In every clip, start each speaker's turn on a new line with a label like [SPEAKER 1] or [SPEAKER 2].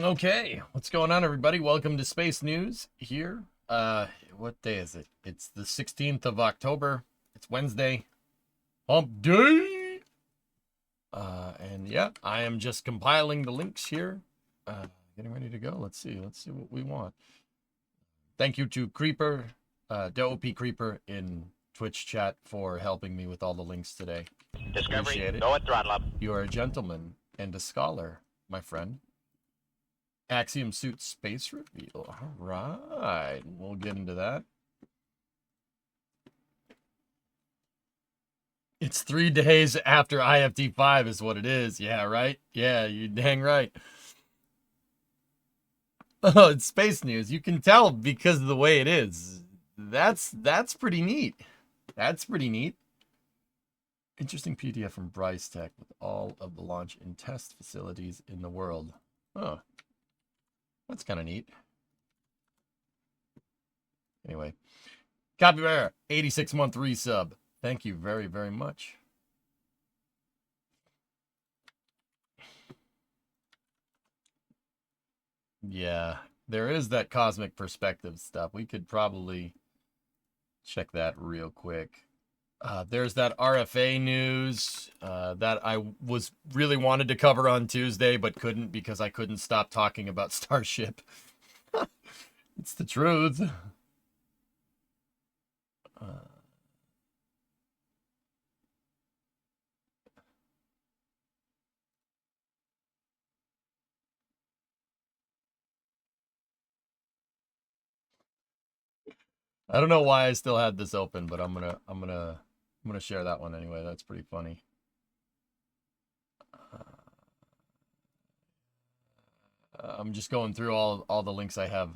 [SPEAKER 1] Okay, what's going on, everybody? Welcome to Space News here. What day is it? It's the 16th of October. It's Wednesday. Hump day! And yeah, I am just compiling the links here. Getting ready to go. Let's see what we want. Thank you to Creeper, DOP Creeper in Twitch chat for helping me with all the links today.
[SPEAKER 2] Discovery,
[SPEAKER 1] Appreciate it.
[SPEAKER 2] go at throttle up.
[SPEAKER 1] You are a gentleman and a scholar, my friend. Axiom suit space reveal. All right, we'll get into that. It's 3 days after IFT5 is what it is. Yeah, right? Yeah, you dang right. Oh, it's space news. You can tell because of the way it is. That's pretty neat. That's pretty neat. Interesting PDF from Bryce Tech with all of the launch and test facilities in the world. Oh, that's kind of neat. Anyway, Capybara, 86-month resub. Thank you very, very much. Yeah, there is that cosmic perspective stuff. We could probably check that real quick. There's that RFA news that I was really wanted to cover on Tuesday, but couldn't because I couldn't stop talking about Starship. It's the truth. I don't know why I still had this open, but I'm gonna share that one anyway. That's pretty funny. I'm just going through all the links I have.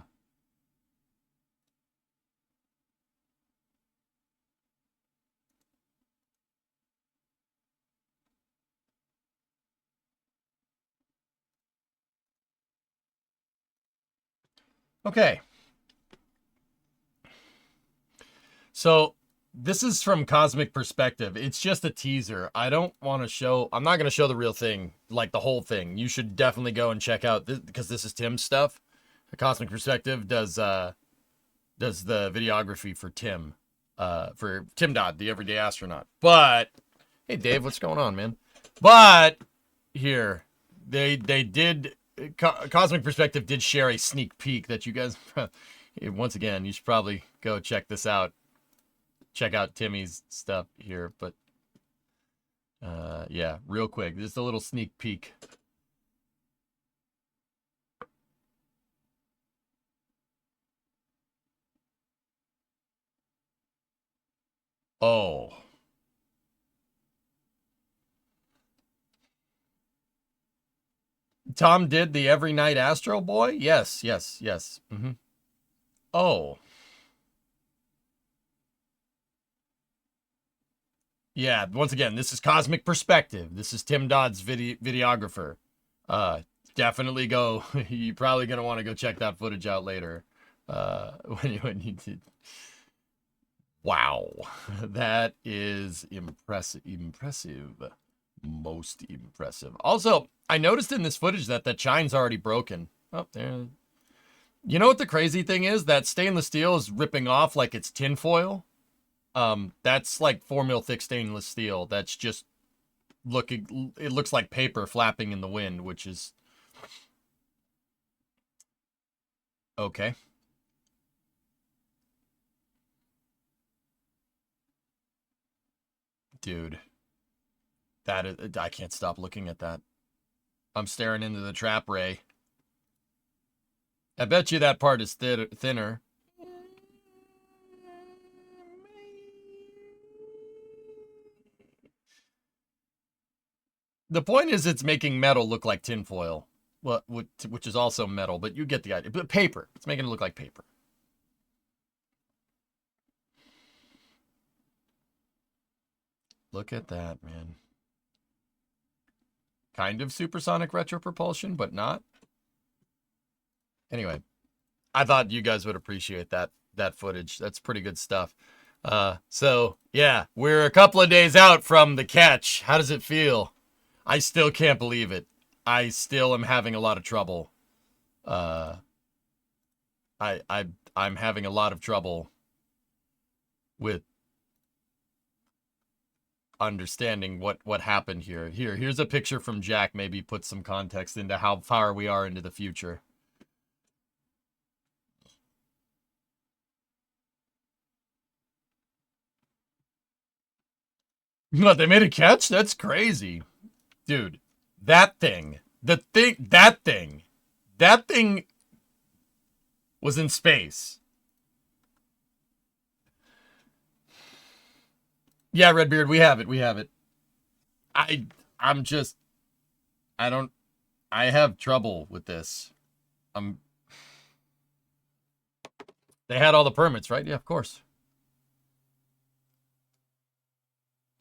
[SPEAKER 1] Okay. So this is from Cosmic Perspective. It's just a teaser. I don't want to show, I'm not going to show the real thing, like the whole thing. You should definitely go and check out this because this is Tim's stuff. The Cosmic Perspective does the videography for Tim Dodd, the everyday astronaut. But hey Dave, what's going on, man? But here they did Cosmic Perspective did share a sneak peek that you guys once again, you should probably go check this out. Check out Timmy's stuff here, but yeah, real quick, just a little sneak peek. Oh. Tom did the Every Night Astro Boy? Yes. Mm-hmm. Oh. Yeah, once again, this is Cosmic Perspective. This is Tim Dodd's videographer. Definitely go. You're probably going to want to go check that footage out later. When you did. Wow. That is impressive. Most impressive. Also, I noticed in this footage that the chine's already broken. Oh, there. You know what the crazy thing is? That stainless steel is ripping off like it's tinfoil. That's like 4 mil thick stainless steel. That's just looking, it looks like paper flapping in the wind, which is okay. Dude, that is, I can't stop looking at that. I'm staring into the trap ray. I bet you that part is thinner. The point is it's making metal look like tinfoil. Well, which is also metal, but you get the idea. But paper. It's making it look like paper. Look at that, man. Kind of supersonic retropropulsion, but not. Anyway, I thought you guys would appreciate that footage. That's pretty good stuff. So yeah, we're a couple of days out from the catch. How does it feel? I still can't believe it. I still am having a lot of trouble. uh, I'm having a lot of trouble with understanding what happened here. Here's a picture from Jack. Maybe put some context into how far we are into the future. What, they made a catch? That's crazy. Dude, that thing, that thing was in space. Yeah, Redbeard, we have it. We have it. I I'm just I don't I have trouble with this. I'm They had all the permits, right? Yeah, of course.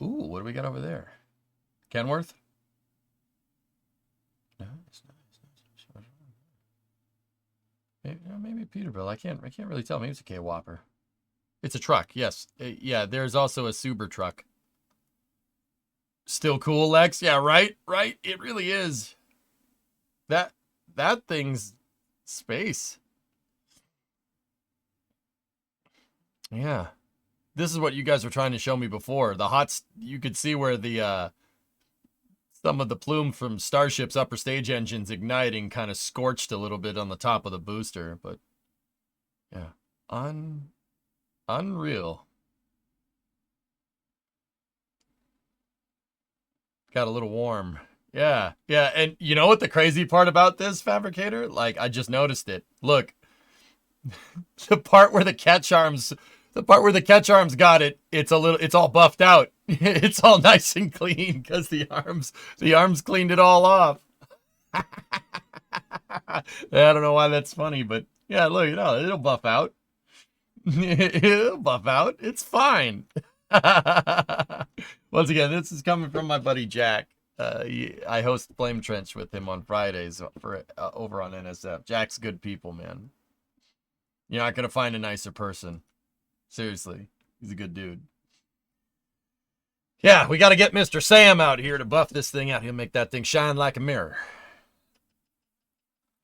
[SPEAKER 1] Ooh, what do we got over there? Kenworth? Nice, nice. Maybe Peterbilt. I can't really tell. Maybe it's a K Whopper. It's a truck, yes. Yeah, there's also a Subaru truck. Still cool, Lex? Yeah, right? Right? It really is. That that thing's space. Yeah. This is what you guys were trying to show me before. You could see where the some of the plume from Starship's upper stage engines igniting kind of scorched a little bit on the top of the booster, but yeah. Unreal. Got a little warm. Yeah, yeah, and you know what the crazy part about this, Fabricator? Like, I just noticed it. Look, the part where the catch arms got it, it's all buffed out. It's all nice and clean because the arms cleaned it all off. I don't know why that's funny, but yeah, look, it'll buff out. It'll buff out. It's fine. Once again, this is coming from my buddy Jack. I host Flame Trench with him on Fridays for over on NSF. Jack's good people, man. You're not gonna find a nicer person. Seriously, he's a good dude. Yeah, we got to get Mr. Sam out here to buff this thing out. He'll make that thing shine like a mirror.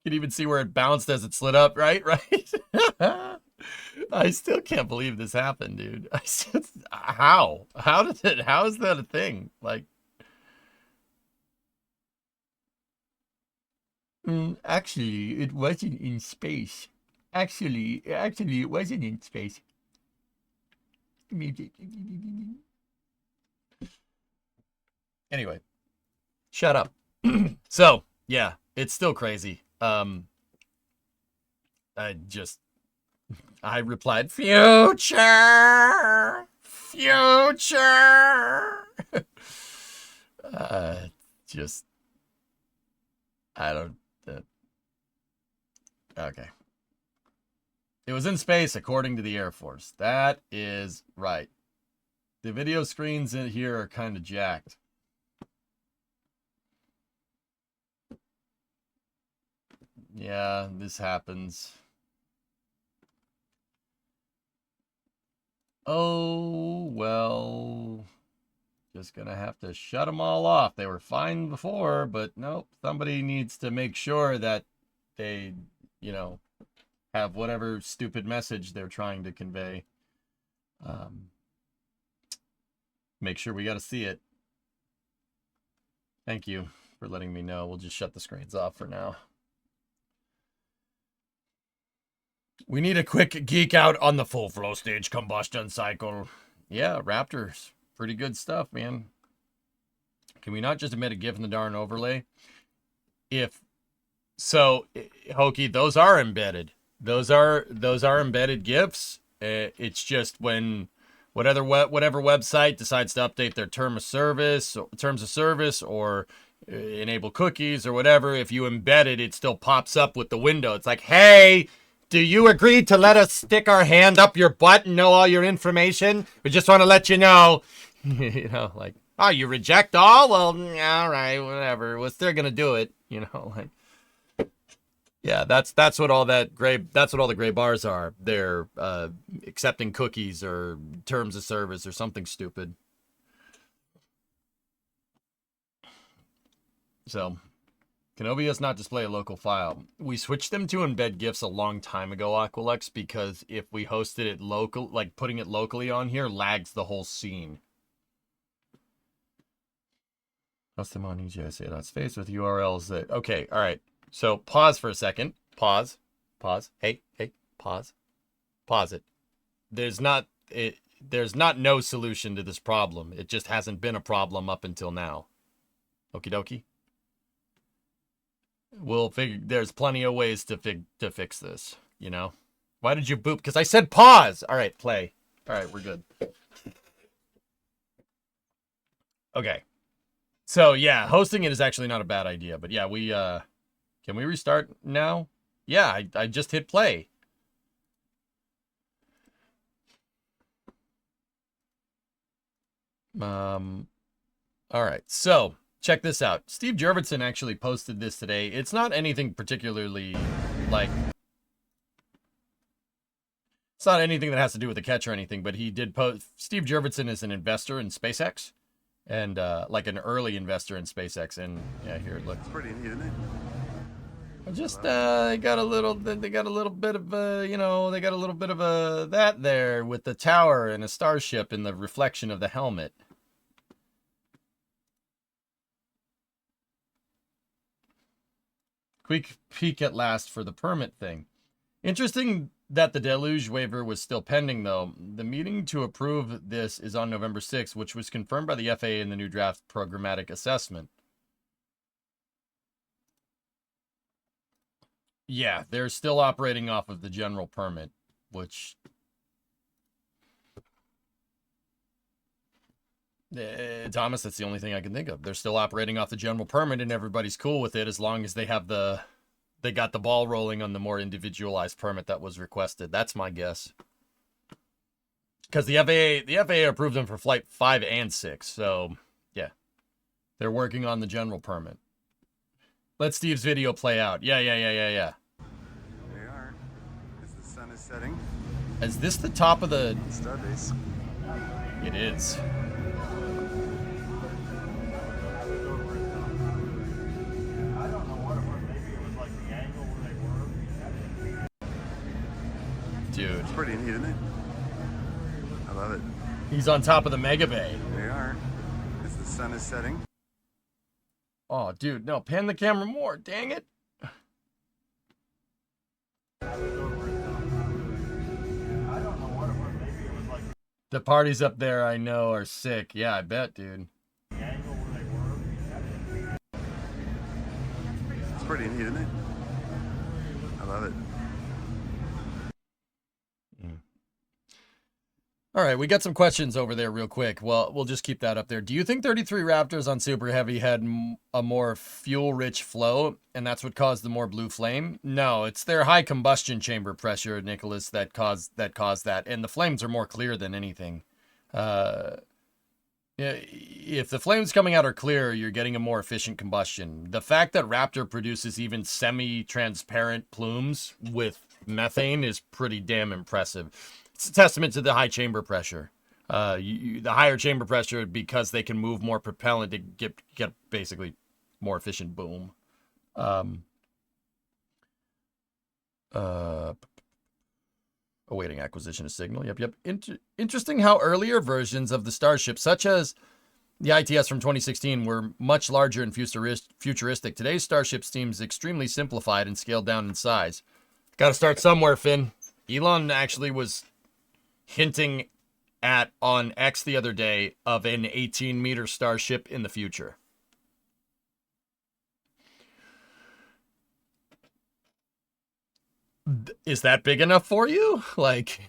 [SPEAKER 1] You can even see where it bounced as it slid up, right? Right? I still can't believe this happened, dude. How? How is that a thing? Like, actually, it wasn't in space. Actually, it wasn't in space. Anyway, shut up. So, yeah, it's still crazy. I replied, future, future. Just, I don't, okay. It was in space, according to the Air Force. That is right. The video screens in here are kind of jacked. Yeah, this happens. Oh, well, just gonna have to shut them all off. They were fine before, but nope. Somebody needs to make sure that they, have whatever stupid message they're trying to convey. Make sure we got to see it. Thank you for letting me know. We'll just shut the screens off for now. We need a quick geek out on the full flow stage combustion cycle. Yeah, Raptors. Pretty good stuff, man. Can we not just emit a GIF in the darn overlay? Hokey, those are embedded. Those are embedded GIFs. It's just when whatever website decides to update their terms of service, or enable cookies or whatever. If you embed it, it still pops up with the window. It's like, hey, do you agree to let us stick our hand up your butt and know all your information? We just want to let you know. Like, oh, you reject all? Well, all right, whatever. We're still gonna do it. Like, yeah, that's what all the gray bars are. They're accepting cookies or terms of service or something stupid. So, Can OBS not display a local file? We switched them to embed GIFs a long time ago, Aqualex, because if we hosted it local, like putting it locally on here, lags the whole scene. Host them on EJSA.space with URLs that... Okay, all right. So pause for a second. Pause. Hey, pause. Pause it. There's not no solution to this problem. It just hasn't been a problem up until now. Okie dokie. We'll figure. There's plenty of ways to fix this. You know. Why did you boop? Because I said pause. All right, play. All right, we're good. Okay. So yeah, hosting it is actually not a bad idea. But yeah, we can we restart now? Yeah, I just hit play. All right, so check this out. Steve Jurvetson actually posted this today. It's not anything particularly like, it's not anything that has to do with the catch or anything, but he did post. Steve Jurvetson is an investor in SpaceX, and like an early investor in SpaceX. And yeah, here, look.
[SPEAKER 2] It's pretty neat, isn't it?
[SPEAKER 1] Just they got a little bit of that there with the tower and a starship in the reflection of the helmet. Quick peek at last for the permit thing. Interesting that the deluge waiver was still pending, though. The meeting to approve this is on November 6th, which was confirmed by the FAA in the new draft programmatic assessment. Yeah, they're still operating off of the general permit, which... Thomas, that's the only thing I can think of. They're still operating off the general permit, and everybody's cool with it as long as they have they got the ball rolling on the more individualized permit that was requested. That's my guess. Because the FAA approved them for flight 5 and 6, so yeah, they're working on the general permit. Let Steve's video play out. Yeah.
[SPEAKER 2] They are. As the sun is setting.
[SPEAKER 1] Is this the top of the
[SPEAKER 2] Starbase?
[SPEAKER 1] It is.
[SPEAKER 3] I don't know what it was. Maybe it was like the angle where they were.
[SPEAKER 1] Dude.
[SPEAKER 2] It's pretty neat, isn't it? I love it.
[SPEAKER 1] He's on top of the Mega Bay.
[SPEAKER 2] They are. As the sun is setting.
[SPEAKER 1] Oh, dude, no, pan the camera more. Dang it. The parties up there, I know, are sick. Yeah, I bet, dude.
[SPEAKER 2] It's pretty neat, isn't it? I love it.
[SPEAKER 1] All right, we got some questions over there real quick. Well, we'll just keep that up there. Do you think 33 Raptors on Super Heavy had a more fuel-rich flow, and that's what caused the more blue flame? No, it's their high combustion chamber pressure, Nicholas, that caused that, and the flames are more clear than anything. If the flames coming out are clear, you're getting a more efficient combustion. The fact that Raptor produces even semi-transparent plumes with methane is pretty damn impressive. It's a testament to the high chamber pressure. The higher chamber pressure, because they can move more propellant to get basically more efficient boom. Awaiting acquisition of signal. Yep. Interesting how earlier versions of the Starship, such as the ITS from 2016, were much larger and futuristic. Today's Starship seems extremely simplified and scaled down in size. Got to start somewhere, Finn. Elon actually was hinting at on X the other day of an 18-meter Starship in the future. Is that big enough for you? Like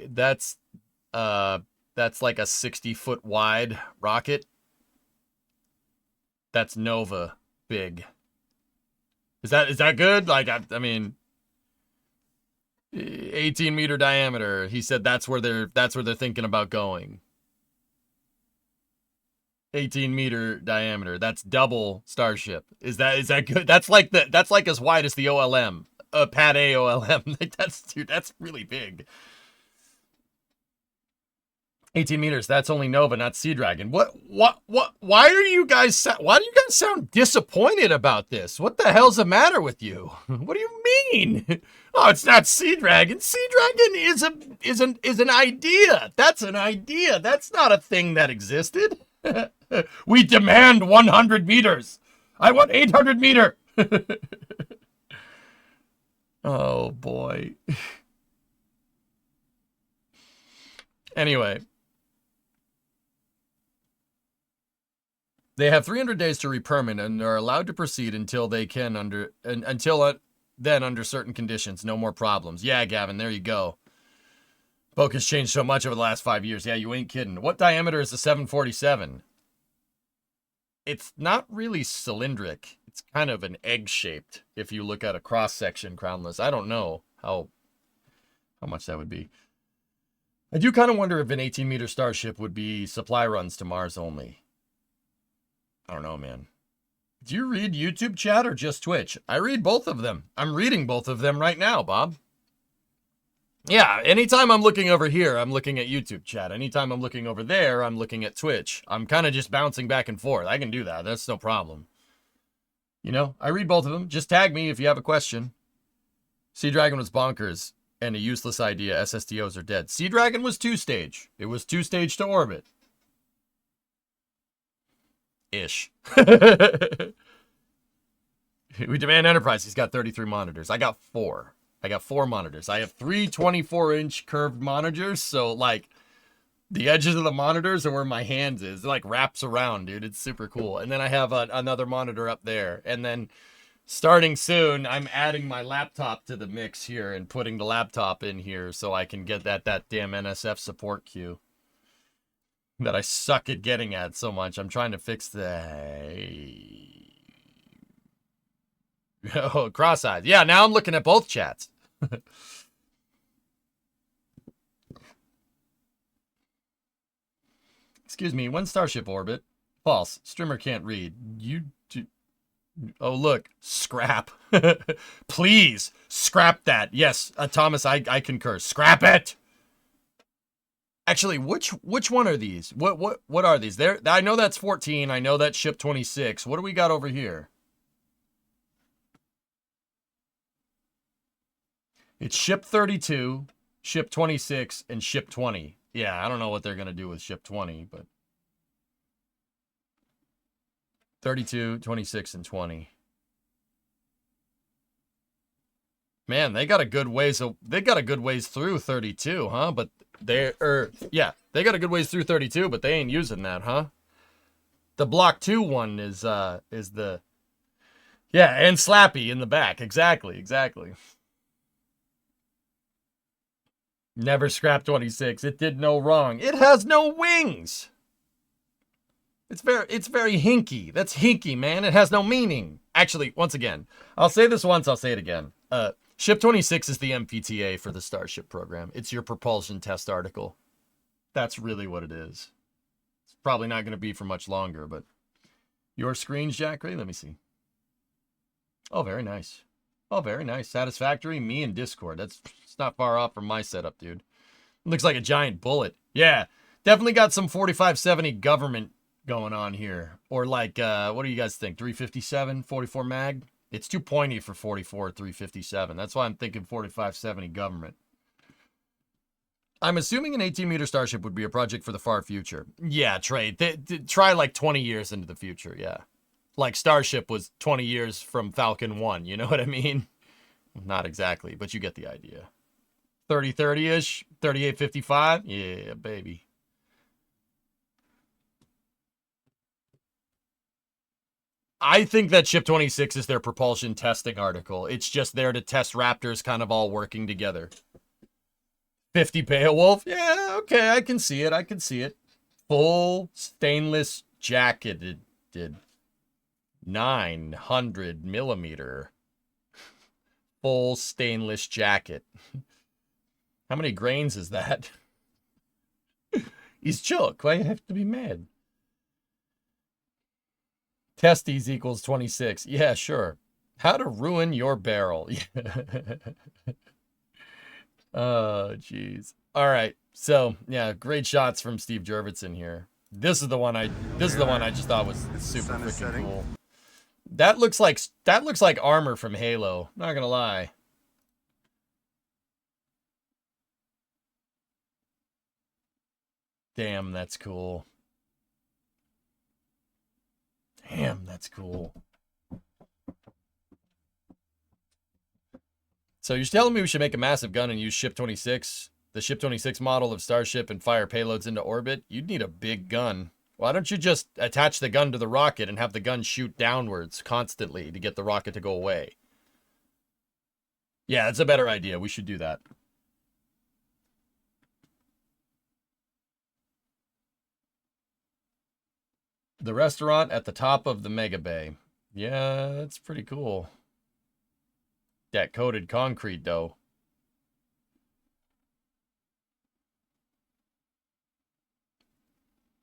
[SPEAKER 1] that's like a 60-foot wide rocket. That's Nova big. Is that good? Like I mean, 18-meter diameter. He said that's where they're thinking about going. 18-meter diameter. That's double Starship. Is that good? That's like as wide as the OLM. Pad A OLM. That's really big. 18 meters. That's only Nova, not Sea Dragon. Why do you guys sound disappointed about this? What the hell's the matter with you? What do you mean? Oh, it's not Sea Dragon. Sea Dragon is an idea. That's an idea. That's not a thing that existed. We demand 100 meters. I want 800 meter. Oh boy. Anyway. They have 300 days to re-permit and are allowed to proceed until they can then under certain conditions. No more problems. Yeah, Gavin, there you go. Boke has changed so much over the last 5 years. Yeah, you ain't kidding. What diameter is the 747? It's not really cylindric. It's kind of an egg-shaped if you look at a cross-section crownless. I don't know how much that would be. I do kind of wonder if an 18-meter Starship would be supply runs to Mars only. I don't know, man. Do you read YouTube chat or just Twitch? I read both of them. I'm reading both of them right now, Bob. Yeah, anytime I'm looking over here, I'm looking at YouTube chat. Anytime I'm looking over there, I'm looking at Twitch. I'm kind of just bouncing back and forth. I can do that. That's no problem. You know, I read both of them. Just tag me if you have a question. Sea Dragon was bonkers and a useless idea. SSTOs are dead. Sea Dragon was 2-stage. It was 2-stage to orbit. Ish. We demand Enterprise. He's got 33 monitors. I got 4. I got 4 monitors. I have 3 24-inch curved monitors, so like the edges of the monitors are where my hands is. It like wraps around, dude. It's super cool. And then I have another monitor up there. And then starting soon, I'm adding my laptop to the mix here and putting the laptop in here so I can get that damn NSF support queue that I suck at getting at so much. I'm trying to fix the... Oh, cross-eyed. Yeah, now I'm looking at both chats. Excuse me, when Starship orbit? False. Streamer can't read. You do... Oh, look. Scrap. Please, scrap that. Yes, Thomas, I concur. Scrap it! Actually, which one are these? What are these? There, I know that's 14. I know that's ship 26. What do we got over here? It's ship 32, ship 26, and ship 20. Yeah, I don't know what they're gonna do with ship 20, but 32, 26, and 20. Man, they got a good ways. They got a good ways through 32, huh? But they they got a good ways through 32, but they ain't using that, huh? The Block 2 one is the and Slappy in the back. Exactly. Never scrap 26. It did no wrong. It has no wings. It's very hinky. That's hinky, man. It has no meaning. Actually, once again, I'll say this once, I'll say it again. Ship 26 is the MPTA for the Starship program. It's your propulsion test article. That's really what it is. It's probably not going to be for much longer, but your screens, Jack Ray? Let me see. Oh, very nice. Oh, very nice. Satisfactory. Me and Discord. It's not far off from my setup, dude. Looks like a giant bullet. Yeah, definitely got some 4570 government going on here. Or like, what do you guys think? 357, 44 mag? It's too pointy for 44, 357. That's why I'm thinking 4570 government. I'm assuming an 18-meter Starship would be a project for the far future. Yeah, Trey. Try like 20 years into the future, yeah. Like Starship was 20 years from Falcon 1, you know what I mean? Not exactly, but you get the idea. 30-30-ish, 38-55? Yeah, baby. I think that Ship 26 is their propulsion testing article. It's just there to test Raptors kind of all working together. 50 Beowulf? Yeah, okay, I can see it. Full stainless jacketed. 900 millimeter. Full stainless jacket. How many grains is that? He's Chook. Why you have to be mad? Testes equals 26. Yeah, sure. How to ruin your barrel. Oh, jeez. All right. So yeah, great shots from Steve Jurvetson here. This is the one I just thought was super freaking cool. That looks like armor from Halo. Not gonna lie. Damn, that's cool. Damn, that's cool. So you're telling me we should make a massive gun and use Ship 26, the Ship 26 model of Starship, and fire payloads into orbit? You'd need a big gun. Why don't you just attach the gun to the rocket and have the gun shoot downwards constantly to get the rocket to go away? Yeah, it's a better idea. We should do that. The restaurant at the top of the Mega Bay. Yeah, that's pretty cool. That coated concrete, though.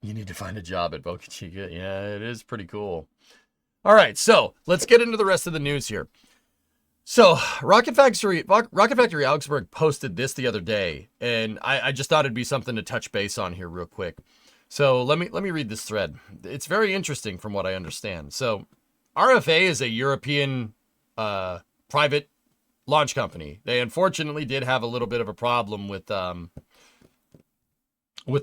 [SPEAKER 1] You need to find a job at Boca Chica. Yeah, it is pretty cool. All right, so let's get into the rest of the news here. So Rocket Factory Augsburg posted this the other day, and I just thought it'd be something to touch base on here real quick. So let me read this thread. It's very interesting from what I understand. So RFA is a European private launch company. They unfortunately did have a little bit of a problem with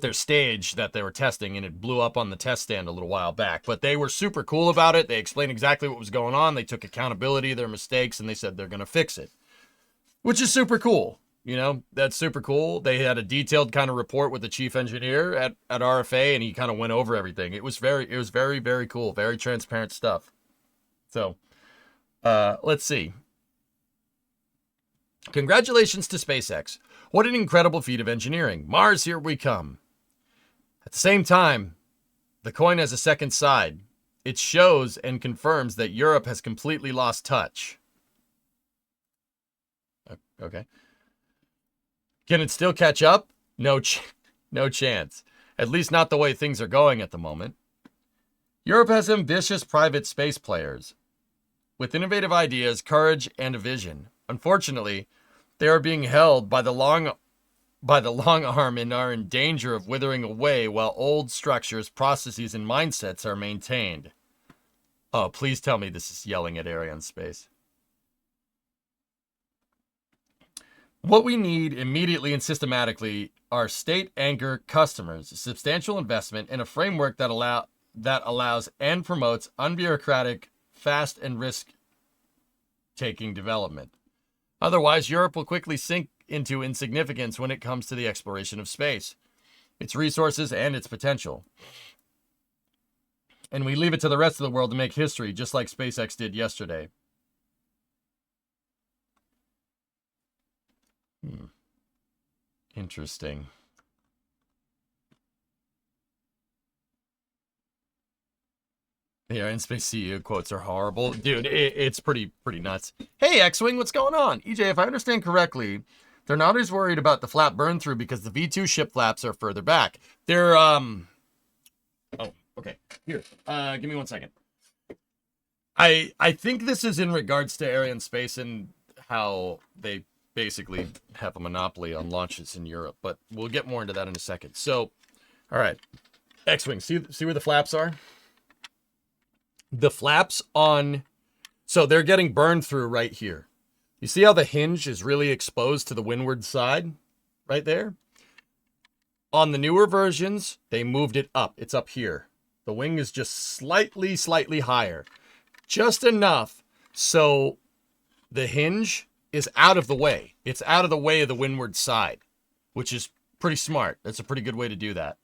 [SPEAKER 1] their stage that they were testing, and it blew up on the test stand a little while back. But they were super cool about it. They explained exactly what was going on. They took accountability of their mistakes, and they said they're going to fix it, which is super cool. You know, that's super cool. They had a detailed kind of report with the chief engineer at RFA, and he kind of went over everything. It was very, very cool. Very transparent stuff. So, let's see. Congratulations to SpaceX. What an incredible feat of engineering. Mars, here we come. At the same time, the coin has a second side. It shows and confirms that Europe has completely lost touch. Okay. Can it still catch up? No chance. At least not the way things are going at the moment. Europe has ambitious private space players with innovative ideas, courage, and a vision. Unfortunately, they are being held by the long arm and are in danger of withering away while old structures, processes, and mindsets are maintained. Oh, please tell me this is yelling at Arianespace. What we need immediately and systematically are state anchor customers, a substantial investment, and a framework that allows and promotes unbureaucratic, fast, and risk-taking development. Otherwise, Europe will quickly sink into insignificance when it comes to the exploration of space, its resources, and its potential. And we leave it to the rest of the world to make history, just like SpaceX did yesterday. Interesting. The Arianespace CEO quotes are horrible. Dude, it's pretty nuts. Hey, X-Wing, what's going on? EJ, if I understand correctly, they're not as worried about the flap burn through because the V2 ship flaps are further back. They're, Oh, okay. Here, give me 1 second. I think this is in regards to Arianespace and how they basically have a monopoly on launches in Europe, but we'll get more into that in a second. So, all right. X-Wing, see where the flaps are? The flaps on, so they're getting burned through right here. You see how the hinge is really exposed to the windward side right there? On the newer versions, they moved it up. It's up here. The wing is just slightly higher. Just enough so the hinge is out of the way. It's out of the way of the windward side, which is pretty smart. That's a pretty good way to do that.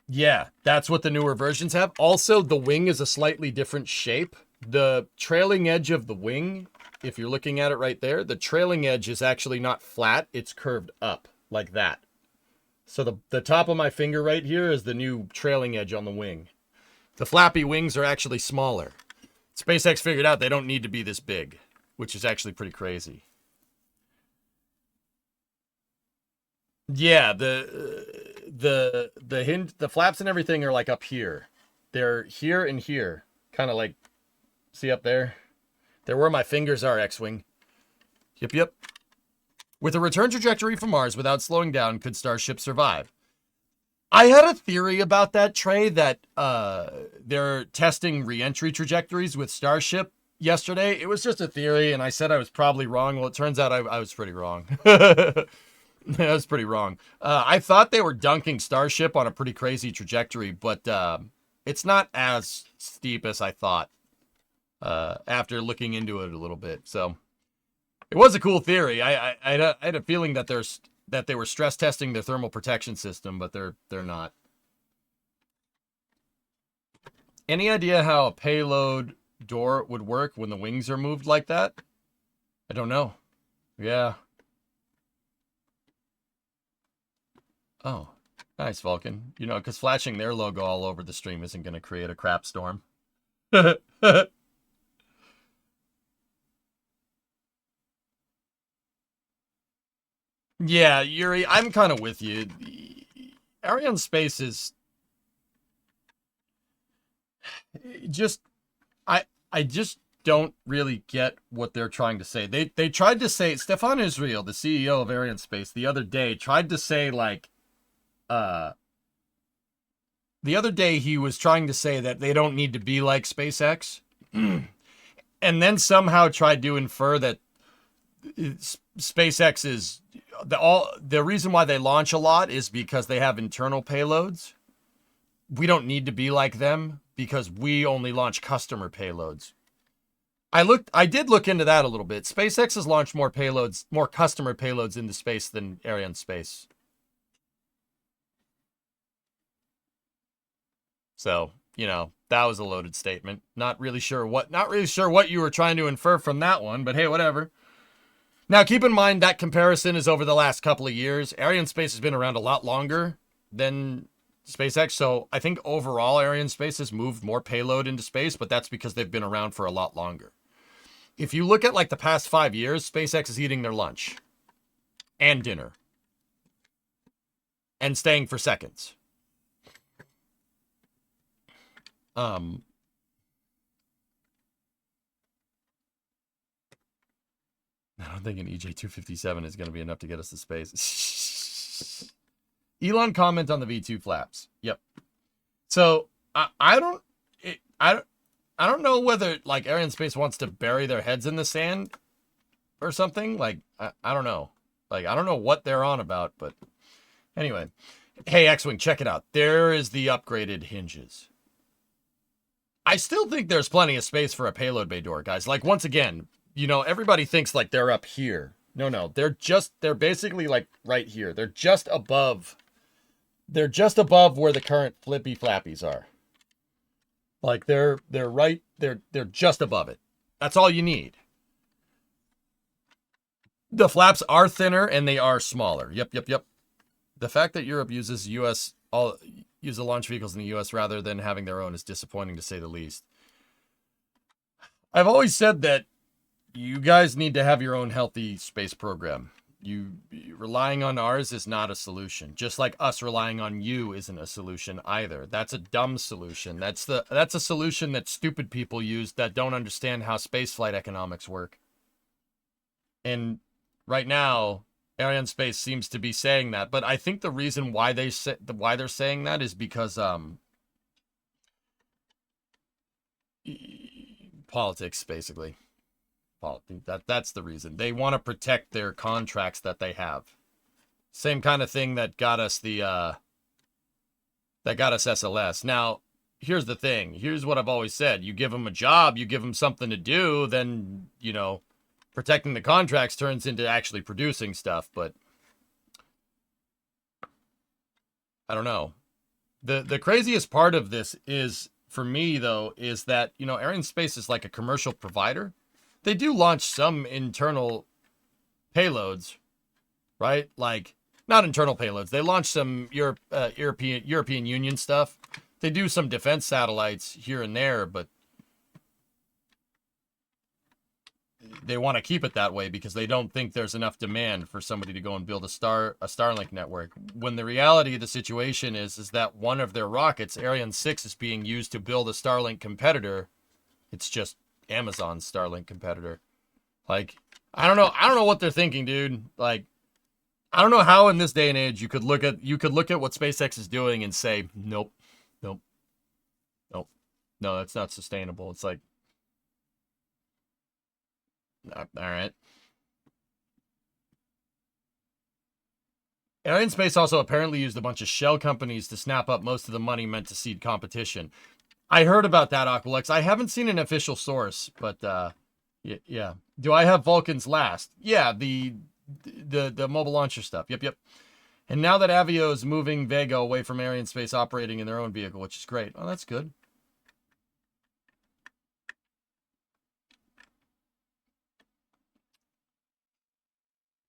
[SPEAKER 1] Yeah, that's what the newer versions have. Also, the wing is a slightly different shape. The trailing edge of the wing, if you're looking at it right there, the trailing edge is actually not flat. It's curved up like that. So the top of my finger right here is the new trailing edge on the wing. The flappy wings are actually smaller. SpaceX figured out they don't need to be this big, which is actually pretty crazy. Yeah, the hinge, the flaps and everything are like up here. They're here and here, kind of like, see up there? They're where my fingers are, X-Wing. Yep, yep. With a return trajectory from Mars without slowing down, could Starship survive? I had a theory about that, Trey, that they're testing re-entry trajectories with Starship yesterday. It was just a theory, and I said I was probably wrong. Well, it turns out I was pretty wrong. I was pretty wrong. I thought they were dunking Starship on a pretty crazy trajectory, but it's not as steep as I thought after looking into it a little bit. So it was a cool theory. I had a feeling that they were stress testing their thermal protection system, but they're not. Any idea how a payload door would work when the wings are moved like that? I don't know. Yeah. Oh, nice, Vulcan. You know, because flashing their logo all over the stream isn't going to create a crap storm. Yeah, Yuri, I'm kind of with you. Arianespace is just I just don't really get what they're trying to say. They tried to say Stefan Israel, the CEO of Arianespace, the other day tried to say like the other day he was trying to say that they don't need to be like SpaceX. And then somehow tried to infer that SpaceX is the reason why they launch a lot is because they have internal payloads. We don't need to be like them because we only launch customer payloads. I did look into that a little bit. SpaceX has launched more payloads, more customer payloads into space than Arianespace. So, you know, that was a loaded statement. Not really sure what you were trying to infer from that one, but hey, whatever. Now, keep in mind that comparison is over the last couple of years. Arianespace has been around a lot longer than SpaceX, so I think overall Arianespace has moved more payload into space, but that's because they've been around for a lot longer. If you look at like the past 5 years, SpaceX is eating their lunch and dinner and staying for seconds. I don't think an EJ257 is going to be enough to get us to space. Elon comment on the V2 flaps. Yep. So I don't know whether like Arianespace wants to bury their heads in the sand or something. Like I don't know. Like I don't know what they're on about, but anyway. Hey X-Wing, check it out. There is the upgraded hinges. I still think there's plenty of space for a payload bay door, guys. Like once again, you know, everybody thinks like they're up here. No, they're basically like right here. They're just above where the current flippy flappies are. Like they're just above it. That's all you need. The flaps are thinner and they are smaller. Yep. The fact that Europe uses use the launch vehicles in the US rather than having their own is disappointing to say the least. I've always said that you guys need to have your own healthy space program. You relying on ours is not a solution. Just like us relying on you isn't a solution either. That's a dumb solution. That's a solution that stupid people use that don't understand how spaceflight economics work. And right now, Arianespace seems to be saying that, but I think the reason why they're saying that is because politics, basically. That's the reason. They want to protect their contracts that they have. Same kind of thing that got us SLS. Now, here's the thing. Here's what I've always said. You give them a job, you give them something to do, then, you know, protecting the contracts turns into actually producing stuff, but I don't know. The craziest part of this is, for me, though, is that, you know, Arianespace is like a commercial provider. They do launch some internal payloads, right? Like, not internal payloads. They launch some European Union stuff. They do some defense satellites here and there, but they want to keep it that way because they don't think there's enough demand for somebody to go and build a Starlink network. When the reality of the situation is that one of their rockets, Ariane 6, is being used to build a Starlink competitor. It's just Amazon's Starlink competitor. Like, I don't know. I don't know what they're thinking, dude. Like, I don't know how in this day and age you could look at what SpaceX is doing and say, nope, nope, nope, no, that's not sustainable. It's like, all right. Arianespace also apparently used a bunch of shell companies to snap up most of the money meant to seed competition. I heard about that, Aqualex. I haven't seen an official source, but yeah. Do I have Vulcan's last? Yeah, the mobile launcher stuff. Yep. And now that Avio is moving Vega away from Arianespace operating in their own vehicle, which is great. Oh, that's good.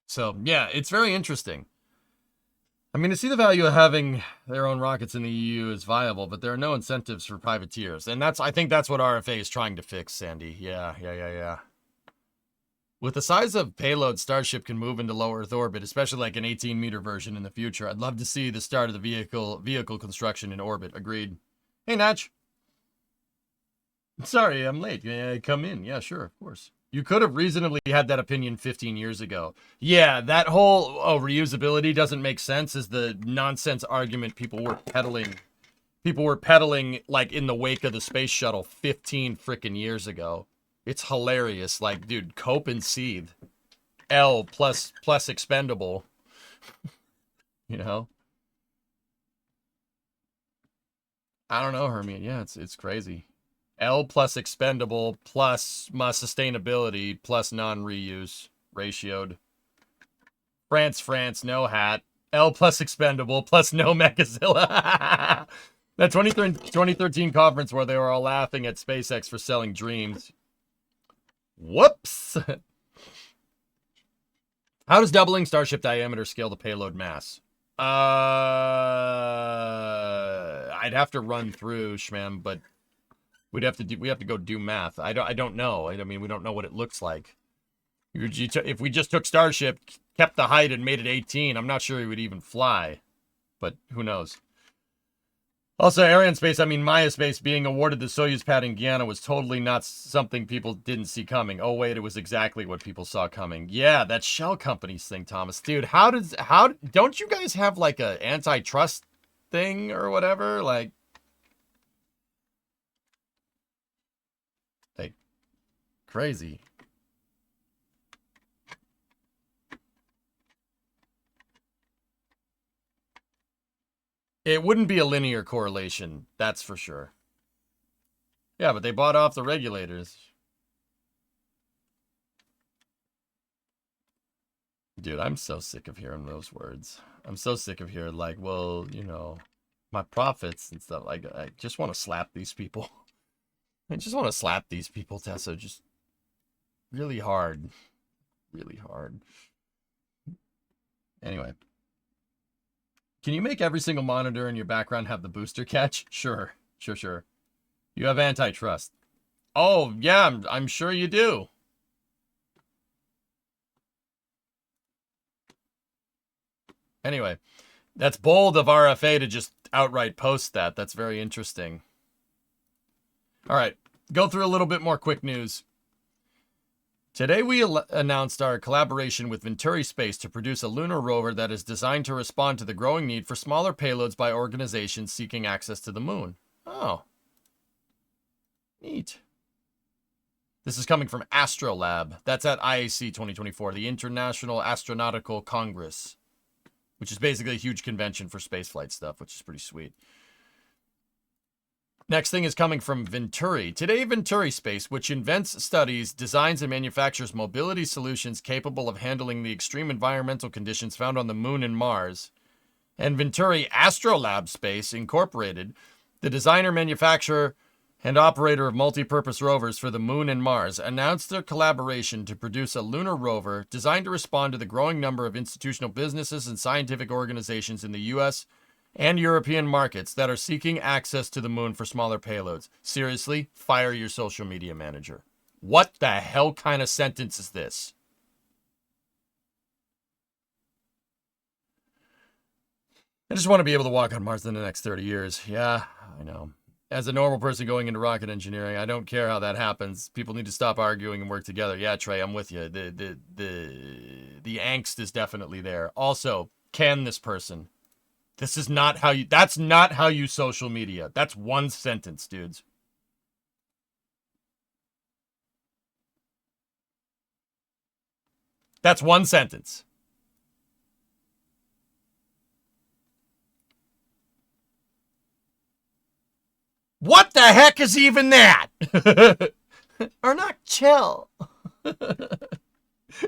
[SPEAKER 1] So, yeah, it's very interesting. I mean, to see the value of having their own rockets in the EU is viable, but there are no incentives for privateers. And I think that's what RFA is trying to fix, Sandy. Yeah. With the size of payload, Starship can move into low Earth orbit, especially like an 18-meter version in the future. I'd love to see the start of the vehicle construction in orbit. Agreed. Hey, Natch. Sorry, I'm late. Come in. Yeah, sure, of course. You could have reasonably had that opinion 15 years ago. Yeah, that whole reusability doesn't make sense is the nonsense argument people were peddling. People were peddling like in the wake of the space shuttle 15 freaking years ago. It's hilarious. Like, dude, cope and seethe. L plus expendable. You know? I don't know, Hermia. Yeah, it's crazy. L plus expendable plus my sustainability plus non-reuse ratioed. France, no hat. L plus expendable plus no Mechazilla. That 2013 conference where they were all laughing at SpaceX for selling dreams. Whoops. How does doubling Starship diameter scale the payload mass? I'd have to run through, Shmem, but we have to go do math. I don't know. I mean, we don't know what it looks like. If we just took Starship, kept the height, and made it 18, I'm not sure he would even fly. But who knows? Also, Arianespace, I mean, Maya's being awarded the Soyuz pad in Guyana was totally not something people didn't see coming. Oh, wait, it was exactly what people saw coming. Yeah, that shell companies thing, Thomas. Dude, don't you guys have, like, a antitrust thing or whatever? Like, crazy. It wouldn't be a linear correlation, that's for sure. Yeah, but they bought off the regulators. Dude, I'm so sick of hearing those words. I'm so sick of hearing, like, well, you know, my profits and stuff. Like, I just want to slap these people. I just want to slap these people, Tessa. Just really hard. Really hard. Anyway. Can you make every single monitor in your background have the booster catch? Sure. You have antitrust. Oh, yeah, I'm sure you do. Anyway, that's bold of RFA to just outright post that. That's very interesting. All right, go through a little bit more quick news. Today we announced our collaboration with Venturi Space to produce a lunar rover that is designed to respond to the growing need for smaller payloads by organizations seeking access to the moon. Oh. Neat. This is coming from Astrolab. That's at IAC 2024, the International Astronautical Congress, which is basically a huge convention for spaceflight stuff, which is pretty sweet. Next thing is coming from Venturi. Today, Venturi Space, which invents, studies, designs, and manufactures mobility solutions capable of handling the extreme environmental conditions found on the Moon and Mars, and Venturi Astrolab Space, Incorporated, the designer, manufacturer, and operator of multi-purpose rovers for the Moon and Mars, announced their collaboration to produce a lunar rover designed to respond to the growing number of institutional businesses and scientific organizations in the U.S., and European markets that are seeking access to the moon for smaller payloads. Seriously, fire your social media manager. What the hell kind of sentence is this? I just want to be able to walk on Mars in the next 30 years. Yeah, I know. As a normal person going into rocket engineering, I don't care how that happens. People need to stop arguing and work together. Yeah, Trey, I'm with you. The angst is definitely there. Also, can this person? This is not how you. That's not how you social media. That's one sentence, dudes. That's one sentence. What the heck is even that? Or not chill.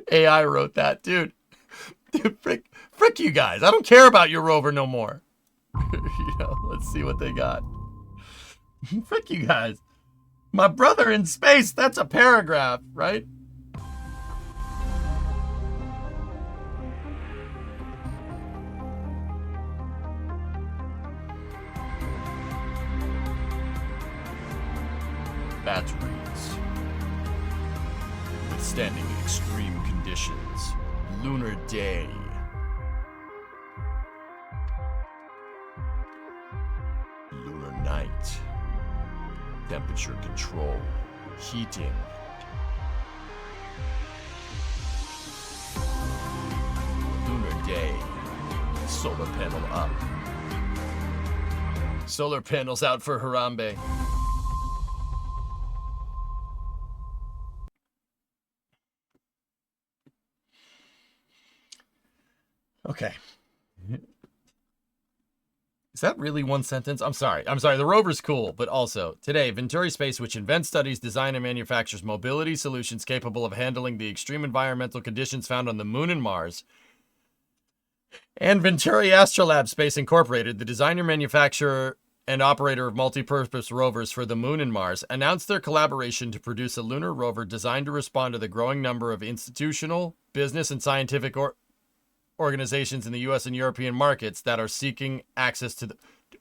[SPEAKER 1] AI wrote that, dude. Dude, frick you guys. I don't care about your rover no more. Let's see what they got. Frick you guys. My brother in space. That's a paragraph, right? Batteries. Withstanding extreme conditions. Lunar day. Lunar night. Temperature control. Heating. Lunar day. Solar panel up. Solar panels out for Harambe. Okay. Is that really one sentence? I'm sorry. The rover's cool, but also, today, Venturi Space, which invents, studies, design, and manufactures mobility solutions capable of handling the extreme environmental conditions found on the moon and Mars, and Venturi Astrolab Space Incorporated, the designer, manufacturer, and operator of multi-purpose rovers for the moon and Mars, announced their collaboration to produce a lunar rover designed to respond to the growing number of institutional, business, and scientific organizations in the U.S. and European markets that are seeking access to the...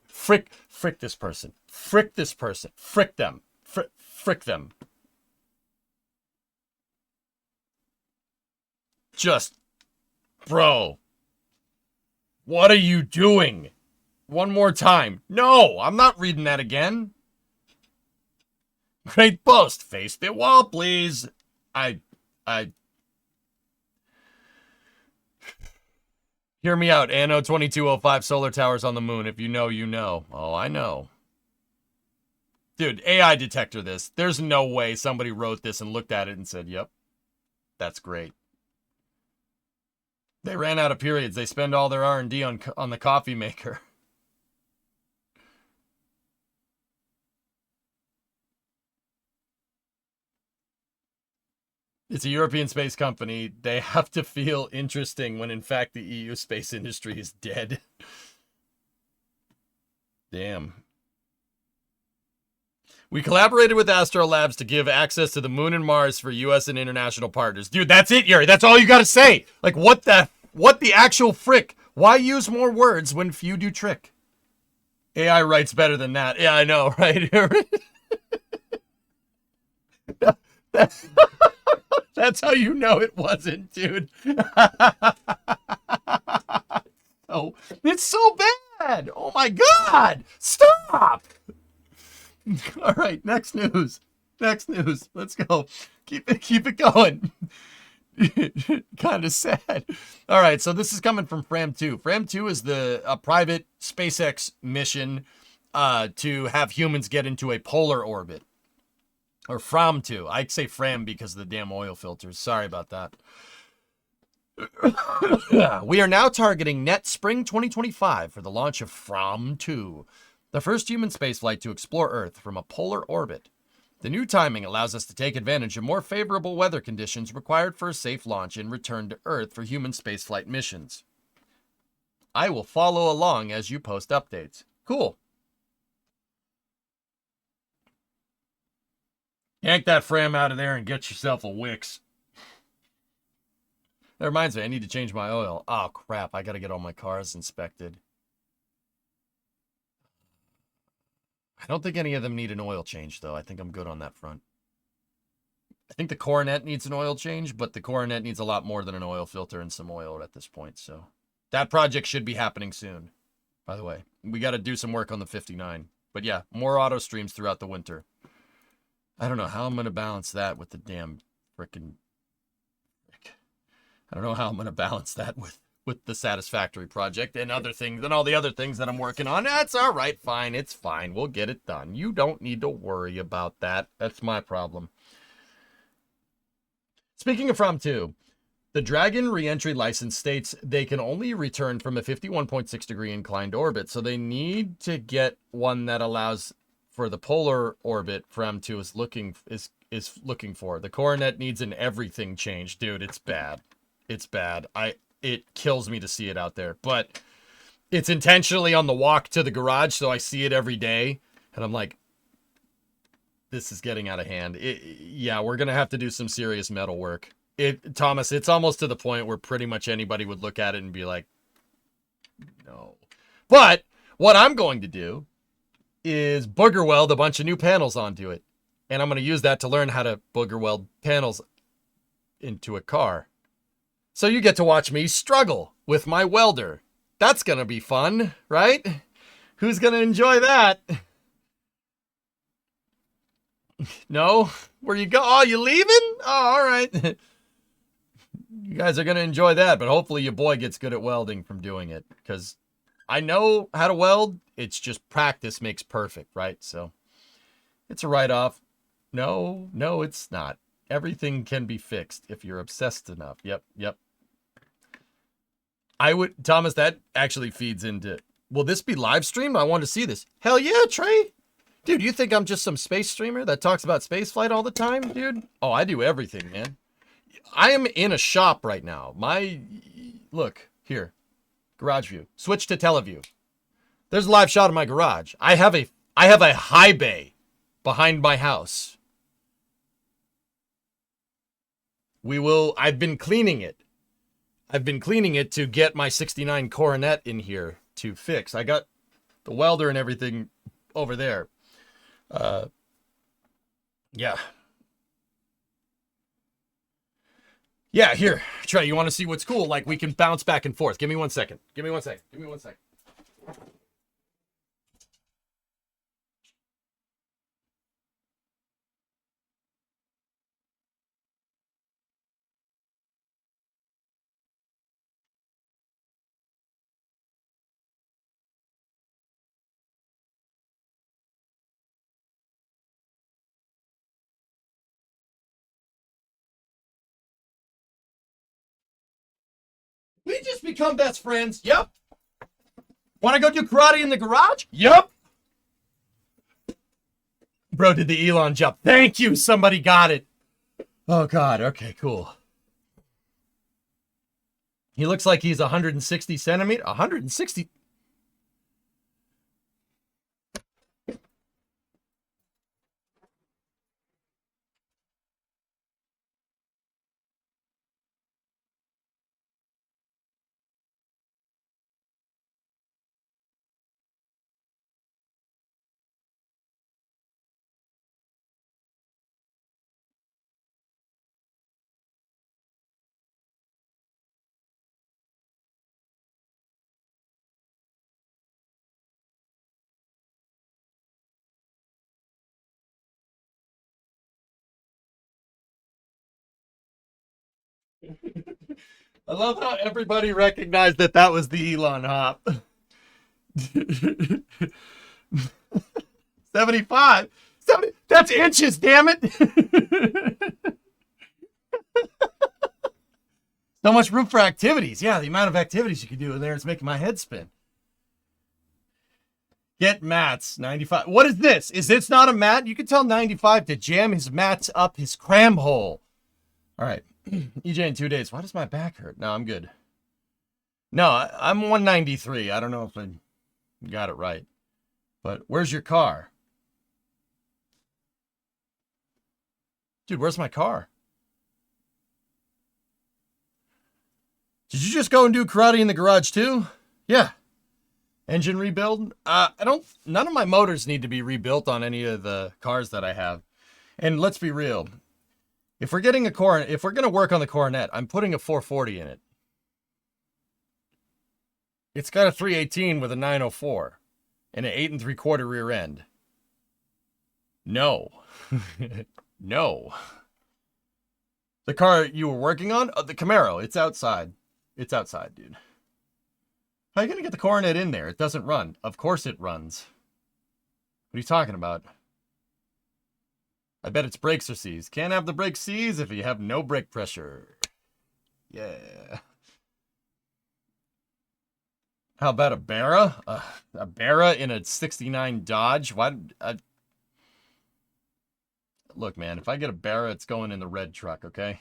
[SPEAKER 1] Frick this person. Frick this person. Frick them. Frick them. Just... Bro. What are you doing? One more time. No, I'm not reading that again. Great boast. Face the wall, please. Hear me out. Anno 2205 solar towers on the moon. If you know, you know. Oh, I know. Dude, AI detector this. There's no way somebody wrote this and looked at it and said, yep, that's great. They ran out of periods. They spend all their R&D on the coffee maker. It's a European space company. They have to feel interesting when in fact the EU space industry is dead. Damn. We collaborated with Astro Labs to give access to the moon and Mars for US and international partners. Dude, that's it, Yuri. That's all you gotta say. Like, what the actual frick? Why use more words when few do trick? AI writes better than that. Yeah, I know, right? That's how you know it wasn't, dude. Oh, it's so bad. Oh my God. Stop. All right, next news. Let's go. Keep it going. Kind of sad. All right, so this is coming from Fram2. Fram2 is a private SpaceX mission to have humans get into a polar orbit. Or Fram2. I say Fram because of the damn oil filters. Sorry about that. We are now targeting net spring 2025 for the launch of Fram2, the first human spaceflight to explore Earth from a polar orbit. The new timing allows us to take advantage of more favorable weather conditions required for a safe launch and return to Earth for human spaceflight missions. I will follow along as you post updates. Cool. Yank that Fram out of there and get yourself a Wix. That reminds me, I need to change my oil. Oh, crap. I got to get all my cars inspected. I don't think any of them need an oil change, though. I think I'm good on that front. I think the Coronet needs an oil change, but the Coronet needs a lot more than an oil filter and some oil at this point. So that project should be happening soon, by the way. We got to do some work on the 59. But yeah, more auto streams throughout the winter. I don't know how I'm going to balance that with the damn frickin'... I don't know how I'm going to balance that with the Satisfactory project and other things and all the other things that I'm working on. That's all right. Fine. It's fine. We'll get it done. You don't need to worry about that. That's my problem. Speaking of From 2, the Dragon reentry license states they can only return from a 51.6 degree inclined orbit. So they need to get one that allows for the polar orbit From 2 is looking for. The coronet needs an everything change. Dude, it's bad. It's bad. It kills me to see it out there, but it's intentionally on the walk to the garage, so I see it every day, and I'm like, this is getting out of hand. Yeah, we're gonna have to do some serious metal work. Thomas, it's almost to the point where pretty much anybody would look at it and be like, no. But what I'm going to do is booger weld a bunch of new panels onto it, and I'm going to use that to learn how to booger weld panels into a car. So you get to watch me struggle with my welder. That's going to be fun, right? Who's going to enjoy that? No? Where you go? Oh, you leaving? Oh, all right. You guys are going to enjoy that, but hopefully your boy gets good at welding from doing it, because I know how to weld. It's just practice makes perfect, right? So it's a write-off. No, it's not. Everything can be fixed if you're obsessed enough. Yep. Thomas, that actually feeds into, will this be live streamed? I want to see this. Hell yeah, Trey. Dude, you think I'm just some space streamer that talks about spaceflight all the time, dude? Oh, I do everything, man. I am in a shop right now. Look, here. Garage view. Switch to teleview. There's a live shot of my garage. I have a high bay behind my house. I've been cleaning it. To get my 69 Coronet in here to fix. I got the welder and everything over there. Yeah. Yeah, here. Trey, you want to see what's cool? Like, we can bounce back and forth. Give me 1 second. We just become best friends. Yep. Want to go do karate in the garage? Yep. Bro did the Elon jump. Thank you. Somebody got it. Oh, God. Okay, cool. He looks like he's 160 centimeters. 160. I love how everybody recognized that was the Elon hop. 75. 70, that's inches, damn it. So much room for activities. Yeah, the amount of activities you can do in there is making my head spin. Get mats, 95. What is this? Is this not a mat? You can tell 95 to jam his mats up his cram hole. All right. EJ in 2 days. Why does my back hurt? No, I'm good. No, I'm 193. I don't know if I got it right. But where's your car? Dude, where's my car? Did you just go and do karate in the garage too? Yeah. Engine rebuild? None of my motors need to be rebuilt on any of the cars that I have. And let's be real. If we're going to work on the Coronet, I'm putting a 440 in it. It's got a 318 with a 904. and an 8 3/4 rear end. No. No. The car you were working on? The Camaro. It's outside. It's outside, dude. How are you going to get the Coronet in there? It doesn't run. Of course it runs. What are you talking about? I bet its brakes are seized. Can't have the brakes seized if you have no brake pressure. Yeah. How about a Barra? A Barra in a 69 Dodge? Why? Look, man, if I get a Barra, it's going in the red truck, okay?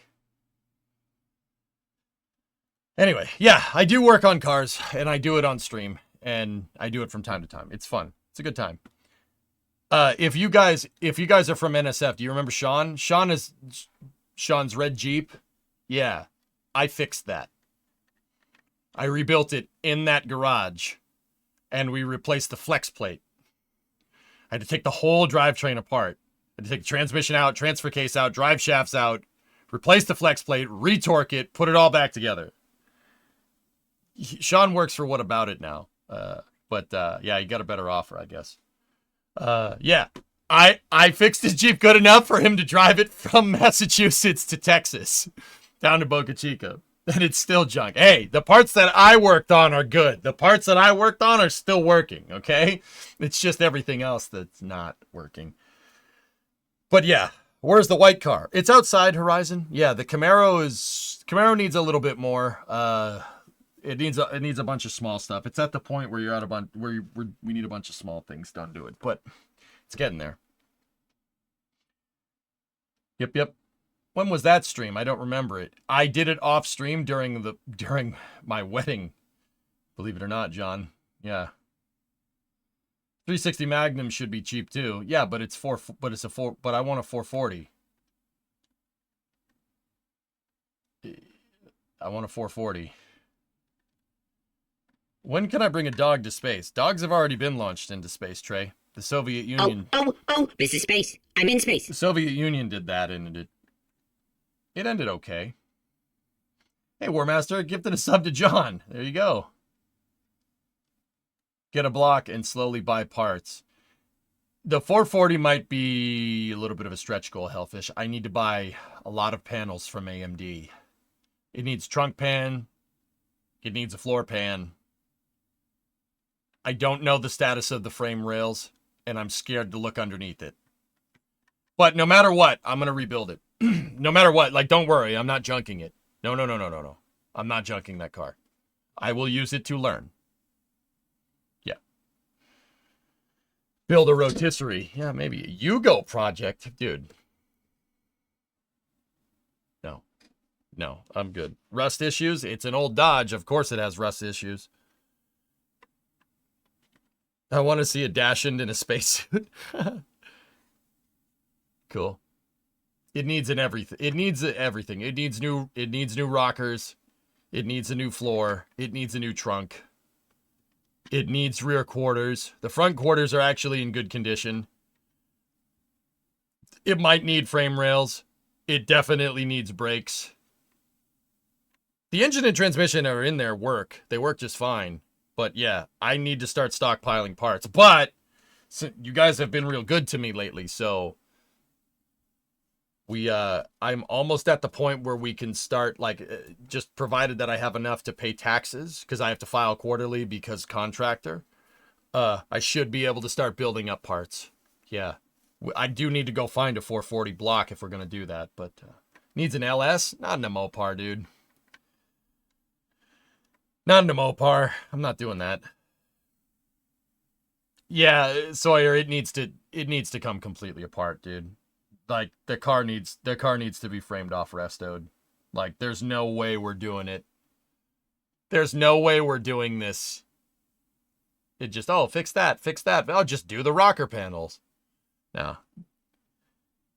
[SPEAKER 1] Anyway, yeah, I do work on cars, and I do it on stream, and I do it from time to time. It's fun. It's a good time. If you guys are from NSF, do you remember Sean? Sean's red Jeep. Yeah, I fixed that. I rebuilt it in that garage, and we replaced the flex plate. I had to take the whole drivetrain apart. I had to take the transmission out, transfer case out, drive shafts out, replace the flex plate, retorque it, put it all back together. Sean works for What About It now. But yeah, he got a better offer, I guess. Yeah, I fixed his Jeep good enough for him to drive it from Massachusetts to Texas, down to Boca Chica. And it's still junk. Hey, the parts that I worked on are good. The parts that I worked on are still working, okay? It's just everything else that's not working. But yeah, where's the white car? It's outside, Horizon. Yeah, the Camaro needs a little bit more. It needs a bunch of small stuff. It's at the point where you're at a bunch we need a bunch of small things done to it, but it's getting there. Yep. When was that stream? I don't remember it. I did it off stream during my wedding. Believe it or not, John. Yeah. 360 Magnum should be cheap too. Yeah, but but I want a 440. I want a 440. When can I bring a dog to space? Dogs have already been launched into space, Trey. The Soviet Union.
[SPEAKER 4] Oh, this is space. I'm in space.
[SPEAKER 1] The Soviet Union did that, and it ended okay. Hey, Warmaster, gifted a sub to John. There you go. Get a block and slowly buy parts. The 440 might be a little bit of a stretch goal, Hellfish. I need to buy a lot of panels from AMD. It needs trunk pan. It needs a floor pan. I don't know the status of the frame rails, and I'm scared to look underneath it. But no matter what, I'm going to rebuild it. No matter what, like, don't worry, I'm not junking it. No. I'm not junking that car. I will use it to learn. Yeah. Build a rotisserie. Yeah, maybe a Yugo project. Dude. No, I'm good. Rust issues? It's an old Dodge. Of course it has rust issues. I want to see a Dachshund in a spacesuit. Cool. It needs everything. It needs everything. It needs new rockers. It needs a new floor. It needs a new trunk. It needs rear quarters. The front quarters are actually in good condition. It might need frame rails. It definitely needs brakes. The engine and transmission are in there work. They work just fine. But yeah, I need to start stockpiling parts. But you guys have been real good to me lately, so I'm almost at the point where we can start, like, just provided that I have enough to pay taxes, because I have to file quarterly because contractor. I should be able to start building up parts. Yeah. I do need to go find a 440 block if we're going to do that, but needs an LS? Not an Mopar, dude. Not an Mopar. I'm not doing that. Yeah, Sawyer, it needs to come completely apart, dude. Like, the car needs to be framed off restoed. Like, there's no way we're doing it. There's no way we're doing this. It just, fix that. I'll just do the rocker panels. No.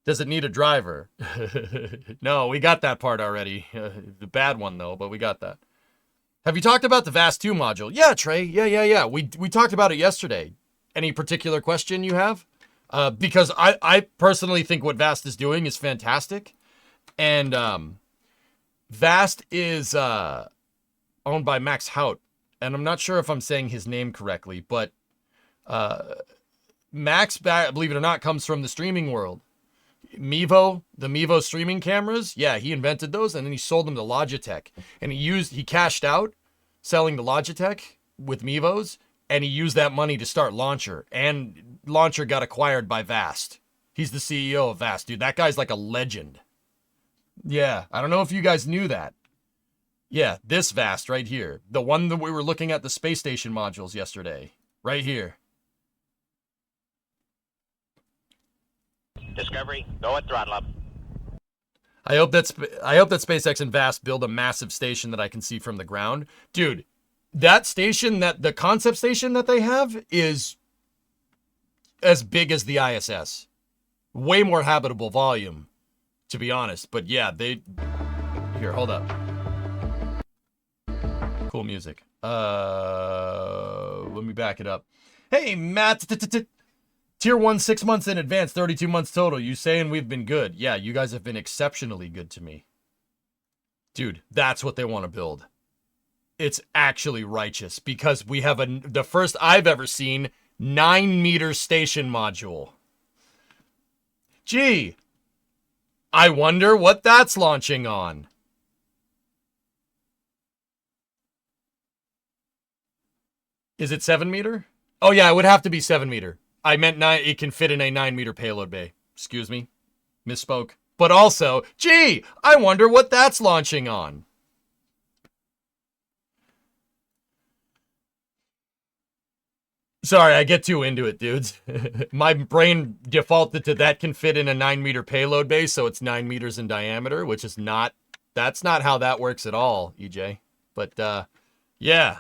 [SPEAKER 1] Does it need a driver? No, we got that part already. The bad one, though, but we got that. Have you talked about the VAST 2 module? Yeah, Trey. Yeah. We talked about it yesterday. Any particular question you have? Because I personally think what VAST is doing is fantastic. And VAST is owned by Max Hout. And I'm not sure if I'm saying his name correctly, but Max, believe it or not, comes from the streaming world. Mevo, the Mevo streaming cameras, yeah, he invented those, and then he sold them to Logitech. And he cashed out selling to Logitech with Mevos, and he used that money to start Launcher. And Launcher got acquired by Vast. He's the CEO of Vast, dude. That guy's like a legend. Yeah, I don't know if you guys knew that. Yeah, this Vast right here. The one that we were looking at the space station modules yesterday. Right here.
[SPEAKER 5] Discovery, go at throttle up.
[SPEAKER 1] I hope that SpaceX and Vast build a massive station that I can see from the ground. Dude, that station, the concept station that they have is as big as the ISS. Way more habitable volume, to be honest. But yeah, here, hold up. Cool music. Let me back it up. Hey, Matt. Tier 1, 6 months in advance, 32 months total. You saying we've been good. Yeah, you guys have been exceptionally good to me. Dude, that's what they want to build. It's actually righteous because we have the first I've ever seen 9-meter station module. Gee, I wonder what that's launching on. Is it 7 meter? Oh yeah, it would have to be 7 meter. I meant 9. It can fit in a 9-meter payload bay. Excuse me. Misspoke. But also, gee, I wonder what that's launching on. Sorry, I get too into it, dudes. My brain defaulted to that can fit in a 9-meter payload bay, so it's 9 meters in diameter, which is not, that's not how that works at all, EJ. But, yeah.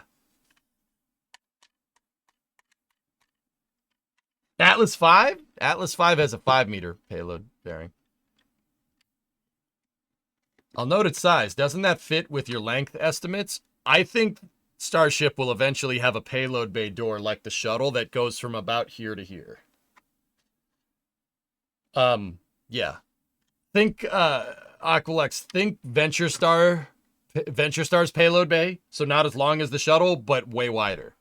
[SPEAKER 1] Atlas 5? Atlas 5 has a 5-meter payload bearing. I'll note its size. Doesn't that fit with your length estimates? I think Starship will eventually have a payload bay door like the shuttle that goes from about here to here. Yeah. Think, Aqualex, think Venture Star's payload bay. So not as long as the shuttle, but way wider.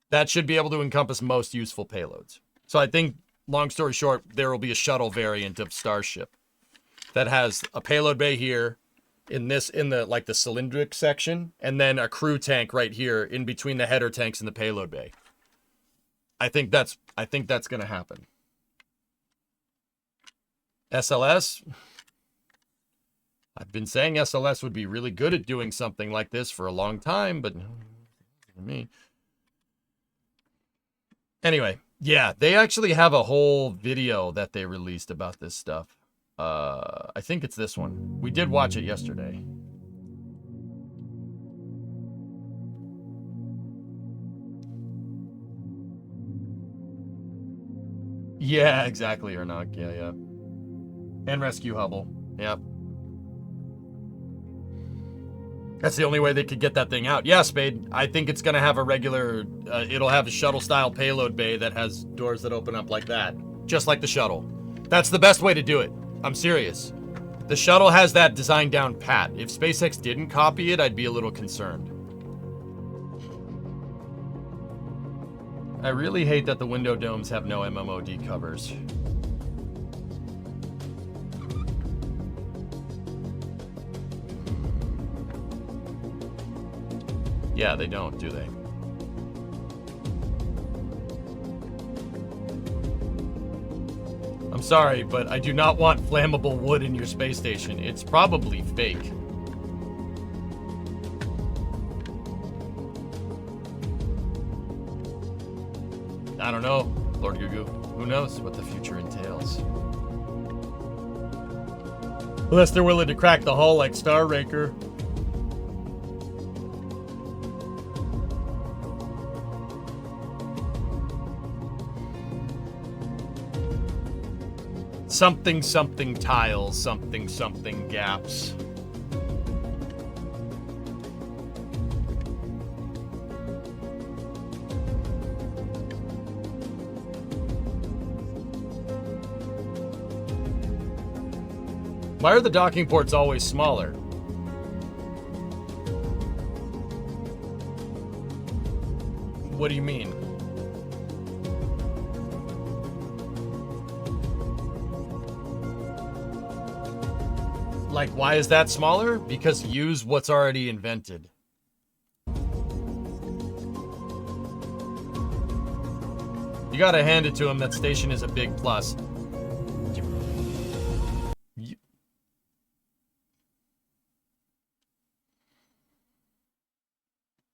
[SPEAKER 1] That should be able to encompass most useful payloads. So I think, long story short, there will be a shuttle variant of Starship that has a payload bay here, in the like the cylindric section, and then a crew tank right here in between the header tanks and the payload bay. I think that's gonna happen. SLS. I've been saying SLS would be really good at doing something like this for a long time, but me. Anyway. Yeah, they actually have a whole video that they released about this stuff. I think it's this one. We did watch it yesterday. Yeah, exactly, Ernock. Yeah. And Rescue Hubble. Yep. That's the only way they could get that thing out. Yeah, Spade. I think it's going to have a regular... it'll have a shuttle-style payload bay that has doors that open up like that. Just like the shuttle. That's the best way to do it. I'm serious. The shuttle has that design down pat. If SpaceX didn't copy it, I'd be a little concerned. I really hate that the window domes have no MMOD covers. Yeah, they don't, do they? I'm sorry, but I do not want flammable wood in your space station. It's probably fake. I don't know, Lord Gugu. Who knows what the future entails? Unless they're willing to crack the hull like Star Raker. Something, something tiles, something, something gaps. Why are the docking ports always smaller? What do you mean? Like, why is that smaller? Because use what's already invented. You gotta hand it to him, that station is a big plus.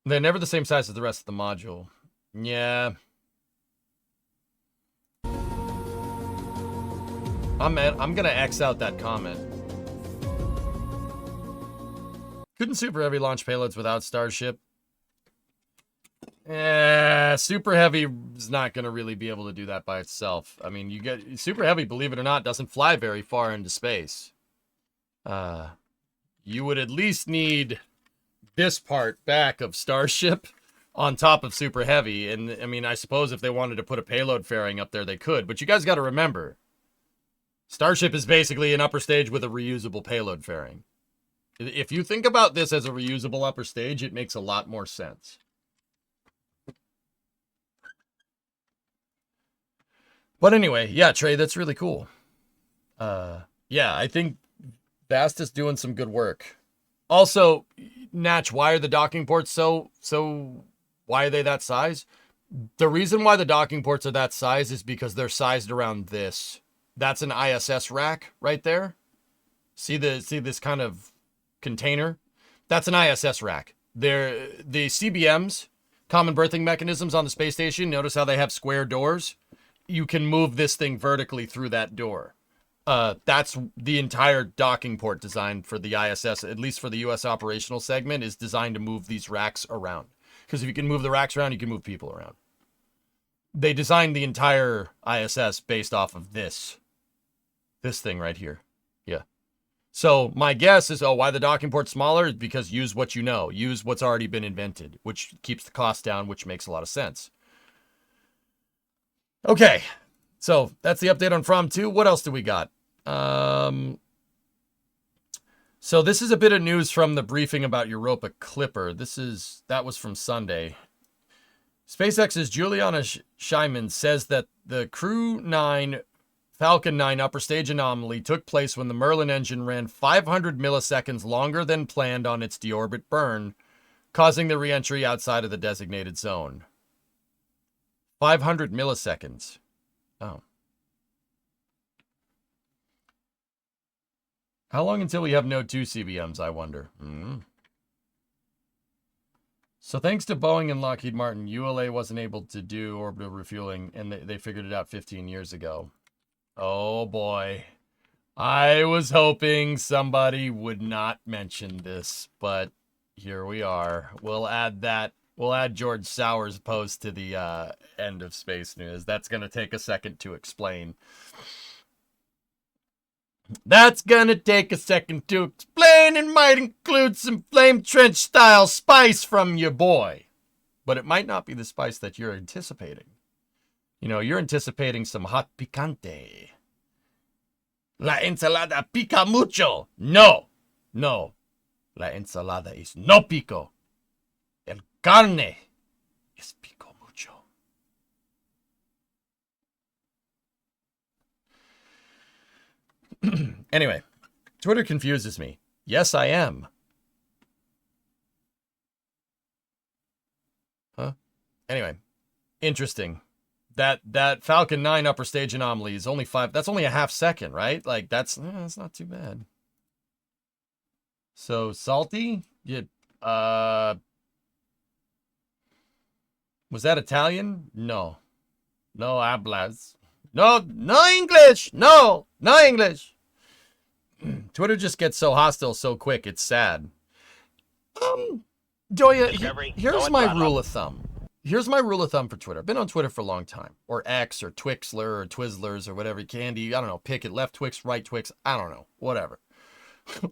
[SPEAKER 1] They're never the same size as the rest of the module. Yeah. I'm gonna X out that comment. Couldn't Super Heavy launch payloads without Starship? Super Heavy is not gonna really be able to do that by itself. I mean, you get Super Heavy, believe it or not, doesn't fly very far into space. You would at least need this part back of Starship on top of Super Heavy. And I mean, I suppose if they wanted to put a payload fairing up there, they could. But you guys got to remember, Starship is basically an upper stage with a reusable payload fairing. If you think about this as a reusable upper stage, it makes a lot more sense. But anyway, yeah, Trey, that's really cool. Yeah, I think Vast is doing some good work. Also, Natch, why are the docking ports so why are they that size? The reason why the docking ports are that size is because they're sized around this. That's an ISS rack right there. See this kind of container? That's an ISS rack. The CBMs, common berthing mechanisms on the space station, notice how they have square doors? You can move this thing vertically through that door. That's the entire docking port designed for the ISS, at least for the US operational segment, is designed to move these racks around. Because if you can move the racks around, you can move people around. They designed the entire ISS based off of this thing right here. Yeah. So my guess is, why the docking port's smaller is because use what you know. Use what's already been invented, which keeps the cost down, which makes a lot of sense. Okay. So that's the update on From 2. What else do we got? So this is a bit of news from the briefing about Europa Clipper. That was from Sunday. SpaceX's Juliana Scheiman says that the Crew 9 Falcon 9 upper stage anomaly took place when the Merlin engine ran 500 milliseconds longer than planned on its deorbit burn, causing the reentry outside of the designated zone. 500 milliseconds. Oh. How long until we have no 2 CBMs, I wonder? So thanks to Boeing and Lockheed Martin, ULA wasn't able to do orbital refueling, and they figured it out 15 years ago. Oh boy. I was hoping somebody would not mention this, but here we are. We'll add that. We'll add George Sauer's post to the end of Space News. That's going to take a second to explain. That's going to take a second to explain and might include some flame trench style spice from your boy. But it might not be the spice that you're anticipating. You know, you're anticipating some hot picante. La ensalada pica mucho. No. No. La ensalada is no pico. El carne es pico mucho. Anyway, Twitter confuses me. Yes, I am. Huh? Anyway, interesting. That Falcon 9 upper stage anomaly is only 5. That's only a half second, right? Like that's not too bad. So salty? Yeah. Was that Italian? No. No hablas. No English. No English. Twitter just gets so hostile so quick. It's sad. Joya, here's my rule of thumb. Here's my rule of thumb for Twitter. I've been on Twitter for a long time. Or X, or Twixler, or Twizzlers, or whatever. Candy, I don't know. Pick it. Left Twix, right Twix. I don't know. Whatever.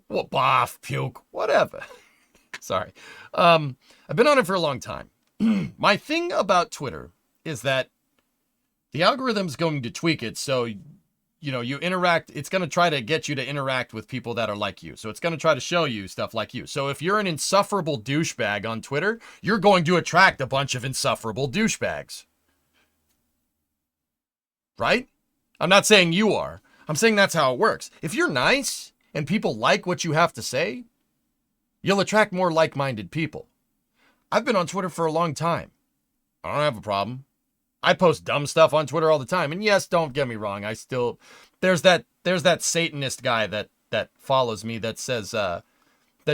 [SPEAKER 1] Well, boff, puke, whatever. Sorry. I've been on it for a long time. My thing about Twitter is that the algorithm's going to tweak it so, you know, you interact. It's going to try to get you to interact with people that are like you. So it's going to try to show you stuff like you. So if you're an insufferable douchebag on Twitter, you're going to attract a bunch of insufferable douchebags. Right? I'm not saying you are. I'm saying that's how it works. If you're nice, and people like what you have to say, you'll attract more like-minded people. I've been on Twitter for a long time. I don't have a problem. I post dumb stuff on Twitter all the time. And yes, don't get me wrong. I still, there's that Satanist guy that follows me that says, that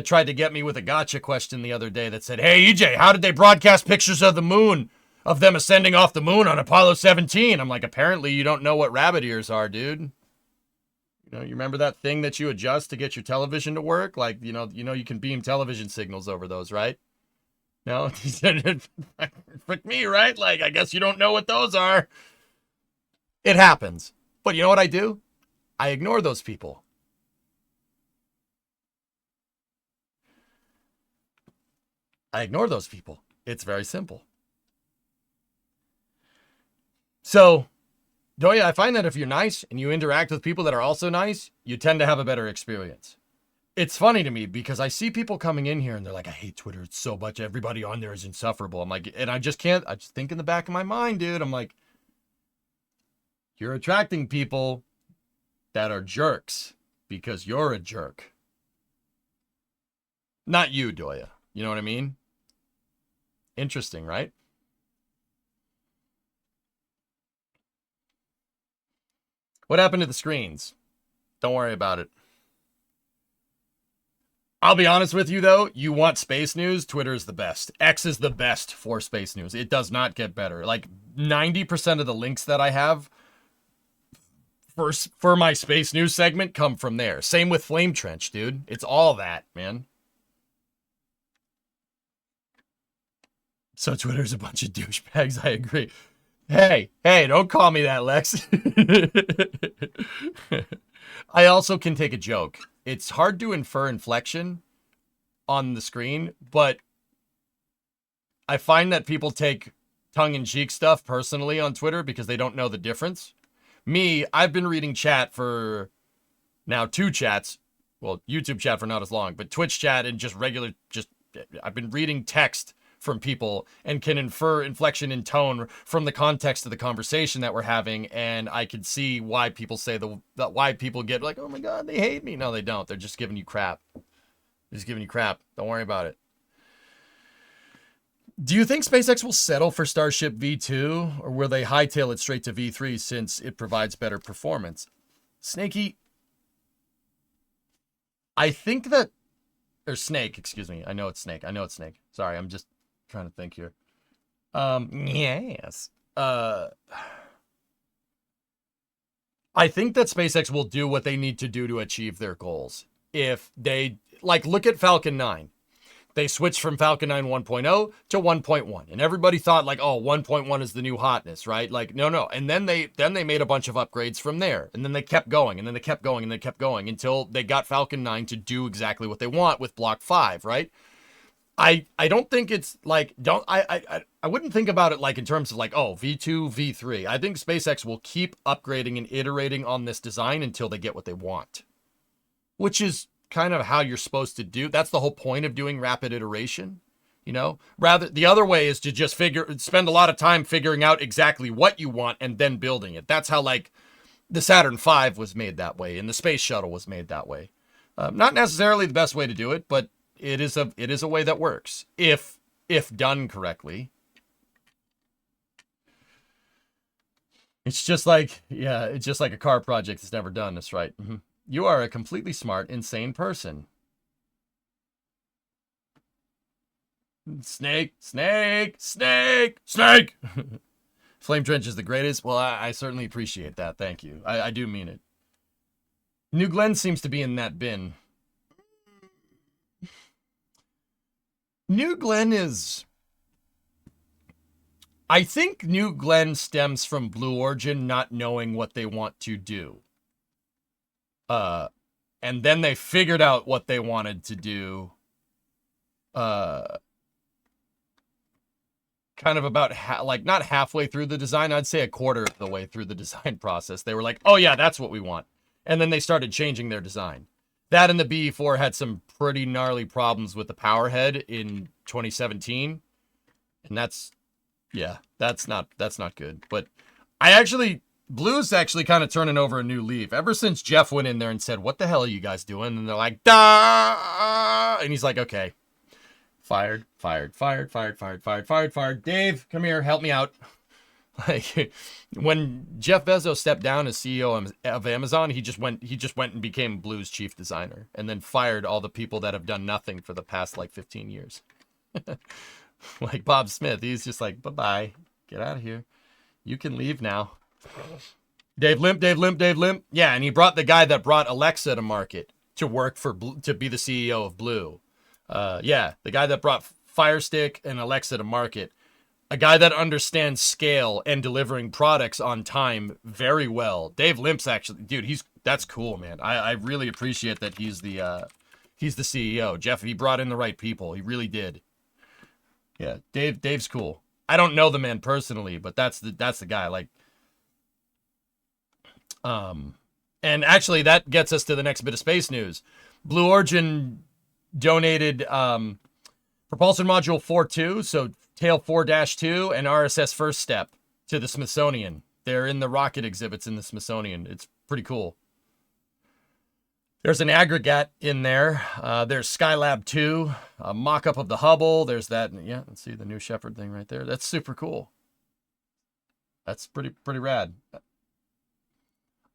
[SPEAKER 1] tried to get me with a gotcha question the other day that said, hey, EJ, how did they broadcast pictures of the moon, of them ascending off the moon on Apollo 17? I'm like, apparently you don't know what rabbit ears are, dude. You know, you remember that thing that you adjust to get your television to work? Like, you know, you can beam television signals over those, right? No, he said, frick me, right? Like, I guess you don't know what those are. It happens. But you know what I do? I ignore those people. I ignore those people. It's very simple. So, Doya, I find that if you're nice and you interact with people that are also nice, you tend to have a better experience. It's funny to me because I see people coming in here and they're like, I hate Twitter. It's so much. Everybody on there is insufferable. I'm like, and I just think in the back of my mind, dude, I'm like, you're attracting people that are jerks because you're a jerk. Not you, Doya. You know what I mean? Interesting, right? What happened to the screens? Don't worry about it. I'll be honest with you, though. You want space news? Twitter is the best. X is the best for space news. It does not get better. Like 90% of the links that I have for my space news segment come from there. Same with Flame Trench, dude. It's all that, man. So Twitter's a bunch of douchebags. I agree. Hey, don't call me that, Lex. I also can take a joke. It's hard to infer inflection on the screen, but I find that people take tongue-in-cheek stuff personally on Twitter because they don't know the difference. Me, I've been reading chat for now 2 chats. Well, YouTube chat for not as long, but Twitch chat and I've been reading text from people and can infer inflection in tone from the context of the conversation that we're having, and I can see why people say why people get like, oh my god, they hate me. No, they don't. They're just giving you crap. They're just giving you crap. Don't worry about it. Do you think SpaceX will settle for Starship V2, or will they hightail it straight to V3 since it provides better performance? Snakey, I think that, or Snake, excuse me. I know it's Snake. Sorry, I'm just trying to think here. Yes. I think that SpaceX will do what they need to do to achieve their goals. If they, like, look at Falcon 9. They switched from Falcon 9 1.0 to 1.1. And everybody thought, like, oh, 1.1 is the new hotness, right? Like, no. And then they made a bunch of upgrades from there. And then they kept going, and then they kept going, and they kept going until they got Falcon 9 to do exactly what they want with Block 5, right? I don't think it's like, I wouldn't think about it like in terms of like, oh, V2, V3. I think SpaceX will keep upgrading and iterating on this design until they get what they want, which is kind of how you're supposed to do. That's the whole point of doing rapid iteration, you know? Rather, the other way is to just spend a lot of time figuring out exactly what you want and then building it. That's how, like, the Saturn V was made that way and the Space Shuttle was made that way. Not necessarily the best way to do it, but it is a way that works if done correctly. It's just like a car project that's never done. That's right. Mm-hmm. You are a completely smart, insane person. Snake. Flame Trench is the greatest. Well, I certainly appreciate that. Thank you. I do mean it. New Glenn seems to be in that bin. New Glenn is... I think New Glenn stems from Blue Origin not knowing what they want to do. And then they figured out what they wanted to do. Kind of about, not halfway through the design. I'd say a quarter of the way through the design process. They were like, oh yeah, that's what we want. And then they started changing their design. That and the BE-4 had some pretty gnarly problems with the power head in 2017. And that's not good. But I actually Blue's actually kind of turning over a new leaf. Ever since Jeff went in there and said, "What the hell are you guys doing?" And they're like, "Da!" And he's like, "Okay." Fired. Dave, come here, help me out. Like, when Jeff Bezos stepped down as CEO of Amazon, he just went and became Blue's chief designer, and then fired all the people that have done nothing for the past like 15 years. Like Bob Smith, he's just like, bye-bye, get out of here. You can leave now. Dave Limp. Yeah, and he brought the guy that brought Alexa to market to work for to be the CEO of Blue. Yeah, the guy that brought Fire Stick and Alexa to market. A guy that understands scale and delivering products on time very well. Dave Limp's actually, dude, that's cool, man. I really appreciate that he's the CEO. Jeff, he brought in the right people. He really did. Yeah, Dave's cool. I don't know the man personally, but that's the guy. Like, and actually that gets us to the next bit of space news. Blue Origin donated propulsion module 4.2, so Tail 4-2 and RSS First Step to the Smithsonian. They're in the rocket exhibits in the Smithsonian. It's pretty cool. There's an aggregate in there. There's Skylab 2, a mock-up of the Hubble. There's that. Yeah, let's see the New Shepard thing right there. That's super cool. That's pretty rad.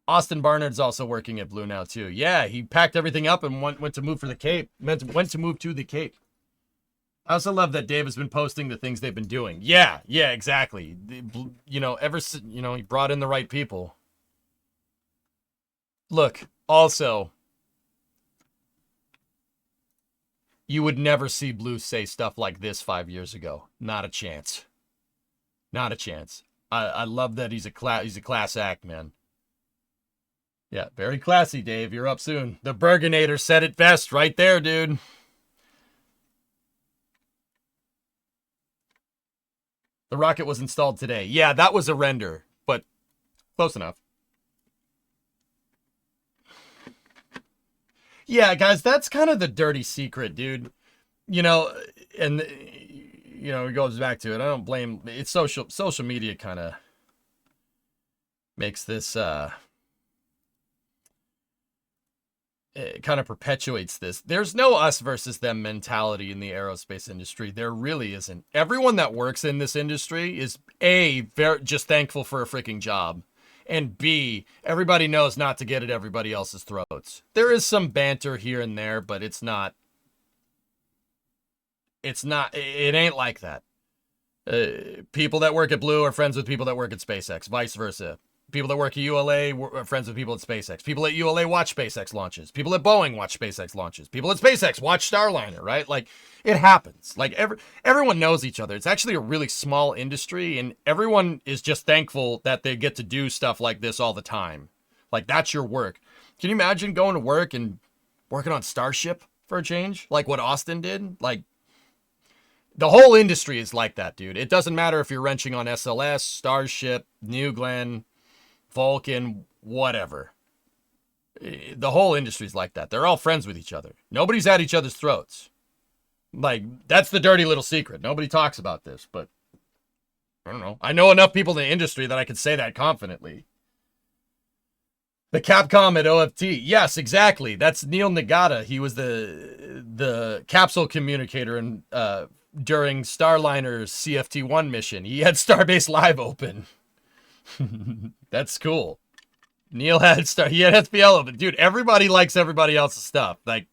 [SPEAKER 1] Austin Barnard's also working at Blue now too. Yeah, he packed everything up and went to move for the Cape. Went to move to the Cape. I also love that Dave has been posting the things they've been doing. Yeah, exactly. You know, he brought in the right people. Look, also, you would never see Blue say stuff like this 5 years ago. Not a chance. Not a chance. I love that he's a class act, man. Yeah, very classy, Dave. You're up soon. The Burgonator said it best right there, dude. The rocket was installed today. Yeah, that was a render, but close enough. Yeah, guys, that's kind of the dirty secret, dude. You know, and it goes back to it. I don't blame it's social media kind of makes this it kind of perpetuates this. There's no us versus them mentality in the aerospace industry. There really isn't. Everyone that works in this industry is just thankful for a freaking job. And B, everybody knows not to get at everybody else's throats. There is some banter here and there, but it ain't like that. People that work at Blue are friends with people that work at SpaceX, vice versa. People that work at ULA are friends with people at SpaceX. People at ULA watch SpaceX launches. People at Boeing watch SpaceX launches. People at SpaceX watch Starliner, right? Like, it happens. Like, everyone knows each other. It's actually a really small industry, and everyone is just thankful that they get to do stuff like this all the time. Like, that's your work. Can you imagine going to work and working on Starship for a change? Like what Austin did? Like, the whole industry is like that, dude. It doesn't matter if you're wrenching on SLS, Starship, New Glenn, Vulcan, whatever. The whole industry's like that. They're all friends with each other. Nobody's at each other's throats. Like, that's the dirty little secret. Nobody talks about this, but I don't know. I know enough people in the industry that I could say that confidently. The Capcom at OFT. Yes, exactly. That's Neil Nagata. He was the capsule communicator during Starliner's CFT-1 mission. He had Starbase Live open. That's cool. Neil he had SPL open. Dude, everybody likes everybody else's stuff. Like,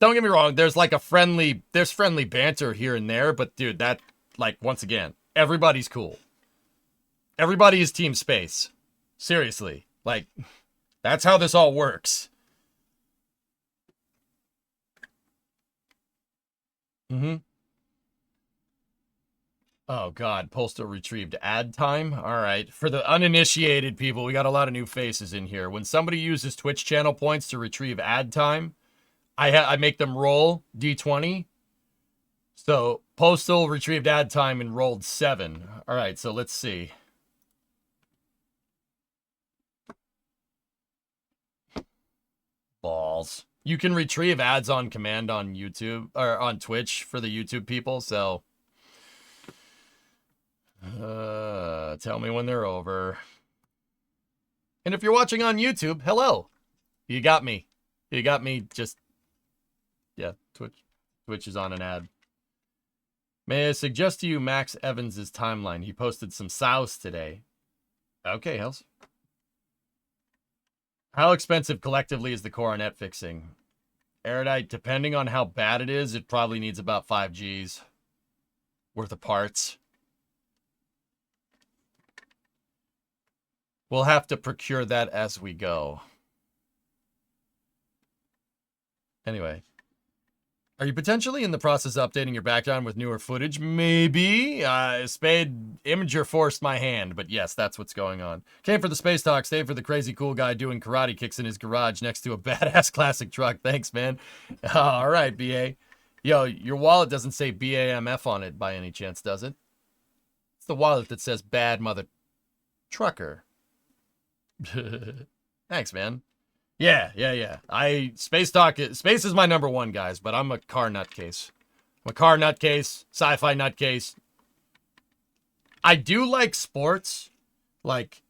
[SPEAKER 1] don't get me wrong, there's friendly banter here and there, but dude, that, like, once again, everybody's cool. Everybody is Team Space. Seriously. Like, that's how this all works. Oh, God. Postal retrieved ad time? All right. For the uninitiated people, we got a lot of new faces in here. When somebody uses Twitch channel points to retrieve ad time, I make them roll D20. So, Postal retrieved ad time and rolled 7. All right, so let's see. Balls. You can retrieve ads on command on YouTube, or on Twitch for the YouTube people, so... tell me when they're over. And if you're watching on YouTube, hello. You got me. You got me just... Yeah, Twitch is on an ad. May I suggest to you Max Evans' timeline? He posted some sows today. Okay, Hells. How expensive collectively is the coronet fixing? Erudite, depending on how bad it is, it probably needs about 5 G's worth of parts. We'll have to procure that as we go. Anyway. Are you potentially in the process of updating your background with newer footage? Maybe. Spade Imager forced my hand, but yes, that's what's going on. Came for the space talk, stayed for the crazy cool guy doing karate kicks in his garage next to a badass classic truck. Thanks, man. All right, BA. Yo, your wallet doesn't say BAMF on it by any chance, does it? It's the wallet that says bad mother trucker. Thanks, man. Yeah. Space is my number one, guys, but I'm a car nutcase. I'm a car nutcase, sci-fi nutcase. I do like sports, like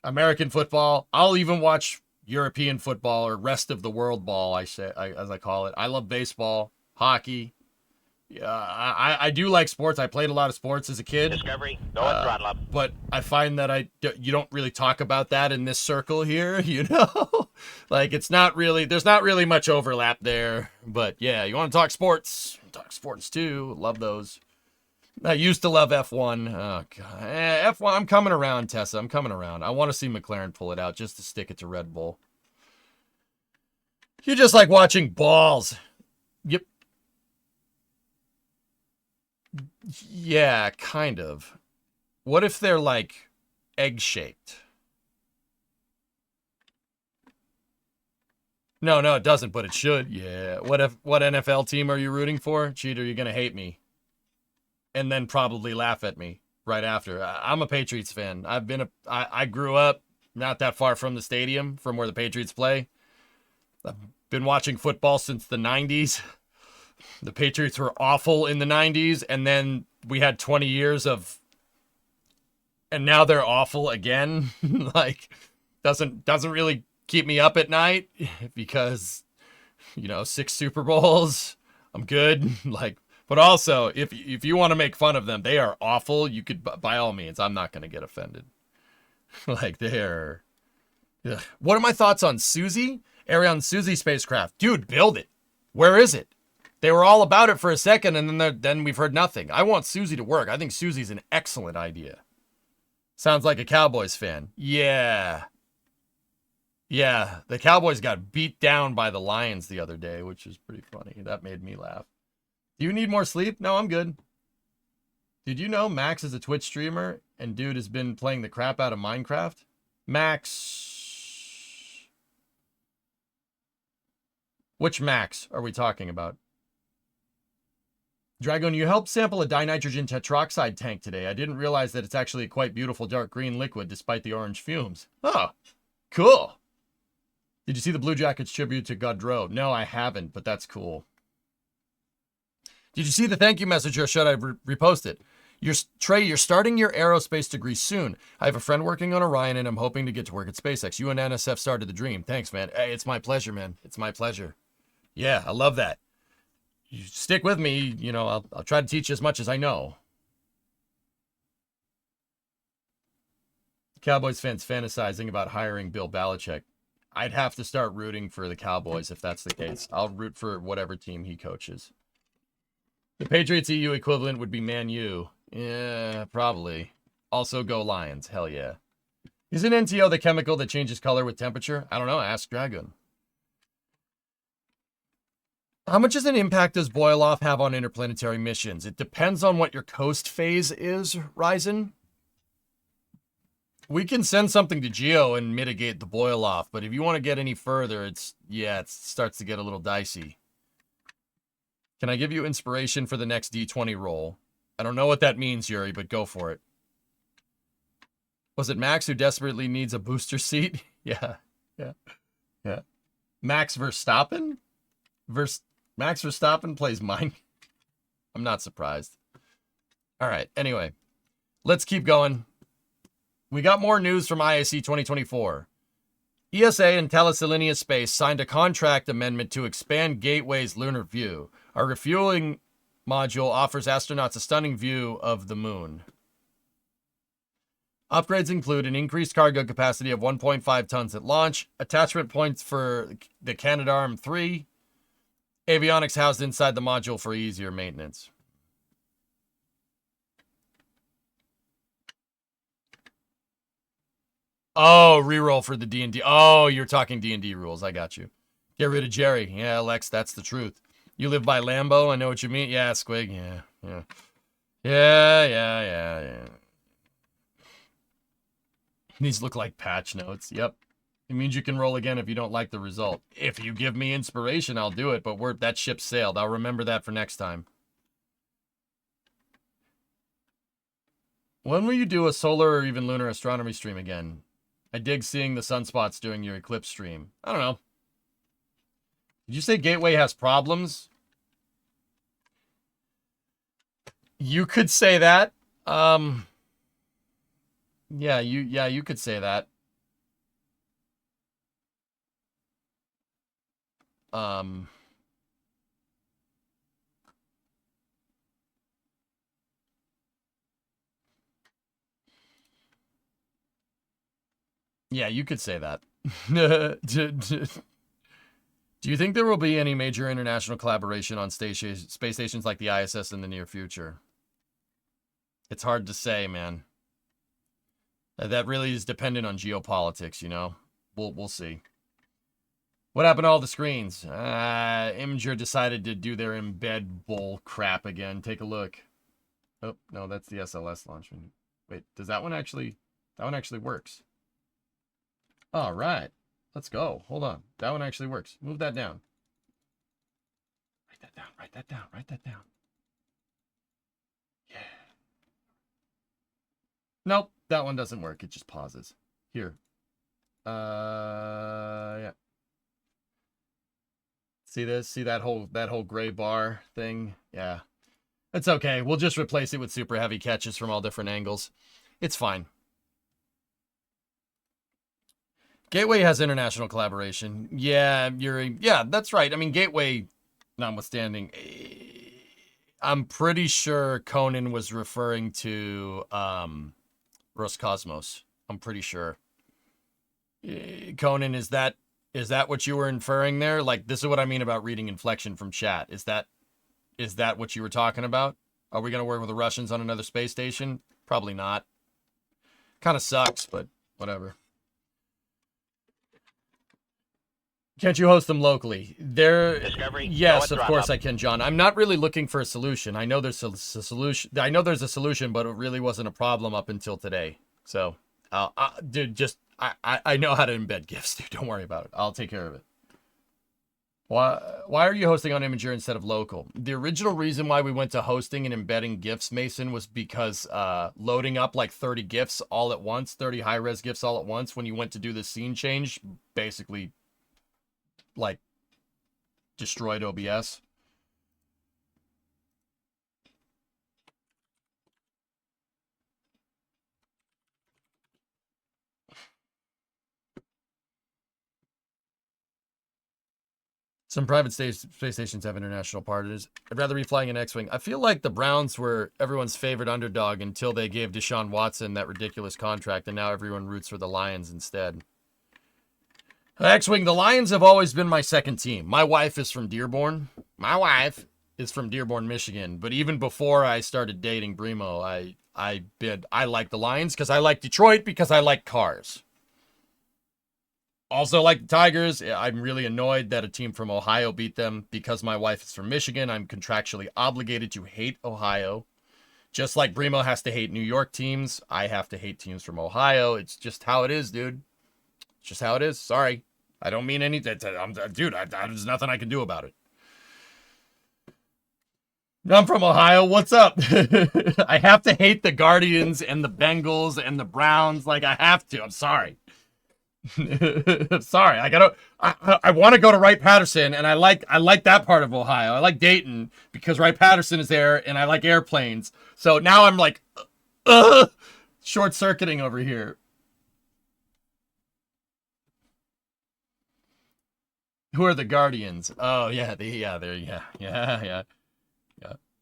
[SPEAKER 1] American football. I'll even watch European football or rest of the world ball, as I call it. I love baseball, hockey. Yeah, I do like sports. I played a lot of sports as a kid.
[SPEAKER 5] Discovery, go and throttle up.
[SPEAKER 1] But I find that you don't really talk about that in this circle here, you know? Like, it's not really, there's not really much overlap there. But yeah, you want to talk sports? Talk sports too. Love those. I used to love F1. Oh, God. F1, I'm coming around, Tessa. I'm coming around. I want to see McLaren pull it out just to stick it to Red Bull. You just like watching balls. Yep. Yeah, kind of. What if they're like egg-shaped? No, it doesn't, but it should. Yeah. What NFL team are you rooting for? Cheater, you're gonna hate me. And then probably laugh at me right after. I'm a Patriots fan. I grew up not that far from the stadium, from where the Patriots play. I've been watching football since the 90s. The Patriots were awful in the 90s, and then we had 20 years of... And now they're awful again. Like, doesn't really keep me up at night because, 6 Super Bowls, I'm good. Like, but also, if you want to make fun of them, they are awful. You could, by all means, I'm not going to get offended. Like, they're... Ugh. What are my thoughts on Susie? Ariane Susie spacecraft. Dude, build it. Where is it? They were all about it for a second, and then we've heard nothing. I want Susie to work. I think Susie's an excellent idea. Sounds like a Cowboys fan. Yeah. Yeah, the Cowboys got beat down by the Lions the other day, which is pretty funny. That made me laugh. Do you need more sleep? No, I'm good. Did you know Max is a Twitch streamer, and dude has been playing the crap out of Minecraft? Max... Which Max are we talking about? Dragon, you helped sample a dinitrogen tetroxide tank today. I didn't realize that it's actually a quite beautiful dark green liquid despite the orange fumes. Oh, cool. Did you see the Blue Jackets tribute to Gaudreau? No, I haven't, but that's cool. Did you see the thank you message, or should I repost it? Trey, you're starting your aerospace degree soon. I have a friend working on Orion, and I'm hoping to get to work at SpaceX. You and NSF started the dream. Thanks, man. Hey, it's my pleasure, man. It's my pleasure. Yeah, I love that. You stick with me, I'll try to teach you as much as I know. Cowboys fans fantasizing about hiring Bill Belichick. I'd have to start rooting for the Cowboys if that's the case. I'll root for whatever team he coaches. The Patriots EU equivalent would be Man U. Yeah, probably. Also go Lions. Hell yeah. Isn't NTO the chemical that changes color with temperature? I don't know. Ask Dragon. How much of an impact does boil-off have on interplanetary missions? It depends on what your coast phase is, Ryzen. We can send something to Geo and mitigate the boil-off, but if you want to get any further, it starts to get a little dicey. Can I give you inspiration for the next D20 roll? I don't know what that means, Yuri, but go for it. Was it Max who desperately needs a booster seat? Yeah. Max Verstappen? Max Verstappen plays mine. I'm not surprised. All right, anyway. Let's keep going. We got more news from IAC 2024. ESA and Teleselenia Space signed a contract amendment to expand Gateway's lunar view. Our refueling module offers astronauts a stunning view of the moon. Upgrades include an increased cargo capacity of 1.5 tons at launch, attachment points for the Canadarm3, avionics housed inside the module for easier maintenance. Oh, reroll for the D&D. Oh, you're talking D&D rules. I got you. Get rid of Jerry. Yeah, Lex, that's the truth. You live by Lambo. I know what you mean. Yeah, Squig. Yeah. Yeah. These look like patch notes. Yep. It means you can roll again if you don't like the result. If you give me inspiration, I'll do it, but that ship sailed. I'll remember that for next time. When will you do a solar or even lunar astronomy stream again? I dig seeing the sunspots during your eclipse stream. I don't know. Did you say Gateway has problems? You could say that. Yeah, you could say that. Yeah, you could say that. Do you think there will be any major international collaboration on space stations like the ISS in the near future? It's hard to say, man. That really is dependent on geopolitics, you know? We'll see. What happened to all the screens? Imager decided to do their embed bull crap again. Take a look. Oh, no, that's the SLS launch. Wait, does that one actually... That one actually works. All right. Let's go. Hold on. That one actually works. Move that down. Write that down. Write that down. Write that down. Yeah. Nope. That one doesn't work. It just pauses. Here. Yeah. See this? See that whole gray bar thing? Yeah. It's okay. We'll just replace it with super heavy catches from all different angles. It's fine. Gateway has international collaboration. Yeah, Yuri. Yeah, that's right. I mean, Gateway, notwithstanding, I'm pretty sure Conan was referring to Roscosmos. I'm pretty sure. Conan, is that what you were inferring there? Like, this is what I mean about reading inflection from chat. Is that what you were talking about? Are we going to work with the Russians on another space station? Probably not. Kind of sucks, but whatever. Can't you host them locally? Yes, of course I can, John. I'm not really looking for a solution. I know there's a solution. I know there's a solution, but it really wasn't a problem up until today. So, dude, I know how to embed GIFs, dude. Don't worry about it. I'll take care of it. Why are you hosting on Imager instead of local? The original reason why we went to hosting and embedding GIFs, Mason, was because loading up like 30 GIFs all at once, 30 high-res GIFs all at once, when you went to do the scene change, basically, like, destroyed OBS. Some private space stations have international partners. I'd rather be flying an X-Wing. I feel like the Browns were everyone's favorite underdog until they gave Deshaun Watson that ridiculous contract, and now everyone roots for the Lions instead. X-Wing, the Lions have always been my second team. My wife is from Dearborn. Michigan. But even before I started dating Brimo, I like the Lions because I like Detroit because I like cars. Also like the Tigers. I'm really annoyed that a team from Ohio beat them. Because my wife is from Michigan, I'm contractually obligated to hate Ohio. Just like Brimo has to hate New York teams, I have to hate teams from Ohio. It's just how it is, dude. It's just how it is. Sorry. I don't mean any... Dude, there's nothing I can do about it. I'm from Ohio. What's up? I have to hate the Guardians and the Bengals and the Browns. Like, I have to. I'm sorry. I'm sorry. I want to go to Wright-Patterson, and I like that part of Ohio. I like Dayton because Wright-Patterson is there, and I like airplanes. So now I'm like, short-circuiting over here. Who are the Guardians? Oh yeah, yeah.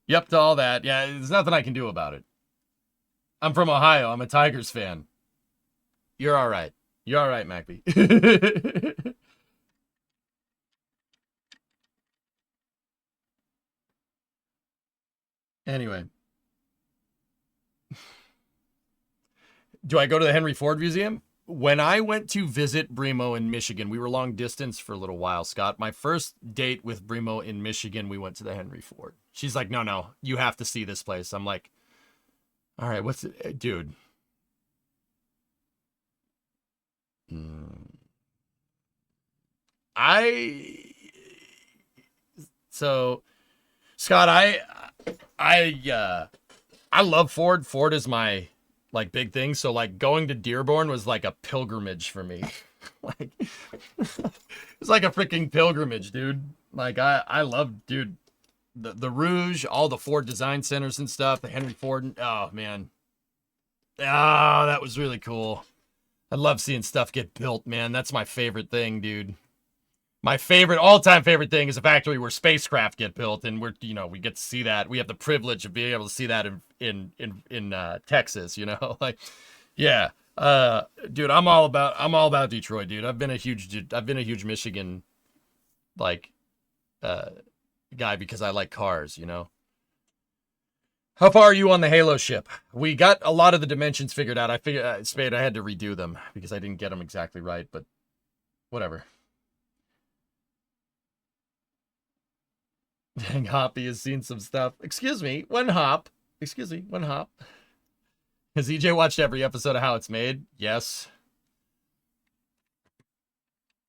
[SPEAKER 1] Yep, to all that. Yeah, there's nothing I can do about it. I'm from Ohio. I'm a Tigers fan. You're all right. You're all right, Macby. Anyway, do I go to the Henry Ford Museum? When I went to visit Brimo in Michigan, we were long distance for a little while, Scott. My first date with Brimo in Michigan, we went to the Henry Ford. She's like, no, you have to see this place. I'm like, all right, what's it? Dude. So, Scott, I love Ford. Ford is my like big thing. So like going to Dearborn was like a pilgrimage for me. Like it's like a freaking pilgrimage, dude. Like I love, dude, the Rouge, all the Ford design centers and stuff, the Henry Ford. Oh man. Oh, that was really cool. I love seeing stuff get built, man. That's my favorite thing, dude. My favorite, all-time favorite thing is a factory where spacecraft get built, and we get to see that. We have the privilege of being able to see that in Texas, like, yeah, dude, I'm all about Detroit, dude. I've been a huge Michigan like guy because I like cars, How far are you on the Halo ship? We got a lot of the dimensions figured out. I figured, Spade, I had to redo them because I didn't get them exactly right, but whatever. Dang, Hoppy has seen some stuff. Excuse me, one hop. Has EJ watched every episode of How It's Made? Yes.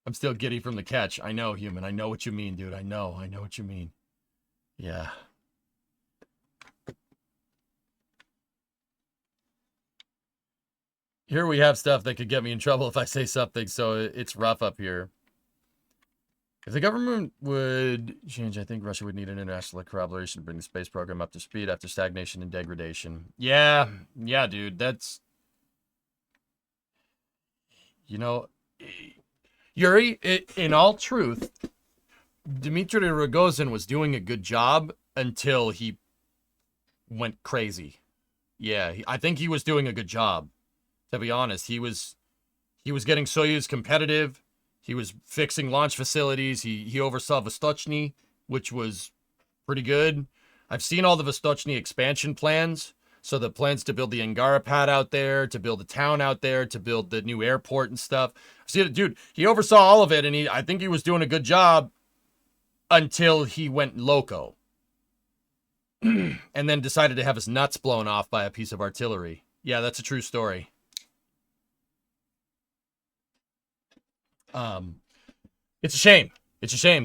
[SPEAKER 1] I'm still giddy from the catch. I know, human. I know what you mean, dude. I know what you mean. Yeah. Here we have stuff that could get me in trouble if I say something, so it's rough up here. If the government would change, I think Russia would need international collaboration to bring the space program up to speed after stagnation and degradation. Yeah, dude, that's... Yuri, in all truth, Dmitry Rogozin was doing a good job until he went crazy. Yeah, I think he was doing a good job, to be honest. He was getting Soyuz competitive. He was fixing launch facilities. He oversaw Vostochny, which was pretty good. I've seen all the Vostochny expansion plans. So the plans to build the Angara pad out there, to build a town out there, to build the new airport and stuff. See, dude, he oversaw all of it, and I think he was doing a good job until he went loco. And then decided to have his nuts blown off by a piece of artillery. Yeah, that's a true story. It's a shame.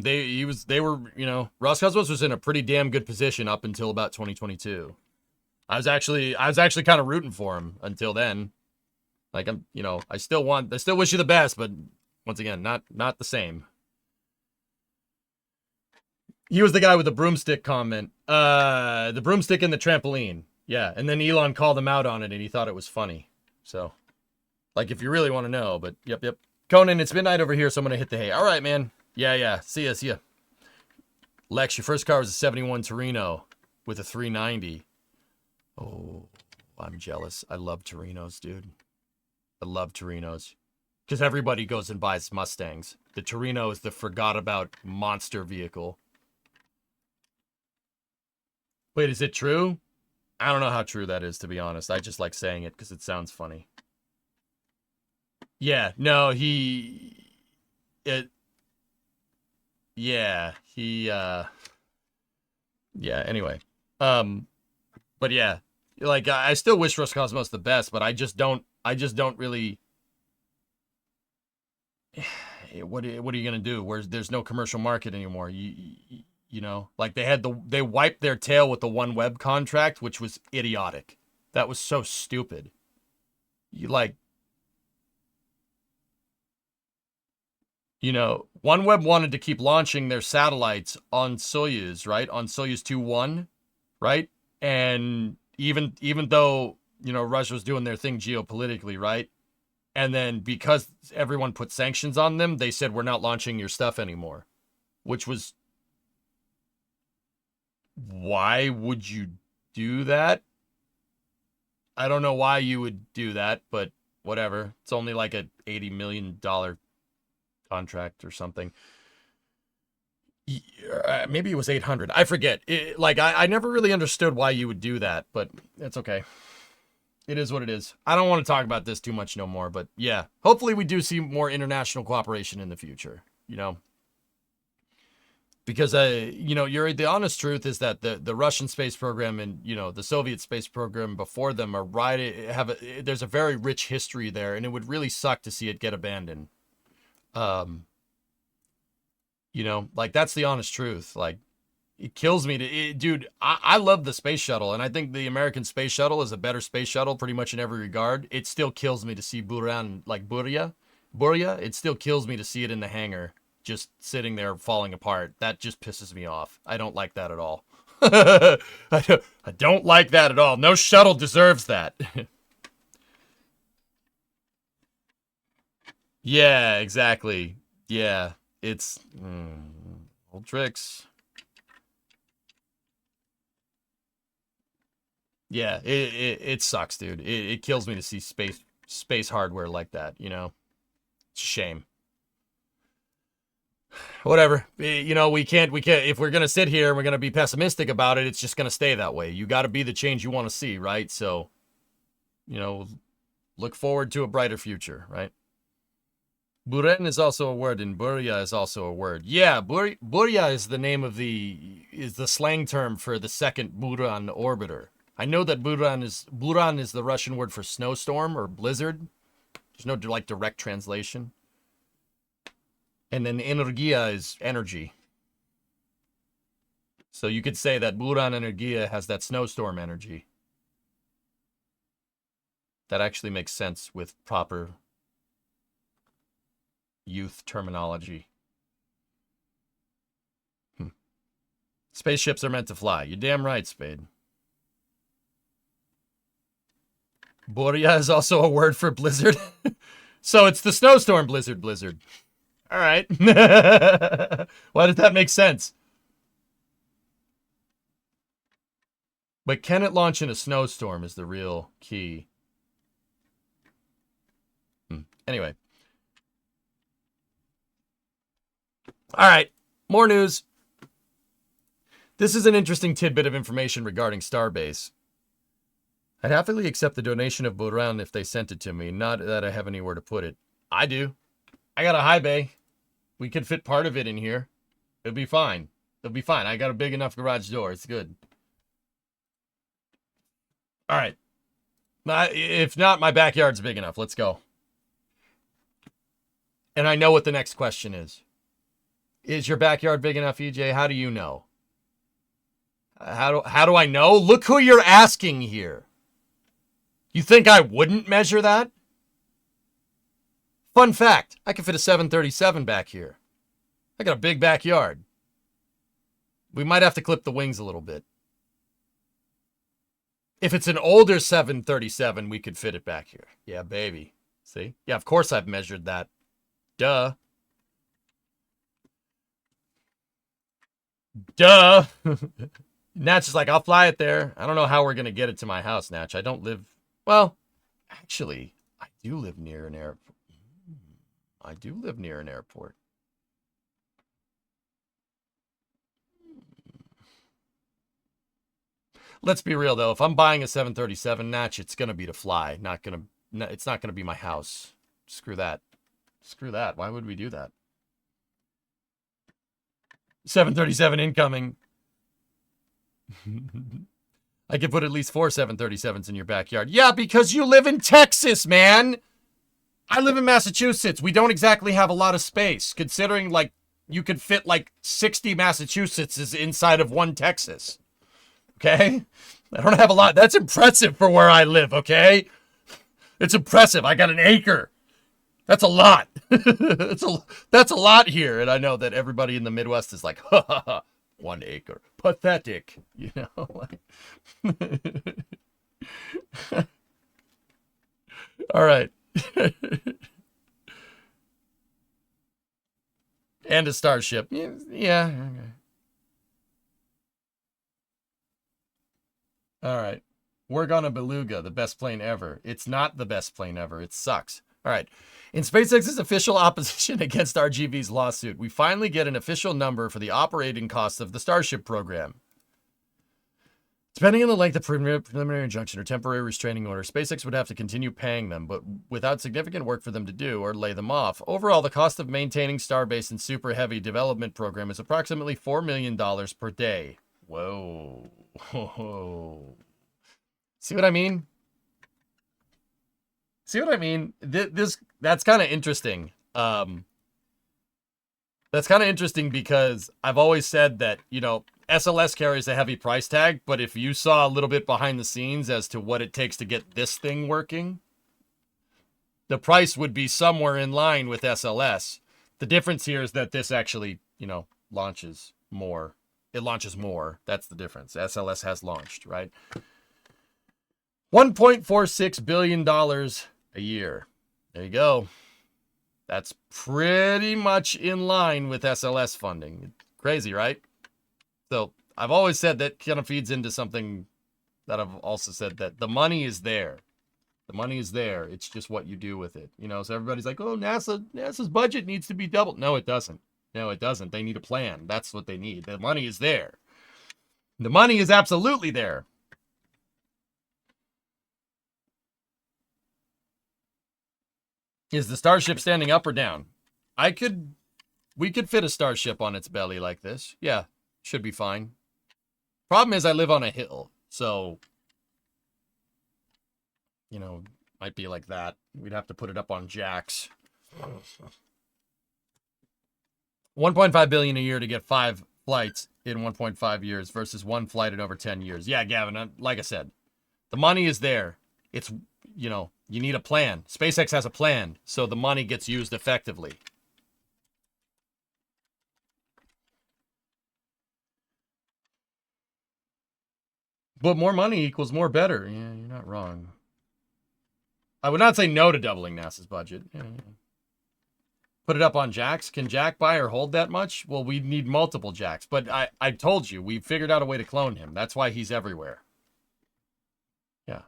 [SPEAKER 1] They were, Roscosmos was in a pretty damn good position up until about 2022. I was actually kind of rooting for him until then. Like I still wish you the best, but once again, not the same. He was the guy with the broomstick comment. The broomstick and the trampoline. Yeah, and then Elon called him out on it and he thought it was funny. So, like if you really want to know, but yep. Conan, it's midnight over here, so I'm going to hit the hay. All right, man. Yeah. See ya. Lex, your first car was a 71 Torino with a 390. Oh, I'm jealous. I love Torinos, dude. I love Torinos. Because everybody goes and buys Mustangs. The Torino is the forgot about monster vehicle. Wait, is it true? I don't know how true that is, to be honest. I just like saying it because it sounds funny. Yeah, no, anyway. But yeah, like, I still wish Roscosmos the best, but I just don't really, what are you going to do? There's no commercial market anymore. Like they wiped their tail with the OneWeb contract, which was idiotic. That was so stupid. OneWeb wanted to keep launching their satellites on Soyuz, right? On Soyuz 2-1, right? And even though, Russia was doing their thing geopolitically, right? And then because everyone put sanctions on them, they said, we're not launching your stuff anymore. Which was, why would you do that? I don't know why you would do that, but whatever. It's only like a $80 million contract or something. Maybe it was 800. I forget. I never really understood why you would do that, but it's okay. It is what it is. I don't want to talk about this too much no more, but yeah. Hopefully we do see more international cooperation in the future, you know? Because, you know, the honest truth is that the Russian space program and, you know, the Soviet space program before them are there's a very rich history there, and it would really suck to see it get abandoned. You know, like, that's the honest truth. Like, it kills me dude, I love the space shuttle, and I think the American space shuttle is a better space shuttle pretty much in every regard. It still kills me to see Buria. It still kills me to see it in the hangar, just sitting there falling apart. That just pisses me off. I don't like that at all. I don't like that at all. No shuttle deserves that. Yeah, exactly. Yeah, it's old tricks. Yeah, it sucks, dude. It kills me to see space hardware like that, you know? It's a shame. Whatever. You know, we can't, if we're going to sit here and we're going to be pessimistic about it, it's just going to stay that way. You got to be the change you want to see, right? So, you know, look forward to a brighter future, right? Buren is also a word, and Buria is also a word. Yeah, Buria is the name of is the slang term for the second Buran orbiter. I know that Buran is the Russian word for snowstorm or blizzard. There's no like direct translation. And then energia is energy. So you could say that Buran energia has that snowstorm energy. That actually makes sense with proper youth terminology. Spaceships are meant to fly. You're damn right, Spade. Boria is also a word for blizzard. So it's the snowstorm blizzard. All right. Why does that make sense? But can it launch in a snowstorm is the real key. Anyway. All right. More news. This is an interesting tidbit of information regarding Starbase. I'd happily accept the donation of Buran if they sent it to me. Not that I have anywhere to put it. I do. I got a high bay. We could fit part of it in here. It'll be fine. It'll be fine. I got a big enough garage door. It's good. All right. If not, my backyard's big enough. Let's go. And I know what the next question is. Is your backyard big enough, EJ? How do you know? How do I know? Look who you're asking here. You think I wouldn't measure that? Fun fact, I can fit a 737 back here. I got a big backyard. We might have to clip the wings a little bit. If it's an older 737, we could fit it back here. Yeah, baby. See? Yeah, of course I've measured that. Duh. Duh. Natch is like, I'll fly it there. I don't know how we're going to get it to my house, Natch. I don't live... Well, actually, I do live near an airport. I do live near an airport. Let's be real, though. If I'm buying a 737, Natch, it's going to be to fly. It's not going to be my house. Screw that. Screw that. Why would we do that? 737 incoming. I could put at least 4 737s in your backyard. Yeah, because you live in Texas, man. I live in Massachusetts. We don't exactly have a lot of space, considering, like, you could fit, like, 60 Massachusettses inside of one Texas. Okay? I don't have a lot. That's impressive for where I live, okay? It's impressive. I got an acre. That's a lot. That's a lot here. And I know that everybody in the Midwest is like, ha ha ha, 1 acre. Pathetic. You know? All right. And a starship. Yeah. Okay. All right. Work on a Beluga, the best plane ever. It's not the best plane ever. It sucks. All right. In SpaceX's official opposition against RGV's lawsuit, we finally get an official number for the operating costs of the Starship program. Depending on the length of preliminary injunction or temporary restraining order, SpaceX would have to continue paying them, but without significant work for them to do or lay them off. Overall, the cost of maintaining Starbase and Super Heavy development program is approximately $4 million per day. Whoa. Whoa. See what I mean? See what I mean? That's kind of interesting. That's kind of interesting because I've always said that, you know, SLS carries a heavy price tag, but if you saw a little bit behind the scenes as to what it takes to get this thing working, the price would be somewhere in line with SLS. The difference here is that this actually, you know, launches more. It launches more. That's the difference. SLS has launched, right? $1.46 billion a year. There you go. That's pretty much in line with SLS funding. Crazy, right? So I've always said that kind of feeds into something that I've also said, that the money is there. The money is there. It's just what you do with it. You know, so everybody's like, oh, NASA's budget needs to be doubled. No, it doesn't. No, it doesn't. They need a plan. That's what they need. The money is there. The money is absolutely there. Is the Starship standing up or down? We could fit a Starship on its belly like this. Yeah, should be fine. Problem is I live on a hill, so, you know, might be like that. We'd have to put it up on jacks. 1.5 billion a year to get 5 flights in 1.5 years versus 1 flight in over 10 years. Yeah, Gavin, like I said, the money is there. It's, you know, you need a plan. SpaceX has a plan, so the money gets used effectively. But more money equals more better. Yeah, you're not wrong. I would not say no to doubling NASA's budget. Yeah. Put it up on jacks. Can Jack buy or hold that much? Well, we need multiple jacks. But I told you, we figured out a way to clone him. That's why he's everywhere. Yeah.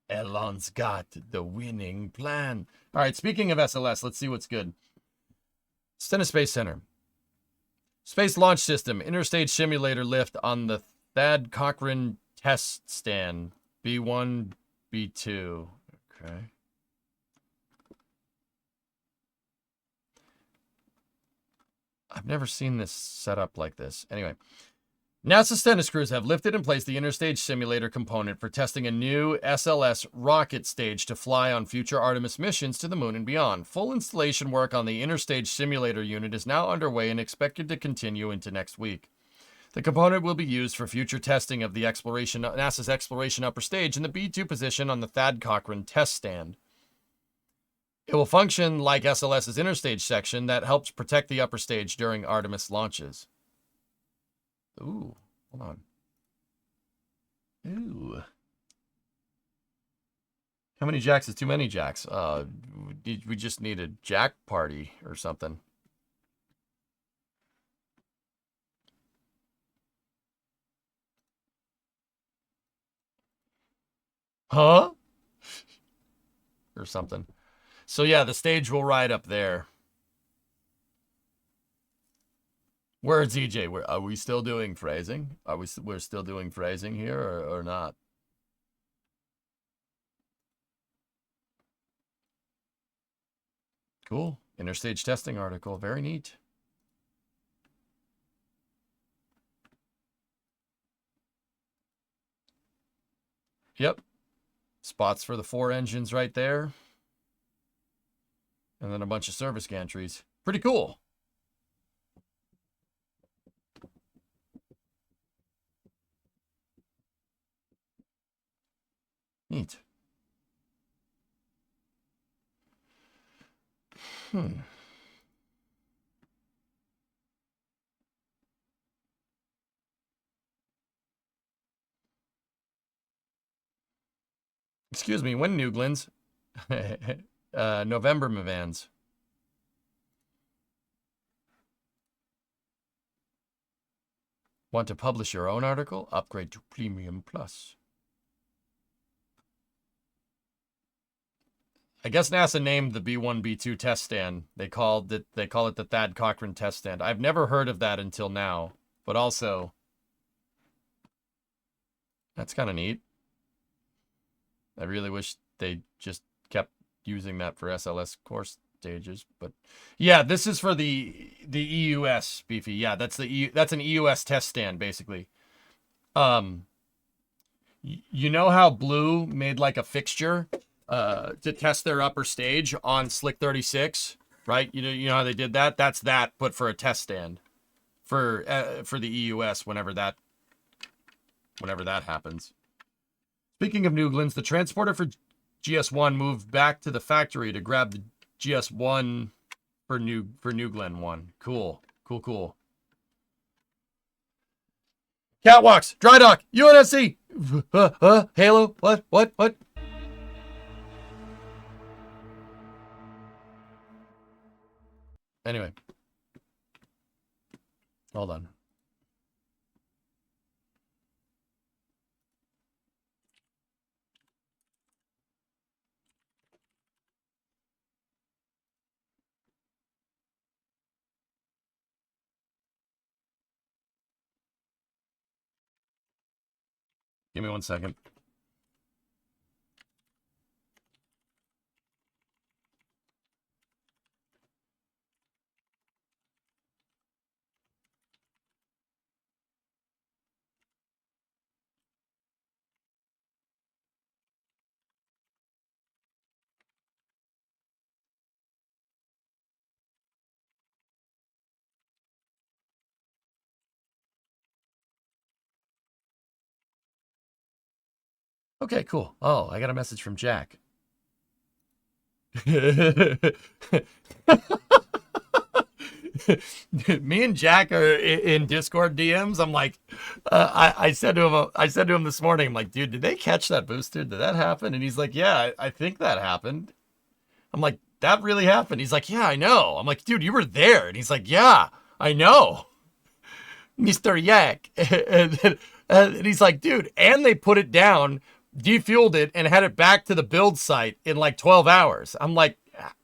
[SPEAKER 1] Elon's got the winning plan. All right, speaking of SLS, let's see what's good. Stennis Space Center. Space Launch System. Interstage Simulator lift on the Thad Cochran test stand. B1, B2. Okay. I've never seen this set up like this. Anyway. NASA Stennis crews have lifted and placed the Interstage Simulator component for testing a new SLS rocket stage to fly on future Artemis missions to the moon and beyond. Full installation work on the Interstage Simulator unit is now underway and expected to continue into next week. The component will be used for future testing of the NASA's Exploration Upper Stage in the B2 position on the Thad Cochran test stand. It will function like SLS's Interstage section that helps protect the upper stage during Artemis launches. Ooh, hold on. Ooh. How many jacks is too many jacks? We just need a jack party or something. Huh? Or something. So yeah, the stage will ride up there. Where's EJ? Are we still doing phrasing? We're still doing phrasing here or not? Cool. Interstage testing article. Very neat. Yep. Spots for the 4 engines right there. And then a bunch of service gantries. Pretty cool. Neat. Excuse me, when Newglands? November Mavans. Want to publish your own article? Upgrade to Premium Plus. I guess NASA named the B1, B2 test stand. They call it the Thad Cochran test stand. I've never heard of that until now, but also that's kind of neat. I really wish they just kept using that for SLS course stages, but yeah, this is for the EUS, Beefy. Yeah, that's an EUS test stand basically. You know how Blue made like a fixture to test their upper stage on Slick 36, right? You know how they did that? That's that, but for a test stand for the EUS whenever that happens. Speaking of Nuglins, the transporter for GS1 moved back to the factory to grab the GS1 for Nuglin 1. Cool. Catwalks, dry dock, UNSC, Halo, what? Anyway. Hold on. Give me 1 second. Okay, cool. Oh, I got a message from Jack. Me and Jack are in Discord DMs. I'm like, I said to him this morning, I'm like, dude, did they catch that booster? Did that happen? And he's like, yeah, I think that happened. I'm like, that really happened? He's like, yeah, I know. I'm like, dude, you were there. And he's like, yeah, I know. Mr. Yak. And he's like, dude, and they put it down, defueled it, and had it back to the build site in like 12 hours. I'm like,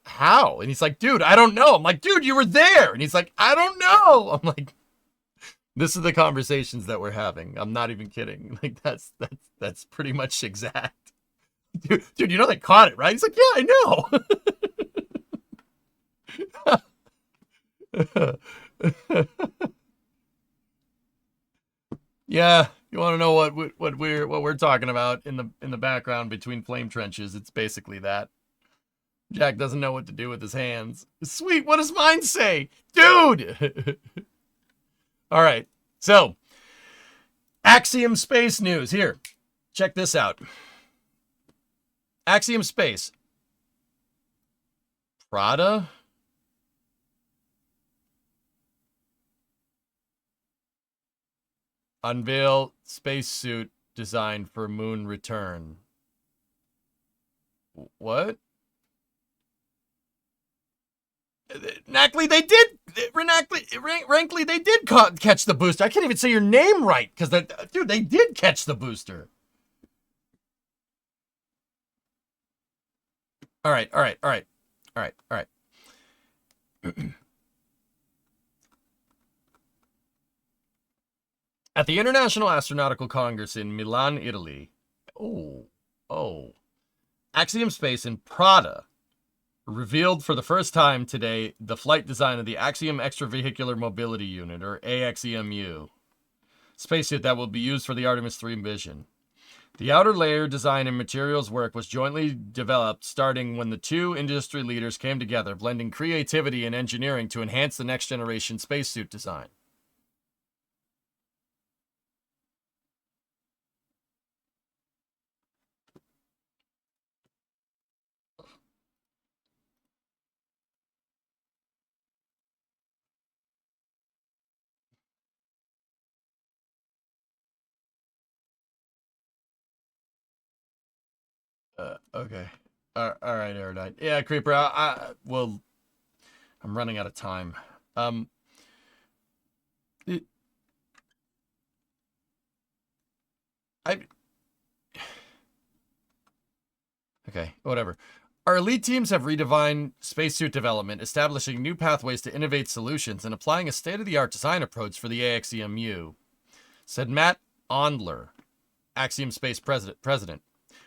[SPEAKER 1] how? And he's like, dude, I don't know. I'm like, dude, you were there. And he's like, I don't know. I'm like, this is the conversations that we're having. I'm not even kidding. Like, that's pretty much exact. Dude, you know they caught it, right? He's like, yeah, I know. Yeah, you want to know what we're talking about in the background between flame trenches? It's basically that. Jack doesn't know what to do with his hands. Sweet, what does mine say? Dude! All right, so Axiom Space News. Here, check this out. Axiom Space. Prada? Unveil spacesuit design for moon return. What? Knackley, they did. Rankly, they did catch the booster. I can't even say your name right because dude, they did catch the booster. All right. At the International Astronautical Congress in Milan, Italy. Oh. Axiom Space and Prada revealed for the first time today the flight design of the Axiom Extravehicular Mobility Unit, or AXEMU, spacesuit that will be used for the Artemis 3 mission. The outer layer design and materials work was jointly developed starting when the two industry leaders came together, blending creativity and engineering to enhance the next generation spacesuit design. Okay. All right, Aerodite. Yeah, Creeper. Well, I'm running out of time. I Okay, whatever. Our elite teams have redefined spacesuit development, establishing new pathways to innovate solutions and applying a state-of-the-art design approach for the AXEMU, said Matt Ondler, Axiom Space president.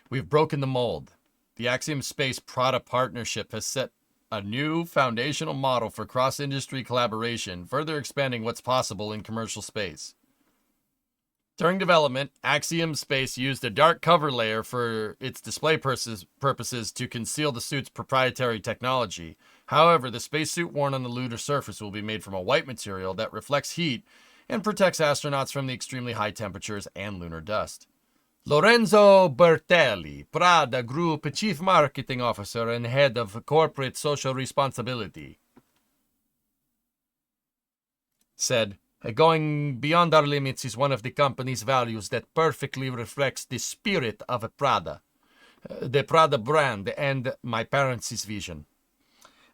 [SPEAKER 1] We've broken the mold. The Axiom Space Prada partnership has set a new foundational model for cross-industry collaboration, further expanding what's possible in commercial space. During development, Axiom Space used a dark cover layer for its display purposes to conceal the suit's proprietary technology. However, the spacesuit worn on the lunar surface will be made from a white material that reflects heat and protects astronauts from the extremely high temperatures and lunar dust. Lorenzo Bertelli, Prada Group Chief Marketing Officer and Head of Corporate Social Responsibility, said, going beyond our limits is one of the company's values that perfectly reflects the spirit of Prada, the Prada brand, and my parents' vision.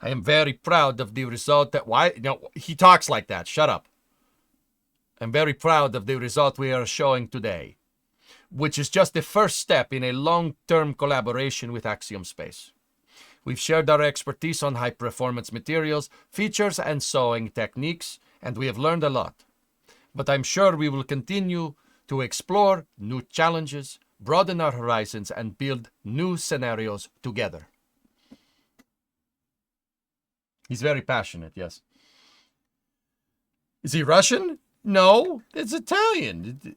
[SPEAKER 1] I am very proud of the result that... Why? No, he talks like that. Shut up. I'm very proud of the result we are showing today, which is just the first step in a long-term collaboration with Axiom Space. We've shared our expertise on high-performance materials, features, and sewing techniques, and we have learned a lot. But I'm sure we will continue to explore new challenges, broaden our horizons, and build new scenarios together. He's very passionate, yes. Is he Russian? No, it's Italian.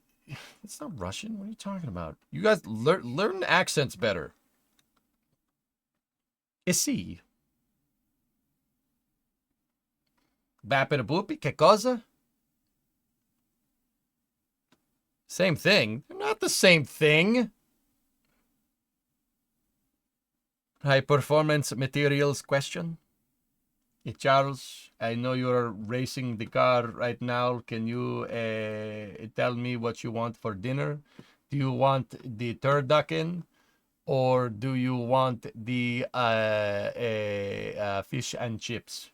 [SPEAKER 1] It's not Russian. What are you talking about? You guys learn accents better. Sì. Bappin' a boopy? Che cosa? Same thing. They're not the same thing. High performance materials question. Hey, Charles, I know you're racing the car right now. Can you tell me what you want for dinner? Do you want the turducken? Or do you want the fish and chips?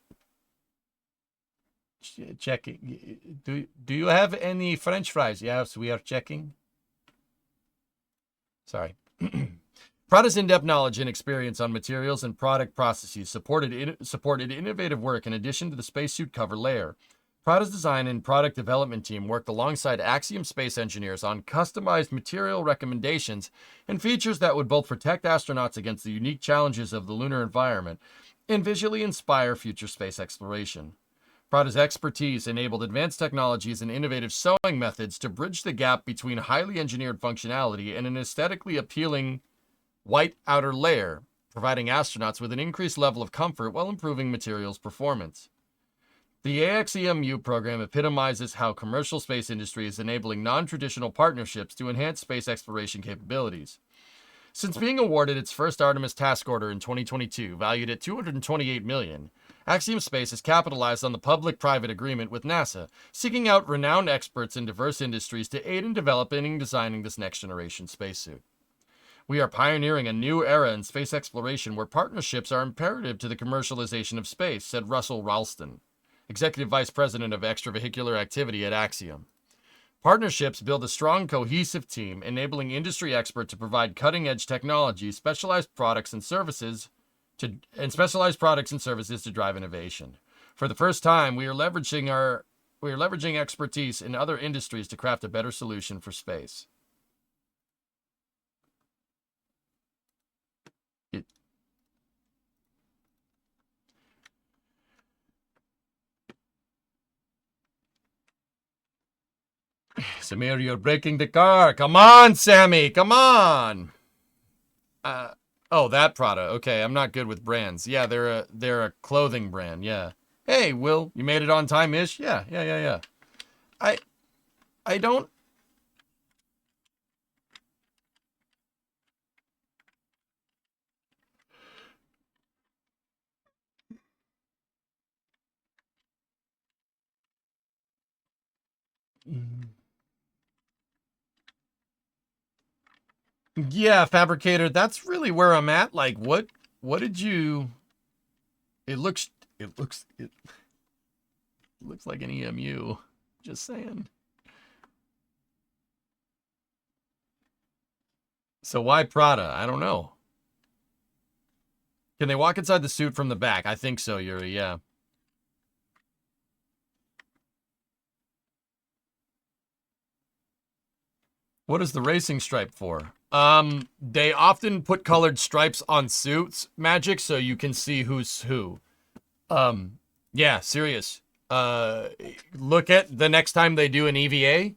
[SPEAKER 1] Checking. Do you have any French fries? Yes, we are checking. Sorry. Prada's in-depth knowledge and experience on materials and product processes supported innovative work in addition to the spacesuit cover layer. Prada's design and product development team worked alongside Axiom Space engineers on customized material recommendations and features that would both protect astronauts against the unique challenges of the lunar environment and visually inspire future space exploration. Prada's expertise enabled advanced technologies and innovative sewing methods to bridge the gap between highly engineered functionality and an aesthetically appealing white outer layer, providing astronauts with an increased level of comfort while improving materials performance. The AXEMU program epitomizes how commercial space industry is enabling non-traditional partnerships to enhance space exploration capabilities. Since being awarded its first Artemis task order in 2022, valued at $228 million, Axiom Space has capitalized on the public-private agreement with NASA, seeking out renowned experts in diverse industries to aid in developing and designing this next-generation spacesuit. We are pioneering a new era in space exploration where partnerships are imperative to the commercialization of space, said Russell Ralston, Executive Vice President of Extravehicular Activity at Axiom. Partnerships build a strong, cohesive team, enabling industry experts to provide cutting-edge technology, specialized products and services to drive innovation. For the first time, we are leveraging expertise in other industries to craft a better solution for space. Samir, you're breaking the car. Come on, Sammy. Come on. Oh, that Prada. Okay, I'm not good with brands. Yeah, they're a clothing brand. Yeah. Hey, Will, you made it on time-ish? Yeah. I don't... Yeah, Fabricator, that's really where I'm at. Like, what did you... It looks like an EMU. Just saying. So why Prada? I don't know. Can they walk inside the suit from the back? I think so, Yuri, yeah. What is the racing stripe for? They often put colored stripes on suits, Magic, so you can see who's who. Yeah, serious. Look at the next time they do an EVA,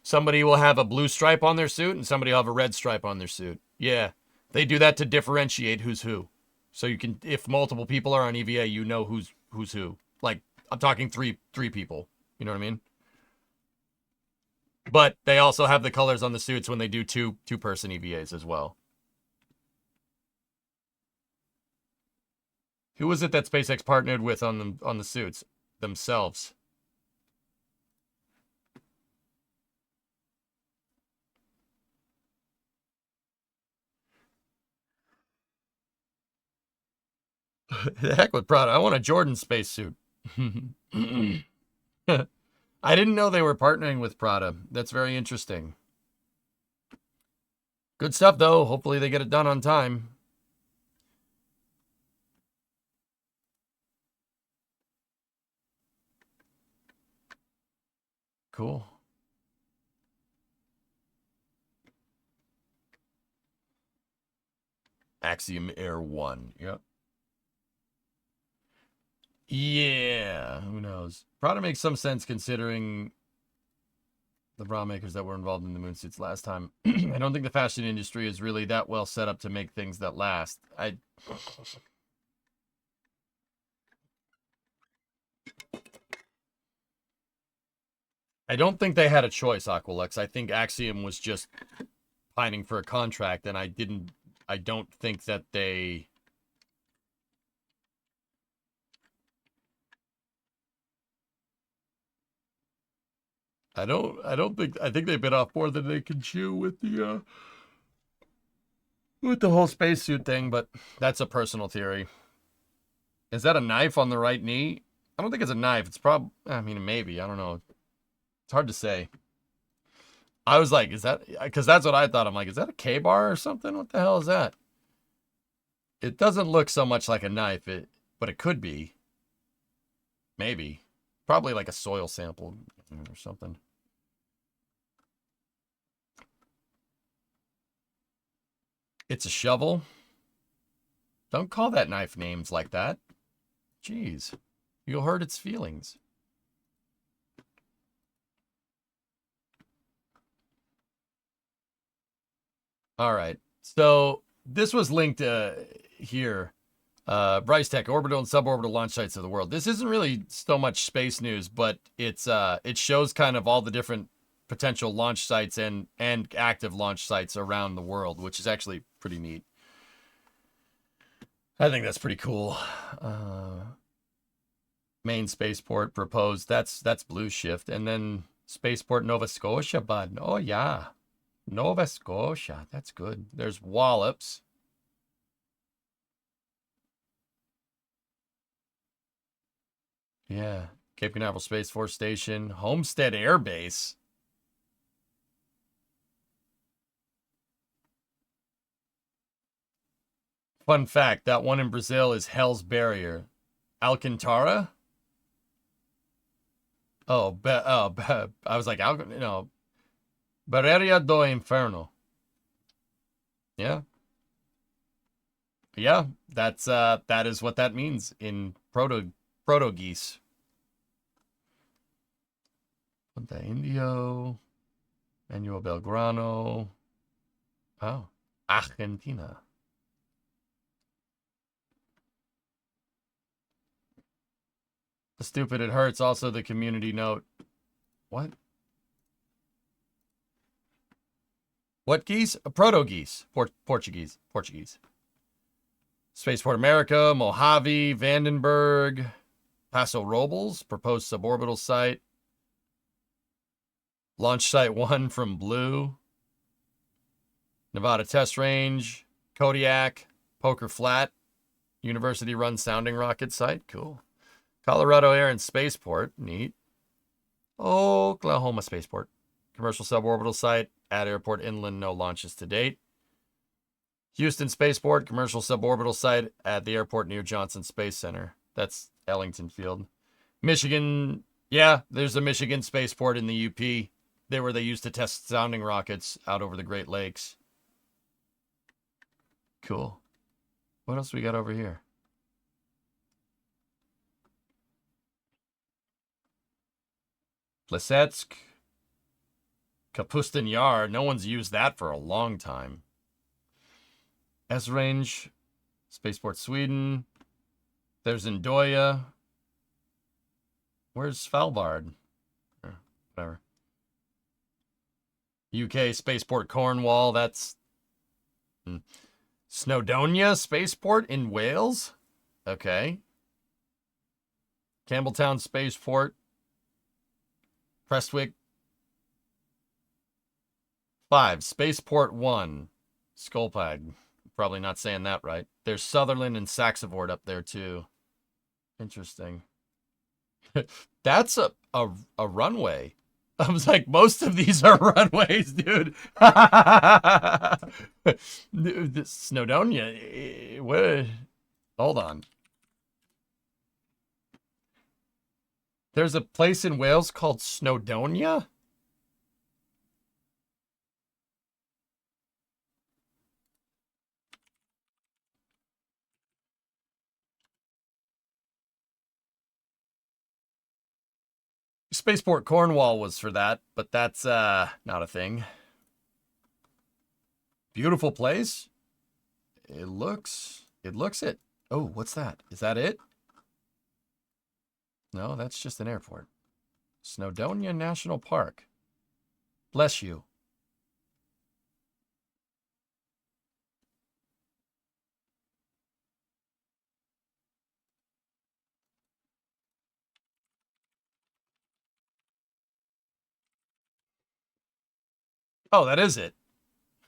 [SPEAKER 1] somebody will have a blue stripe on their suit and somebody will have a red stripe on their suit. Yeah, they do that to differentiate who's who. So you can, if multiple people are on EVA, you know who's who. Like, I'm talking three people. You know what I mean? But they also have the colors on the suits when they do two-person EVAs as well. Who was it that SpaceX partnered with on the suits themselves? The heck with Prada. I want a Jordan spacesuit. I didn't know they were partnering with Prada. That's very interesting. Good stuff, though. Hopefully they get it done on time. Cool. Axiom Air 1. Yep. Yeah, who knows? Prada makes some sense considering the bra makers that were involved in the moon suits last time. I don't think the fashion industry is really that well set up to make things that last. I don't think they had a choice, Aqualux. I think Axiom was just pining for a contract, and I don't think that they... I think they bit off more than they can chew with the whole spacesuit thing, but that's a personal theory. Is that a knife on the right knee? I don't think it's a knife. It's probably, I mean, maybe. I don't know. It's hard to say. I was like, is that, because that's what I thought. I'm like, is that a K-bar or something? What the hell is that? It doesn't look so much like a knife, but it could be. Maybe. Probably like a soil sample or something. It's a shovel. Don't call that knife names like that. Jeez. You'll hurt its feelings. All right. So this was linked here. Bryce Tech, orbital and suborbital launch sites of the world. This isn't really so much space news, but it shows kind of all the different potential launch sites and active launch sites around the world, which is actually pretty neat. I think that's pretty cool. Main spaceport proposed. That's Blue Shift, and then spaceport Nova Scotia, bud. Oh yeah, Nova Scotia. That's good. There's Wallops. Yeah, Cape Canaveral Space Force Station, Homestead Air Base. Fun fact, that one in Brazil is Hell's Barrier. Alcantara? Oh, I was like, Barreira do Inferno. Yeah. Yeah, that is what that means in Portuguese. Punta Indio, Manuel Belgrano. Oh, Argentina. Stupid, it hurts. Also, the community note. What? What geese? Proto-geese. Portuguese. Spaceport America, Mojave, Vandenberg, Paso Robles, proposed suborbital site. Launch Site 1 from Blue. Nevada Test Range, Kodiak, Poker Flat, University-run sounding rocket site. Cool. Colorado Air and Spaceport. Neat. Oklahoma Spaceport. Commercial suborbital site. At airport inland, no launches to date. Houston Spaceport, commercial suborbital site at the airport near Johnson Space Center. That's Ellington Field. Michigan, yeah, there's a Michigan Spaceport in the UP. There where they used to test sounding rockets out over the Great Lakes. Cool. What else we got over here? Plesetsk. Kapustin Yar. No one's used that for a long time. S-Range. Spaceport Sweden. There's Ndoya. Where's Svalbard? Whatever. UK Spaceport Cornwall. That's Snowdonia Spaceport in Wales. Okay. Campbelltown Spaceport. Prestwick. 5. Spaceport 1. Skolpad. Probably not saying that right. There's Sutherland and Saxavort up there too. Interesting. That's a runway. I was like, most of these are runways, dude. Snowdonia. What? Hold on. There's a place in Wales called Snowdonia? Spaceport Cornwall was for that, but that's not a thing. Beautiful place. It looks it. Oh, what's that? Is that it? No, that's just an airport. Snowdonia National Park. Bless you. Oh, that is it.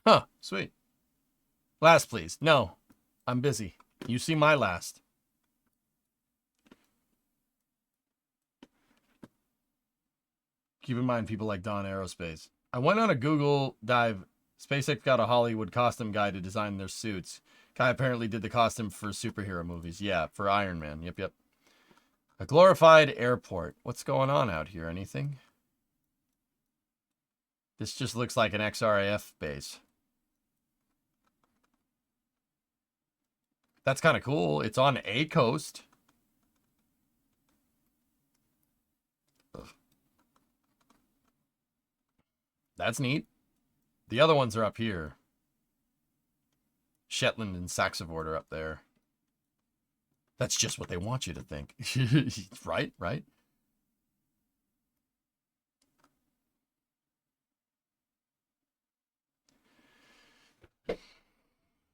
[SPEAKER 1] Huh, sweet. Last, please. No, I'm busy. You see my last. Keep in mind, people like Dawn Aerospace. I went on a Google dive. SpaceX got a Hollywood costume guy to design their suits. Guy apparently did the costume for superhero movies. Yeah, for Iron Man. Yep. A glorified airport. What's going on out here? Anything? This just looks like an XRAF base. That's kind of cool. It's on a coast. Ugh. That's neat. The other ones are up here. Shetland and Saxavort are up there. That's just what they want you to think. Right?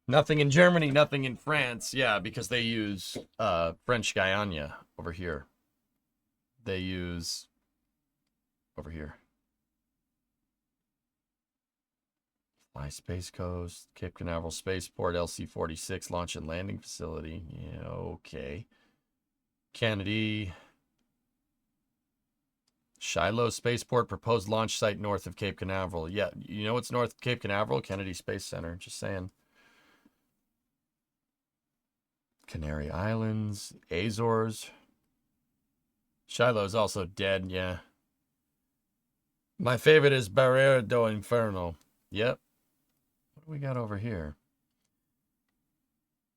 [SPEAKER 1] Nothing in Germany, nothing in France. Yeah, because they use French Guyana over here. They use over here. Fly Space Coast, Cape Canaveral Spaceport, LC-46 launch and landing facility. Yeah, okay. Kennedy. Shiloh Spaceport, proposed launch site north of Cape Canaveral. Yeah, you know what's north of Cape Canaveral? Kennedy Space Center. Just saying. Canary Islands, Azores. Shiloh's also dead, yeah. My favorite is Barrera do Inferno. Yep. What do we got over here?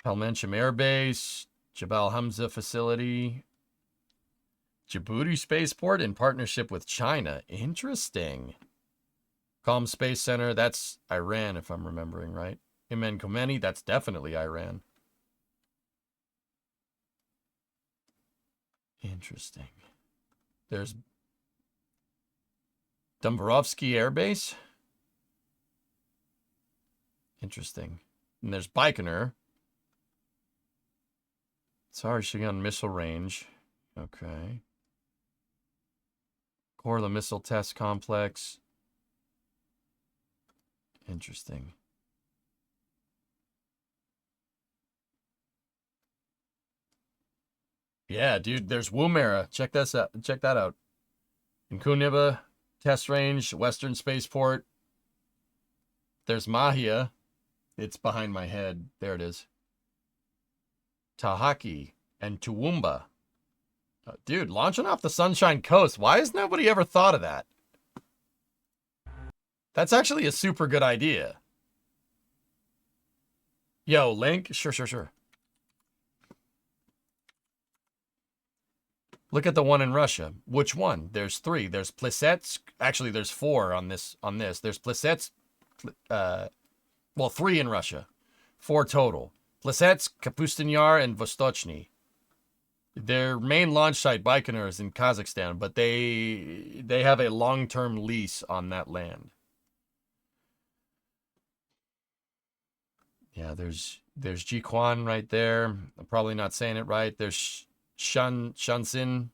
[SPEAKER 1] Palmencham Air Base, Jabal Hamza Facility, Djibouti Spaceport in partnership with China. Interesting. Qom Space Center, that's Iran if I'm remembering right. Imen Khomeini, that's definitely Iran. Interesting. There's Domborovsky Air Base. Interesting. And there's Baikonur. Tsar-Shigun Missile Range. Okay. Korla Missile Test Complex. Interesting. Yeah, dude, there's Woomera. Check this out. Check that out. In Kuniba Test Range, Western Spaceport. There's Mahia. It's behind my head. There it is. Tahaki and Toowoomba. Dude, launching off the Sunshine Coast. Why has nobody ever thought of that? That's actually a super good idea. Yo, Link? Sure. Look at the one in Russia. Which one? There's 3. There's Plisets. Actually, there's 4 on this. There's Plisets. Well, 3 in Russia. 4 total. Plisets, Kapustin Yar, and Vostochny. Their main launch site, Baikonur, is in Kazakhstan, but they have a long-term lease on that land. Yeah, there's Jiquan right there. I'm probably not saying it right. There's Shanxin,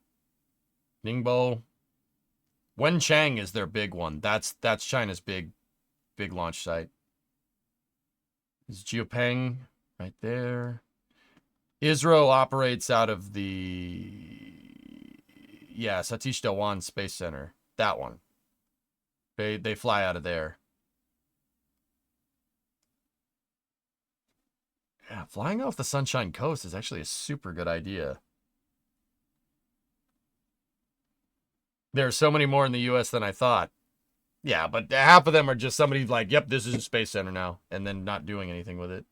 [SPEAKER 1] Ningbo. Wenchang is their big one. That's China's big launch site. There's Jiupeng right there. ISRO operates out of the Satish Dhawan Space Center. That one. They fly out of there. Yeah, flying off the Sunshine Coast is actually a super good idea. There are so many more in the US than I thought. Yeah, but half of them are just somebody like, yep, this is a space center now, and then not doing anything with it.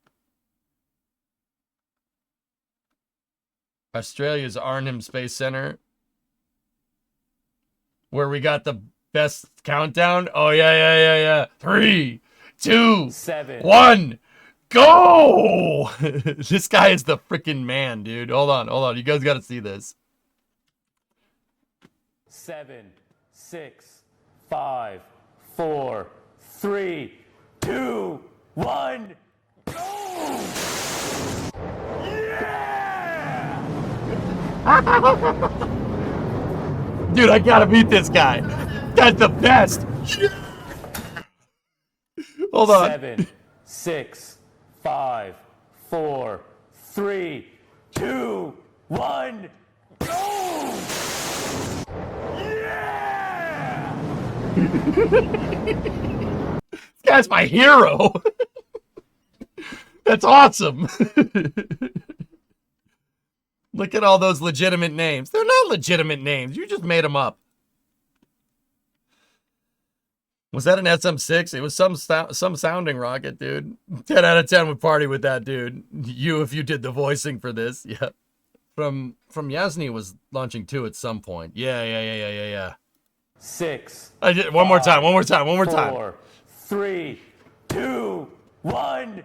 [SPEAKER 1] Australia's Arnhem Space Center, where we got the best countdown. Oh, yeah. 3, 2, 1, go! This guy is the freaking man, dude. Hold on. You guys got to see this.
[SPEAKER 5] 7, 6, 5, 4, 3, 2, 1, go!
[SPEAKER 1] Dude, I gotta beat this guy. That's the best. Hold on.
[SPEAKER 5] 7, 6, 5, 4, 3, 2, 1, go! Yeah!
[SPEAKER 1] This guy's my hero. That's awesome. Look at all those legitimate names. They're not legitimate names. You just made them up. Was that an SM6? It was some sounding rocket, dude. 10 out of 10 would party with that, dude. You, if you did the voicing for this. Yeah. From Yasny was launching 2 at some point. Yeah.
[SPEAKER 5] 6.
[SPEAKER 1] I did one more time.
[SPEAKER 5] 4, 3, 2, 1,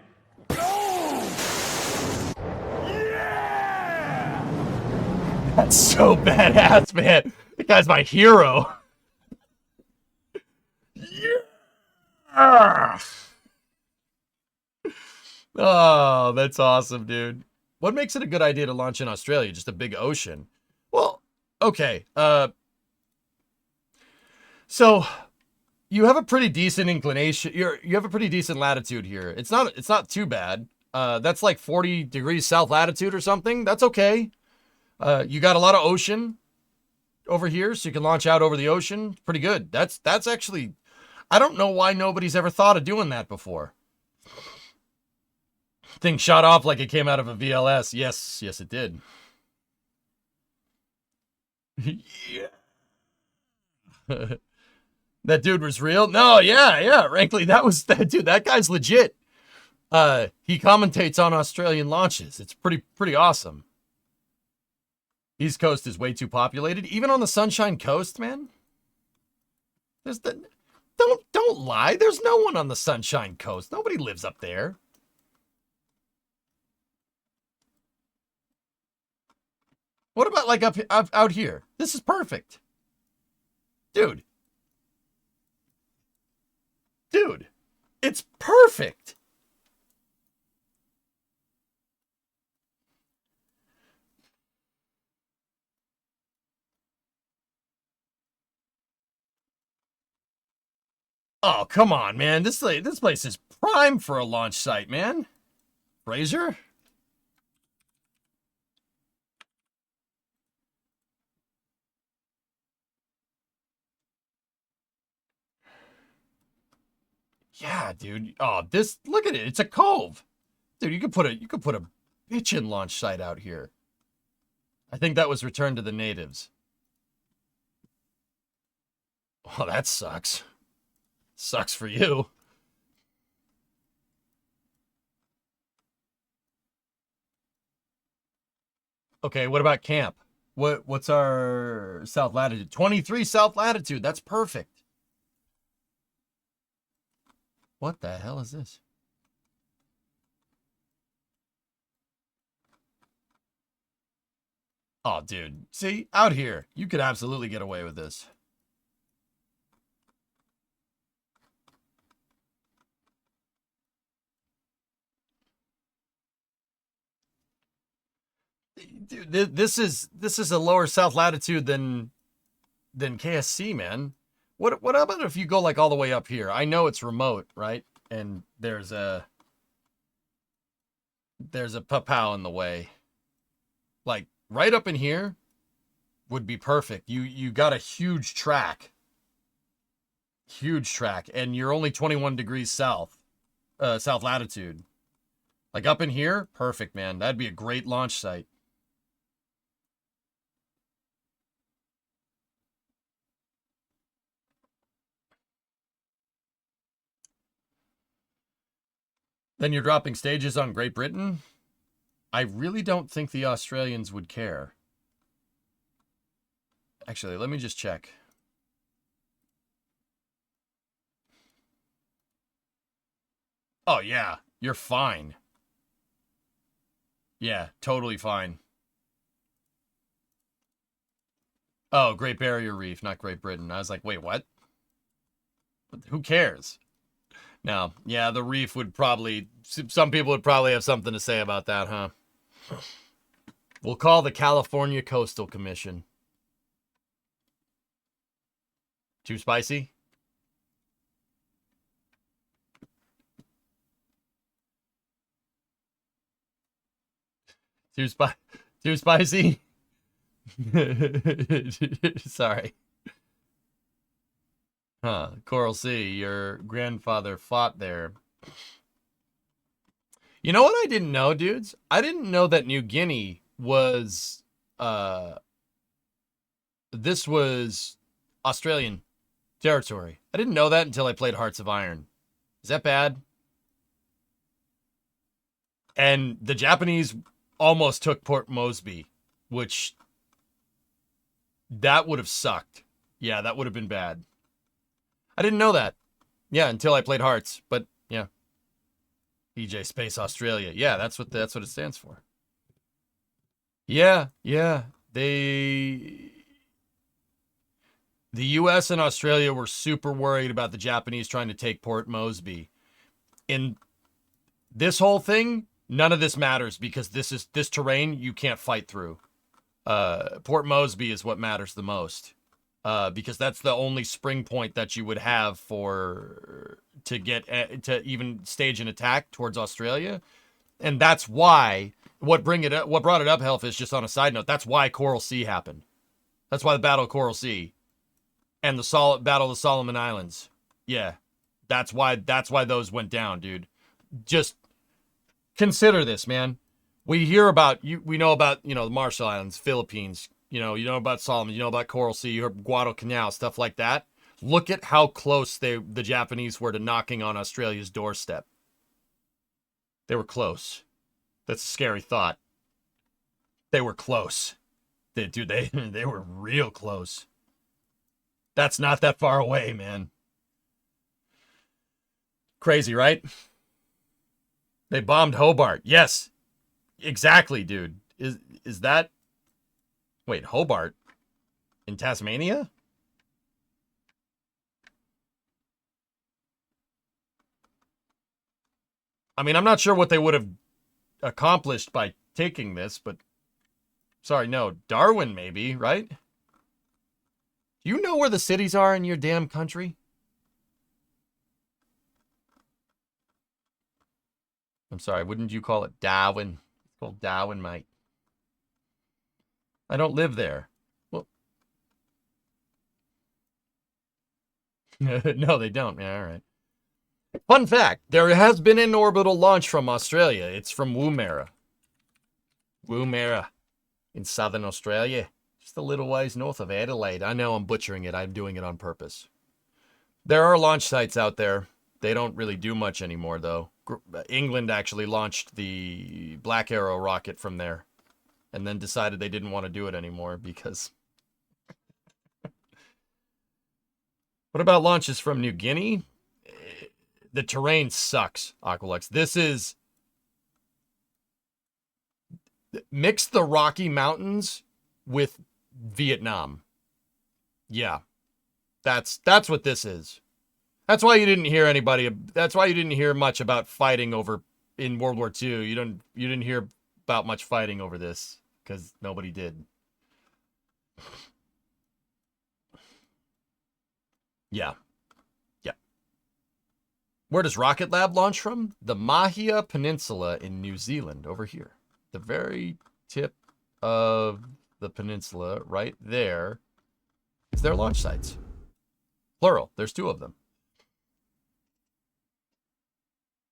[SPEAKER 5] go! Yeah!
[SPEAKER 1] That's so badass, man. That guy's my hero. Yeah. Oh, that's awesome, dude. What makes it a good idea to launch in Australia? Just a big ocean. Well, okay. So you have a pretty decent inclination. You have a pretty decent latitude here. It's not too bad. That's like 40 degrees south latitude or something. That's okay. You got a lot of ocean over here, so you can launch out over the ocean. Pretty good. That's actually, I don't know why nobody's ever thought of doing that before. Thing shot off like it came out of a VLS. Yes, it did. Yeah. That dude was real? No, yeah. Frankly, dude, that guy's legit. He commentates on Australian launches. It's pretty awesome. East Coast is way too populated. Even on the Sunshine Coast, man. Don't lie. There's no one on the Sunshine Coast. Nobody lives up there. What about like up out here? This is perfect. Dude, it's perfect. Oh, come on, man. This place is prime for a launch site, man. Fraser? Yeah, dude. Oh, this, look at it. It's a cove. Dude, you could put a bitchin' launch site out here. I think that was returned to the natives. Oh, that sucks. Sucks for you. Okay, what about camp? What's our south latitude? 23 south latitude. That's perfect. What the hell is this? Oh, dude. See, out here, you could absolutely get away with this. Dude, this is a lower south latitude than KSC, man. What about if you go like all the way up here? I know it's remote, right? And there's a papao in the way. Like right up in here would be perfect. You got a huge track. Huge track, and you're only 21 degrees south latitude. Like up in here, perfect, man. That'd be a great launch site. Then you're dropping stages on Great Britain? I really don't think the Australians would care. Actually, let me just check. Oh, yeah. You're fine. Yeah, totally fine. Oh, Great Barrier Reef, not Great Britain. I was like, wait, what? Who cares? No, yeah, the reef would probably... Some people would probably have something to say about that, huh? We'll call the California Coastal Commission. Too spicy? Too spicy? Sorry. Huh. Coral Sea, your grandfather fought there. You know what I didn't know, dudes? I didn't know that New Guinea was... this was Australian territory. I didn't know that until I played Hearts of Iron. Is that bad? And the Japanese almost took Port Moresby, which... that would have sucked. Yeah, that would have been bad. I didn't know that. Yeah, until I played Hearts. But yeah, EJ Space Australia. Yeah, that's what it stands for. Yeah. The U.S. and Australia were super worried about the Japanese trying to take Port Moresby. In this whole thing, none of this matters because this terrain you can't fight through. Port Moresby is what matters the most. Because that's the only spring point that you would have to even stage an attack towards Australia, and that's why what brought it up, Hellfish. Just on a side note, that's why Coral Sea happened. That's why the Battle of Coral Sea and the Battle of the Solomon Islands. Yeah, that's why those went down, dude. Just consider this, man. We hear about we know about the Marshall Islands, Philippines. You know about Solomon, you know about Coral Sea, you heard Guadalcanal, stuff like that. Look at how close the Japanese were to knocking on Australia's doorstep. They were close. That's a scary thought. They were close. They were real close. That's not that far away, man. Crazy, right? They bombed Hobart. Yes. Exactly, dude. Is that... Wait, Hobart? In Tasmania? I mean, I'm not sure what they would have accomplished by taking this, but... Sorry, no. Darwin, maybe, right? Do you know where the cities are in your damn country? I'm sorry, wouldn't you call it Darwin? It's called Darwin, mate. I don't live there. Well, no, they don't. Yeah, all right. Fun fact, there has been an orbital launch from Australia. It's from Woomera. Woomera in southern Australia. Just a little ways north of Adelaide. I know I'm butchering it. I'm doing it on purpose. There are launch sites out there. They don't really do much anymore, though. England actually launched the Black Arrow rocket from there and then decided they didn't want to do it anymore because... What about launches from New Guinea? The terrain sucks, Aqualux. This is... Mix the Rocky Mountains with Vietnam. Yeah. That's what this is. That's why you didn't hear anybody. That's why you didn't hear much about fighting over in World War II. You didn't hear about much fighting over this because nobody did. Yeah. Yeah. Where does Rocket Lab launch from? The Mahia Peninsula in New Zealand, over here. The very tip of the peninsula, right there, is their launch sites. Plural. There's 2 of them.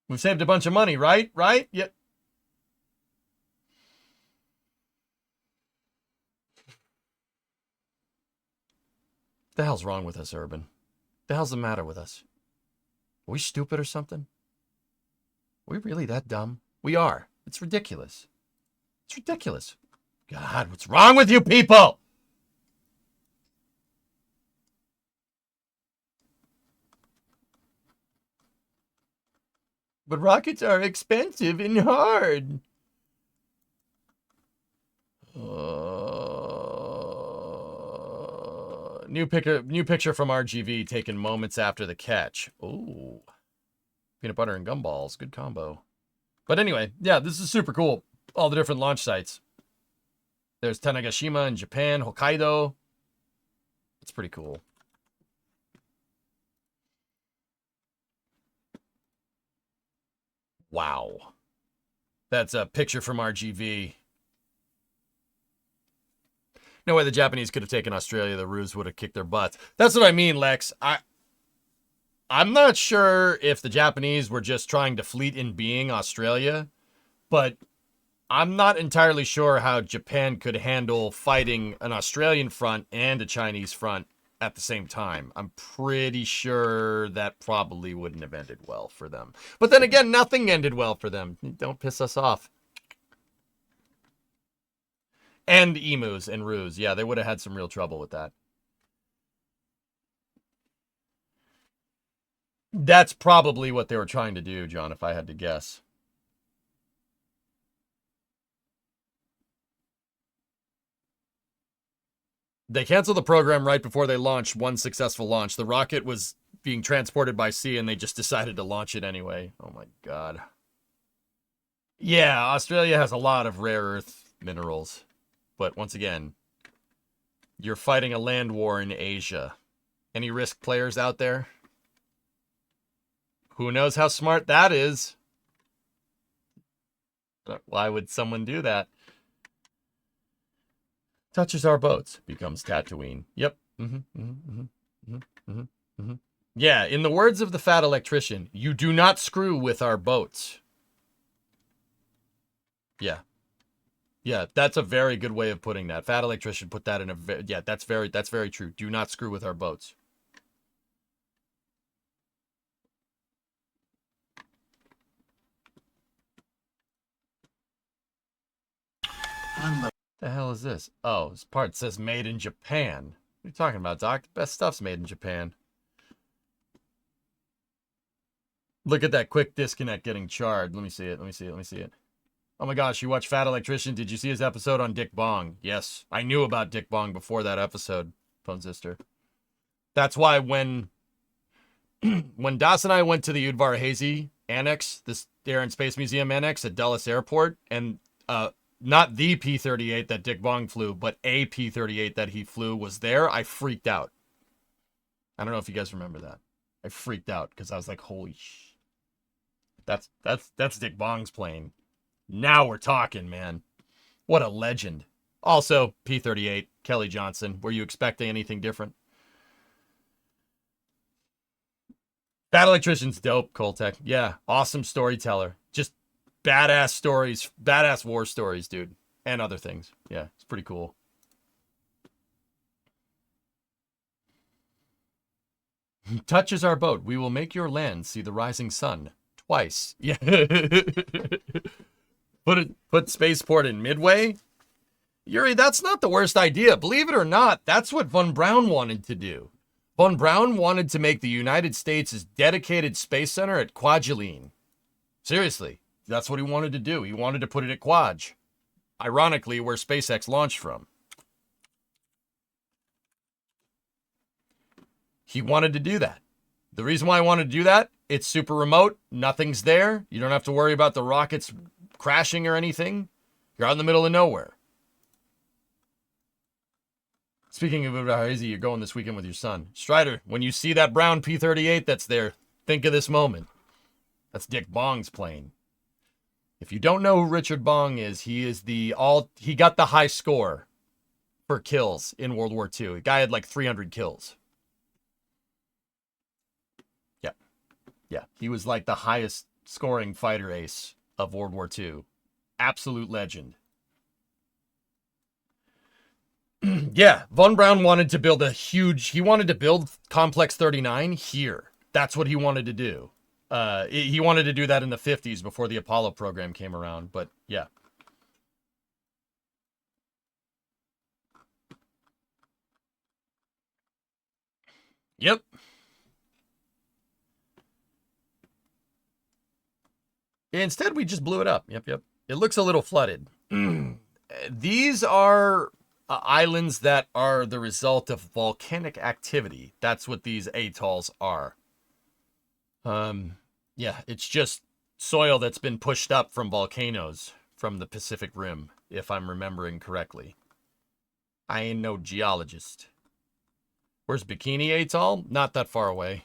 [SPEAKER 1] We've saved a bunch of money, right? Right? Yep. The hell's wrong with us, Urban? The hell's the matter with us? Are we stupid or something? Are we really that dumb? We are. It's ridiculous. It's ridiculous. God, what's wrong with you people? But rockets are expensive and hard. New picture from RGV taken moments after the catch. Ooh. Peanut butter and gumballs. Good combo. But anyway, yeah, this is super cool. All the different launch sites. There's Tanegashima in Japan, Hokkaido. It's pretty cool. Wow. That's a picture from RGV. No way the Japanese could have taken Australia. The Ruse would have kicked their butts. That's what I mean, Lex. I'm not sure if the Japanese were just trying to fleet in being Australia, but I'm not entirely sure how Japan could handle fighting an Australian front and a Chinese front at the same time. I'm pretty sure that probably wouldn't have ended well for them. But then again, nothing ended well for them. Don't piss us off. And emus and Ruse. Yeah, they would have had some real trouble with that. That's probably what they were trying to do, John, if I had to guess. They canceled the program right before they launched one successful launch. The rocket was being transported by sea, and they just decided to launch it anyway. Oh, my God. Yeah, Australia has a lot of rare earth minerals. But once again, you're fighting a land war in Asia. Any Risk players out there? Who knows how smart that is? Why would someone do that? Touches our boats, becomes Tatooine. Yep. Yeah, in the words of the fat electrician, you do not screw with our boats. Yeah. Yeah, that's a very good way of putting that. Fat electrician put that in a yeah, that's very true. Do not screw with our boats. The hell is this? Oh, this part says made in Japan. What are you talking about, Doc? The best stuff's made in Japan. Look at that quick disconnect getting charred. Let me see it. Oh my gosh, you watch Fat Electrician? Did you see his episode on Dick Bong? Yes, I knew about Dick Bong before that episode, Phone Sister. That's why when Das and I went to the Udvar Hazy Annex, this Air and Space Museum Annex at Dulles Airport, and not the P-38 that Dick Bong flew, but a P-38 that he flew was there, I freaked out. I don't know if you guys remember that. I freaked out because I was like, holy sh... That's Dick Bong's plane. Now we're talking, man. What a legend. Also, P-38, Kelly Johnson. Were you expecting anything different? That electrician's dope, Coltec. Yeah, awesome storyteller. Just badass stories, badass war stories, dude. And other things. Yeah, it's pretty cool. Touches our boat. We will make your land see the rising sun. Twice. Yeah. Put spaceport in Midway. Yuri, that's not the worst idea. Believe it or not, that's what Von Braun wanted to do. Von Braun wanted to make the United States' dedicated space center at Kwajalein. Seriously, that's what he wanted to do. He wanted to put it at Kwaj. Ironically, where SpaceX launched from. He wanted to do that. The reason why I wanted to do that, it's super remote. Nothing's there. You don't have to worry about the rockets crashing or anything. You're out in the middle of nowhere. Speaking of how easy you're going this weekend with your son. Strider, when you see that brown P-38 that's there, think of this moment. That's Dick Bong's plane. If you don't know who Richard Bong is, he got the high score for kills in World War II. The guy had like 300 kills. Yeah, he was like the highest scoring fighter ace of World War II. Absolute legend. Yeah, Von Braun wanted to build he wanted to build Complex 39 here. That's what he wanted to do. He wanted to do that in the 50s before the Apollo program came around, but yeah. Yep. Instead, we just blew it up. Yep. It looks a little flooded. These are islands that are the result of volcanic activity. That's what these atolls are. Yeah, it's just soil that's been pushed up from volcanoes from the Pacific Rim, if I'm remembering correctly. I ain't no geologist. Where's Bikini Atoll? Not that far away.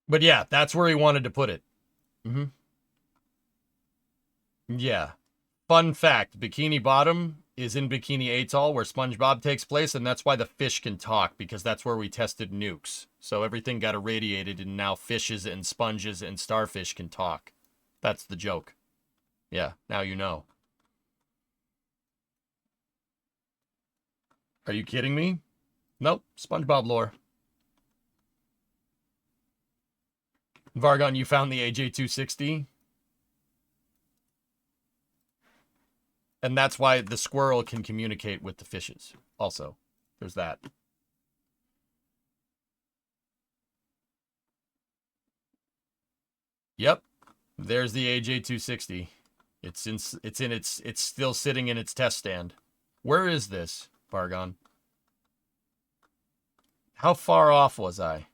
[SPEAKER 1] But yeah, that's where he wanted to put it. Yeah. Fun fact, Bikini Bottom is in Bikini Atoll where SpongeBob takes place, and that's why the fish can talk, because that's where we tested nukes. So everything got irradiated, and now fishes and sponges and starfish can talk. That's the joke. Yeah, now you know. Are you kidding me? Nope, SpongeBob lore. Vargon, you found the AJ-260? And that's why the squirrel can communicate with the fishes. Also, there's that. Yep. There's the AJ-260. It's still sitting in its test stand. Where is this, Vargon? How far off was I?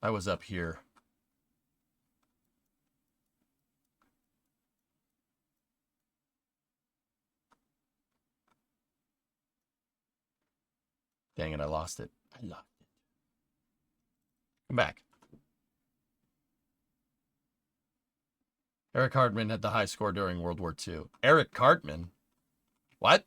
[SPEAKER 1] I was up here. Dang it, I lost it. Come back. Eric Hartman had the high score during World War II. Eric Cartman? What?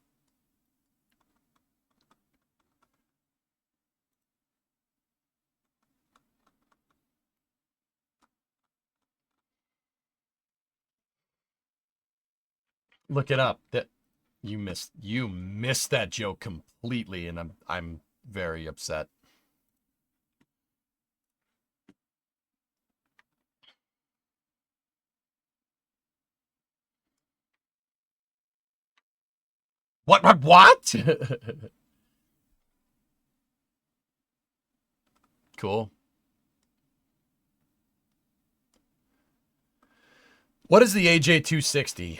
[SPEAKER 1] Look it up. That you missed that joke completely, and I'm very upset. What? Cool. What is the AJ-260?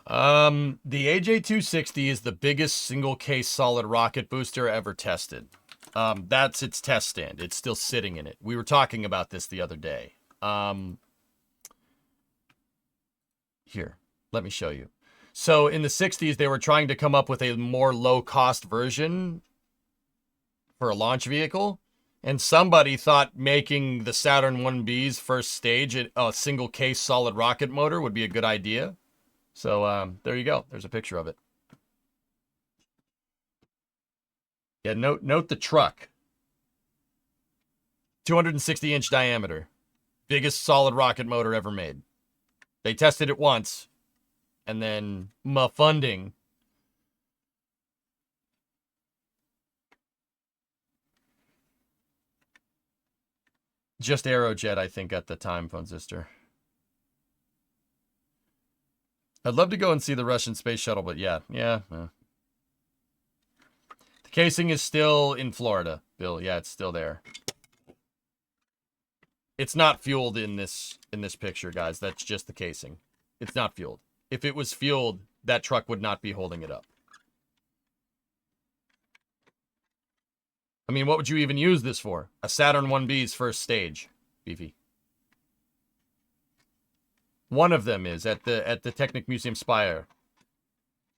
[SPEAKER 1] The AJ-260 is the biggest single-case solid rocket booster ever tested. That's its test stand. It's still sitting in it. We were talking about this the other day. Here, let me show you. So in the 60s, they were trying to come up with a more low-cost version for a launch vehicle. And somebody thought making the Saturn 1B's first stage a single case solid rocket motor would be a good idea. So there you go. There's a picture of it. Yeah, note the truck. 260-inch diameter. Biggest solid rocket motor ever made. They tested it once. And then funding. Just Aerojet, I think, at the time, Phone Sister. I'd love to go and see the Russian space shuttle, but yeah. The casing is still in Florida, Bill. Yeah, it's still there. It's not fueled in this picture, guys. That's just the casing. It's not fueled. If it was fueled, that truck would not be holding it up. I mean, what would you even use this for? A Saturn 1B's first stage, Beefy. One of them is at the Technic Museum Spire.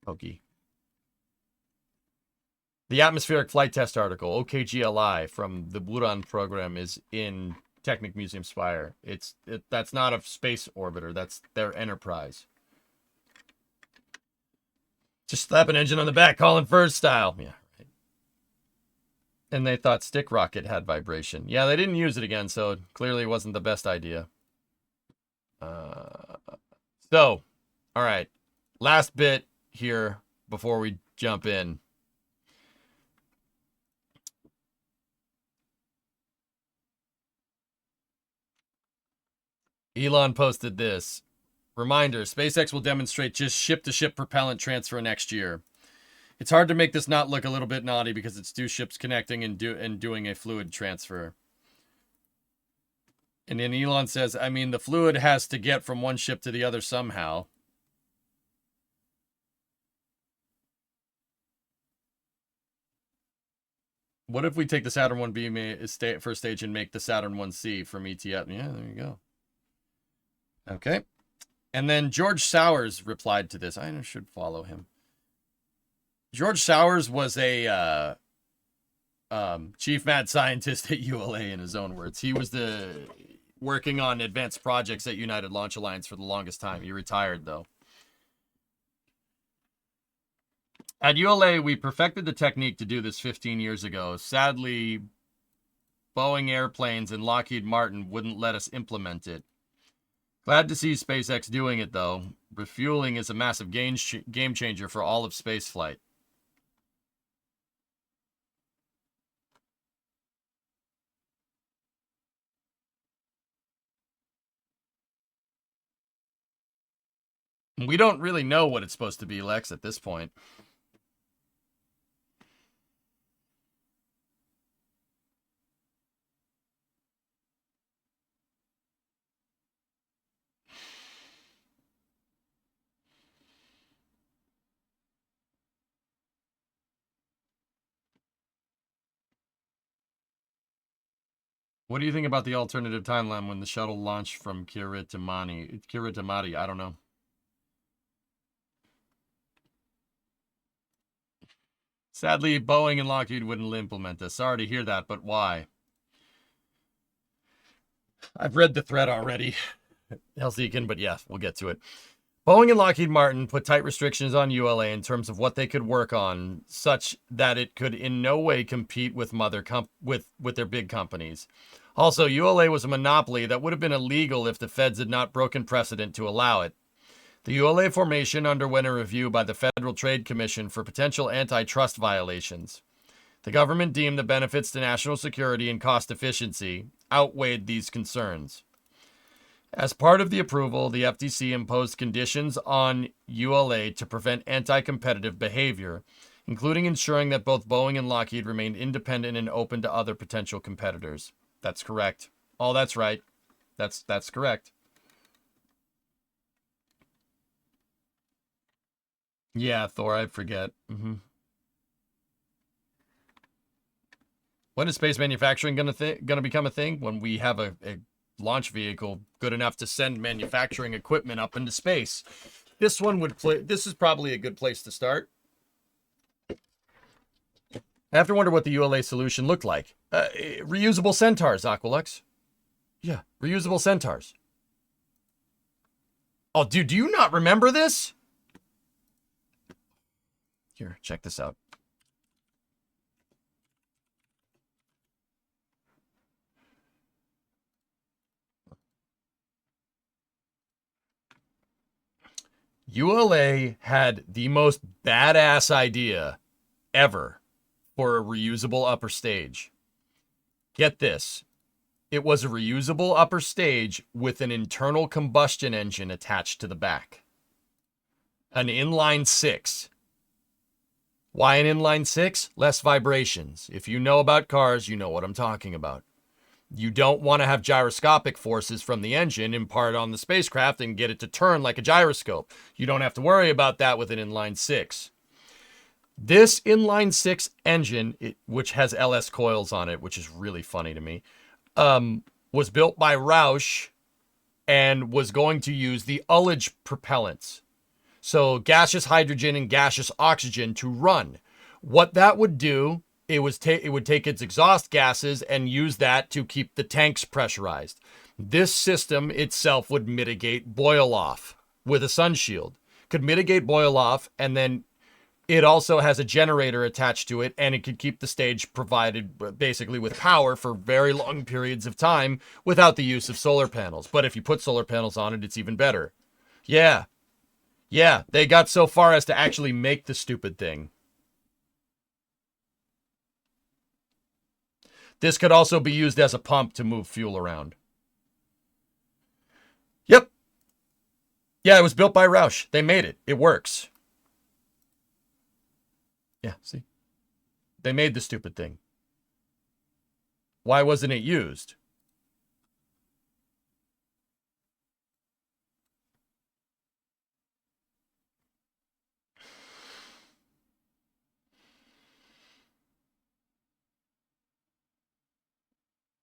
[SPEAKER 1] Okay. The atmospheric flight test article, OKGLI, from the Buran program is in Technic Museum Spire. That's not a space orbiter. That's their Enterprise. Just slap an engine on the back, Colin Firth style. Yeah. Right. And they thought stick rocket had vibration. Yeah, they didn't use it again, so it clearly wasn't the best idea. So, all right. Last bit here before we jump in. Elon posted this. Reminder, SpaceX will demonstrate just ship-to-ship propellant transfer next year. It's hard to make this not look a little bit naughty because it's two ships connecting and doing a fluid transfer. And then Elon says, I mean, the fluid has to get from one ship to the other somehow. What if we take the Saturn 1B first stage and make the Saturn 1C from ETS? Yeah, there you go. Okay. And then George Sowers replied to this. I should follow him. George Sowers was a chief mad scientist at ULA in his own words. He was working on advanced projects at United Launch Alliance for the longest time. He retired, though. At ULA, we perfected the technique to do this 15 years ago. Sadly, Boeing airplanes and Lockheed Martin wouldn't let us implement it. Glad to see SpaceX doing it, though. Refueling is a massive game changer for all of spaceflight. We don't really know what it's supposed to be, Lex, at this point. What do you think about the alternative timeline when the shuttle launched from Kiritimati? I don't know. Sadly, Boeing and Lockheed wouldn't implement this. Sorry to hear that, but why? I've read the thread already, Helsinki, but yeah, we'll get to it. Boeing and Lockheed Martin put tight restrictions on ULA in terms of what they could work on, such that it could in no way compete with with their big companies. Also, ULA was a monopoly that would have been illegal if the feds had not broken precedent to allow it. The ULA formation underwent a review by the Federal Trade Commission for potential antitrust violations. The government deemed the benefits to national security and cost efficiency outweighed these concerns. As part of the approval, the FTC imposed conditions on ULA to prevent anti-competitive behavior, including ensuring that both Boeing and Lockheed remained independent and open to other potential competitors. That's correct. Oh, that's right. That's correct. Yeah, Thor, I forget. When is space manufacturing gonna become a thing? When we have a launch vehicle good enough to send manufacturing equipment up into space. This is probably a good place to start. I have to wonder what the ULA solution looked like. Reusable centaurs, Aqualux. Yeah, reusable centaurs. Oh, dude, do you not remember this? Here, check this out. ULA had the most badass idea ever for a reusable upper stage. Get this. It was a reusable upper stage with an internal combustion engine attached to the back. An inline 6. Why an inline 6? Less vibrations. If you know about cars, you know what I'm talking about. You don't want to have gyroscopic forces from the engine impart on the spacecraft and get it to turn like a gyroscope. You don't have to worry about that with an inline 6. This inline 6 engine, which has LS coils on it, which is really funny to me, was built by Roush and was going to use the ullage propellants. So gaseous hydrogen and gaseous oxygen to run. What that would do, it would take its exhaust gases and use that to keep the tanks pressurized. This system itself would mitigate boil off with a sun shield. Could mitigate boil off, and then it also has a generator attached to it, and it could keep the stage provided basically with power for very long periods of time without the use of solar panels. But if you put solar panels on it, it's even better. Yeah, they got so far as to actually make the stupid thing. This could also be used as a pump to move fuel around. Yep. Yeah, it was built by Roush. They made it. It works. Yeah, see? They made the stupid thing. Why wasn't it used?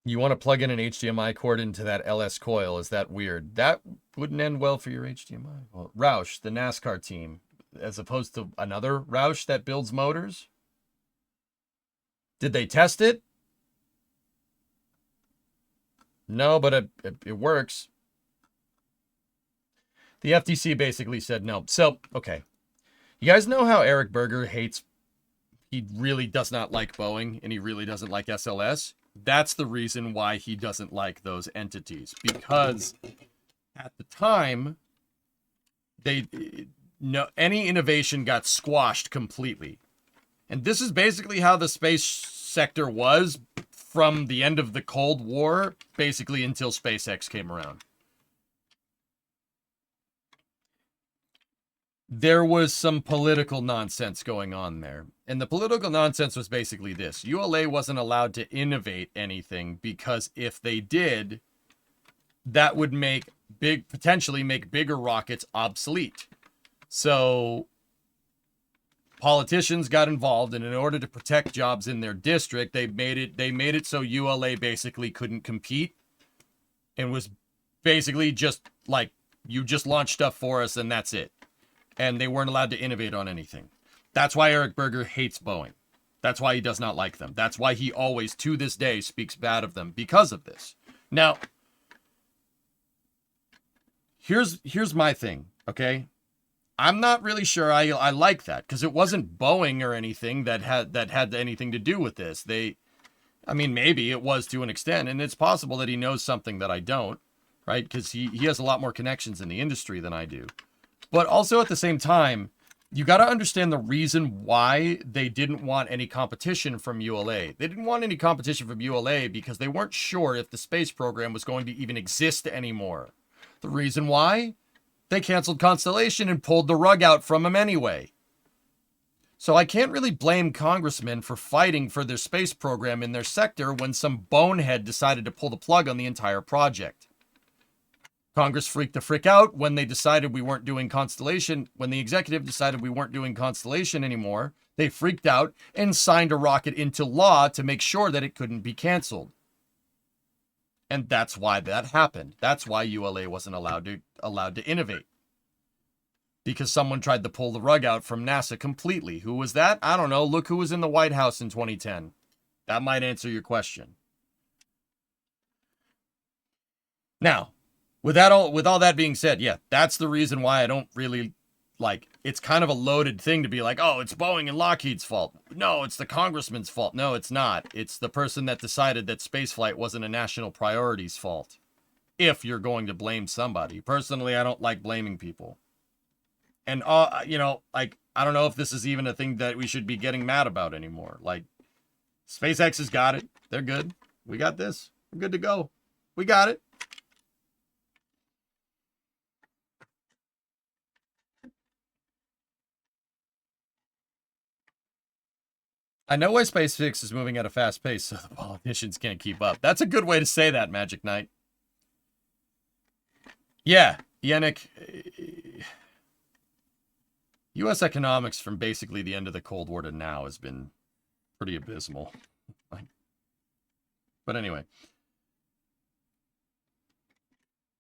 [SPEAKER 1] You want to plug in an HDMI cord into that LS coil. Is that weird? That wouldn't end well for your HDMI. Well, Roush, the NASCAR team, as opposed to another Roush that builds motors? Did they test it? No, but it works. The FTC basically said no. So, okay. You guys know how Eric Berger hates, he really does not like Boeing, and he really doesn't like SLS? That's the reason why he doesn't like those entities. Because at the time, any innovation got squashed completely. And this is basically how the space sector was from the end of the Cold War, basically until SpaceX came around. There was some political nonsense going on there. And the political nonsense was basically this. ULA wasn't allowed to innovate anything because if they did, that would potentially make bigger rockets obsolete. So politicians got involved, and in order to protect jobs in their district, they made it so ULA basically couldn't compete and was basically just like, you just launch stuff for us and that's it. And they weren't allowed to innovate on anything. That's why Eric Berger hates Boeing. That's why he does not like them. That's why he always, to this day, speaks bad of them because of this. Now, here's my thing, okay? I'm not really sure I like that, because it wasn't Boeing or anything that had anything to do with this. Maybe it was to an extent, and it's possible that he knows something that I don't, right? Because he has a lot more connections in the industry than I do. But also at the same time, you got to understand the reason why they didn't want any competition from ULA. They didn't want any competition from ULA because they weren't sure if the space program was going to even exist anymore. The reason why? They canceled Constellation and pulled the rug out from them anyway. So I can't really blame congressmen for fighting for their space program in their sector when some bonehead decided to pull the plug on the entire project. Congress freaked the frick out when they decided we weren't doing Constellation. When the executive decided we weren't doing Constellation anymore, they freaked out and signed a rocket into law to make sure that it couldn't be canceled. And that's why that happened. That's why ULA wasn't allowed to innovate. because someone tried to pull the rug out from NASA completely. Who was that? I don't know. Look who was in the White House in 2010. That might answer your question. Now, with all that being said, yeah, that's the reason why I don't really like, it's kind of a loaded thing to be like, oh, it's Boeing and Lockheed's fault. No, it's the congressman's fault. No, it's not. It's the person that decided that spaceflight wasn't a national priority's fault. If you're going to blame somebody. Personally, I don't like blaming people. And, you know, like, I don't know if this is even a thing that we should be getting mad about anymore. Like, SpaceX has got it. They're good. We got this. We're good to go. We got it. I know why SpaceX is moving at a fast pace, so the politicians can't keep up. That's a good way to say that, Magic Knight. Yeah, Yannick. U.S. economics from basically the end of the Cold War to now has been pretty abysmal. But anyway.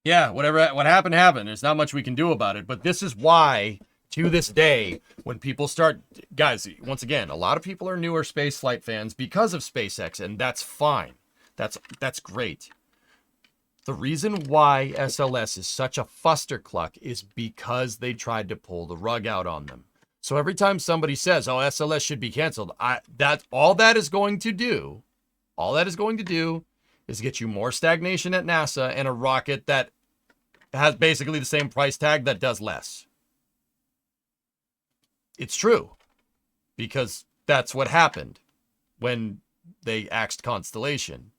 [SPEAKER 1] Yeah, what happened, happened. There's not much we can do about it. But this is why, to this day, when people start... Guys, once again, a lot of people are newer spaceflight fans because of SpaceX, and that's fine. That's great. The reason why SLS is such a fustercluck is because they tried to pull the rug out on them. So every time somebody says, oh, SLS should be canceled, all that is going to do is get you more stagnation at NASA and a rocket that has basically the same price tag that does less. It's true, because that's what happened when they axed Constellation.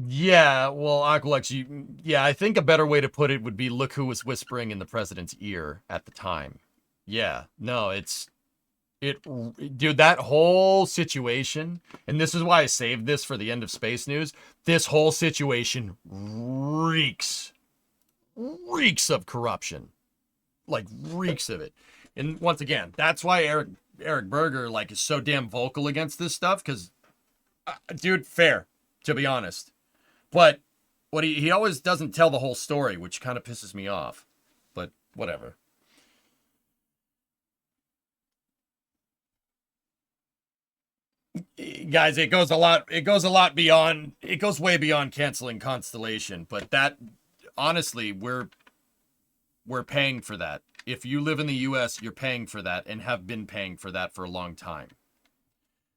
[SPEAKER 1] Yeah, well, Aqualex, yeah, I think a better way to put it would be look who was whispering in the president's ear at the time. Yeah, no, dude, that whole situation, and this is why I saved this for the end of Space News, this whole situation reeks of corruption. Like, reeks of it. And once again, that's why Eric Berger, like, is so damn vocal against this stuff, because, dude, fair, to be honest. But what he always doesn't tell the whole story, which kind of pisses me off. But whatever. Guys, it goes way beyond canceling Constellation, but that, honestly, we're paying for that. If you live in the US, you're paying for that and have been paying for that for a long time.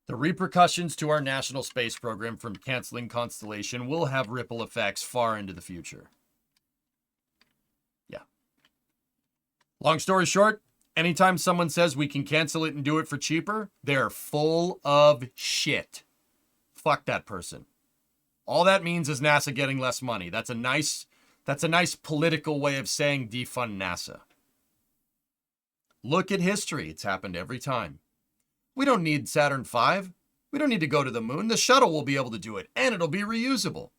[SPEAKER 1] The repercussions to our national space program from canceling Constellation will have ripple effects far into the future. Yeah. Long story short, anytime someone says we can cancel it and do it for cheaper, they're full of shit. Fuck that person. All that means is NASA getting less money. That's a nice political way of saying defund NASA. Look at history. It's happened every time. We don't need Saturn V. We don't need to go to the moon. The shuttle will be able to do it, and it'll be reusable.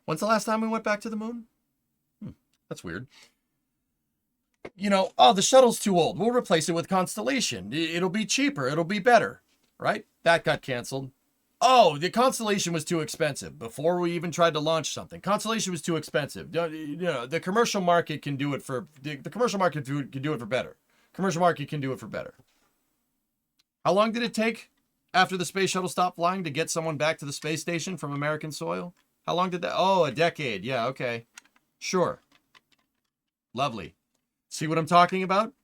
[SPEAKER 1] When's the last time we went back to the moon? That's weird. You know, oh, the shuttle's too old. We'll replace it with Constellation. It'll be cheaper. It'll be better. Right? That got canceled. Oh, the Constellation was too expensive before we even tried to launch something. Constellation was too expensive. You know, the commercial market can do it for... The commercial market can do it for better. Commercial market can do it for better. How long did it take after the space shuttle stopped flying to get someone back to the space station from American soil? How long did that... Oh, a decade. Yeah, okay. Sure. Lovely. See what I'm talking about?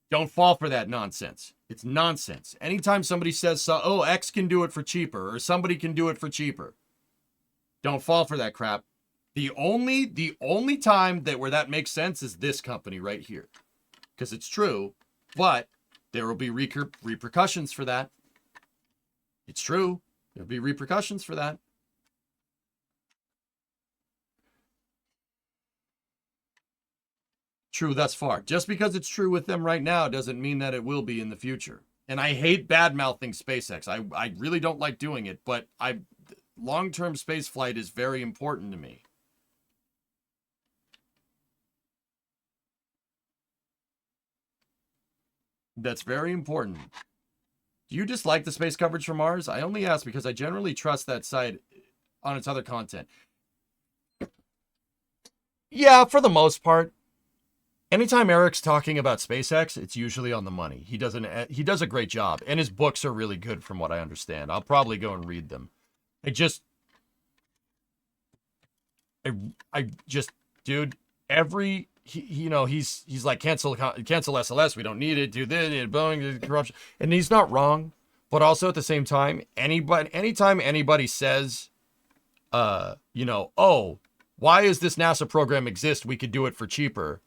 [SPEAKER 1] Don't fall for that nonsense. It's nonsense. Anytime somebody says, oh, X can do it for cheaper, or somebody can do it for cheaper, don't fall for that crap. The only time where that makes sense is this company right here. Because it's true, but there will be repercussions for that. It's true. There'll be repercussions for that. True thus far. Just because it's true with them right now doesn't mean that it will be in the future. And I hate bad-mouthing SpaceX. I really don't like doing it, but long-term space flight is very important to me. That's very important. Do you dislike the space coverage from Mars? I only ask because I generally trust that site on its other content. Yeah, for the most part. Anytime Eric's talking about SpaceX, it's usually on the money. He does a great job, and his books are really good from what I understand. I'll probably go and read them. I just, dude, he's like, cancel SLS. We don't need it. Do this, Boeing, corruption. And he's not wrong. But also at the same time, anytime anybody says, oh, why is this NASA program exist? We could do it for cheaper.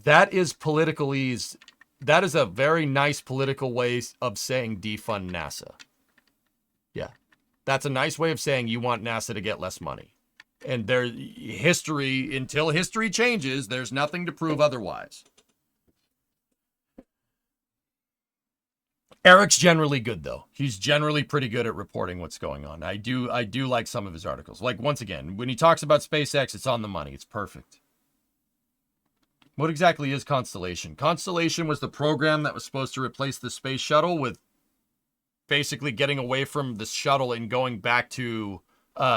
[SPEAKER 1] That is politicalese. That is a very nice political way of saying defund NASA. Yeah. That's a nice way of saying you want NASA to get less money. And until history changes, there's nothing to prove otherwise. Eric's generally good, though. He's generally pretty good at reporting what's going on. I do like some of his articles. Like, once again, when he talks about SpaceX, it's on the money. It's perfect. What exactly is Constellation? Constellation was the program that was supposed to replace the space shuttle with basically getting away from the shuttle and going back to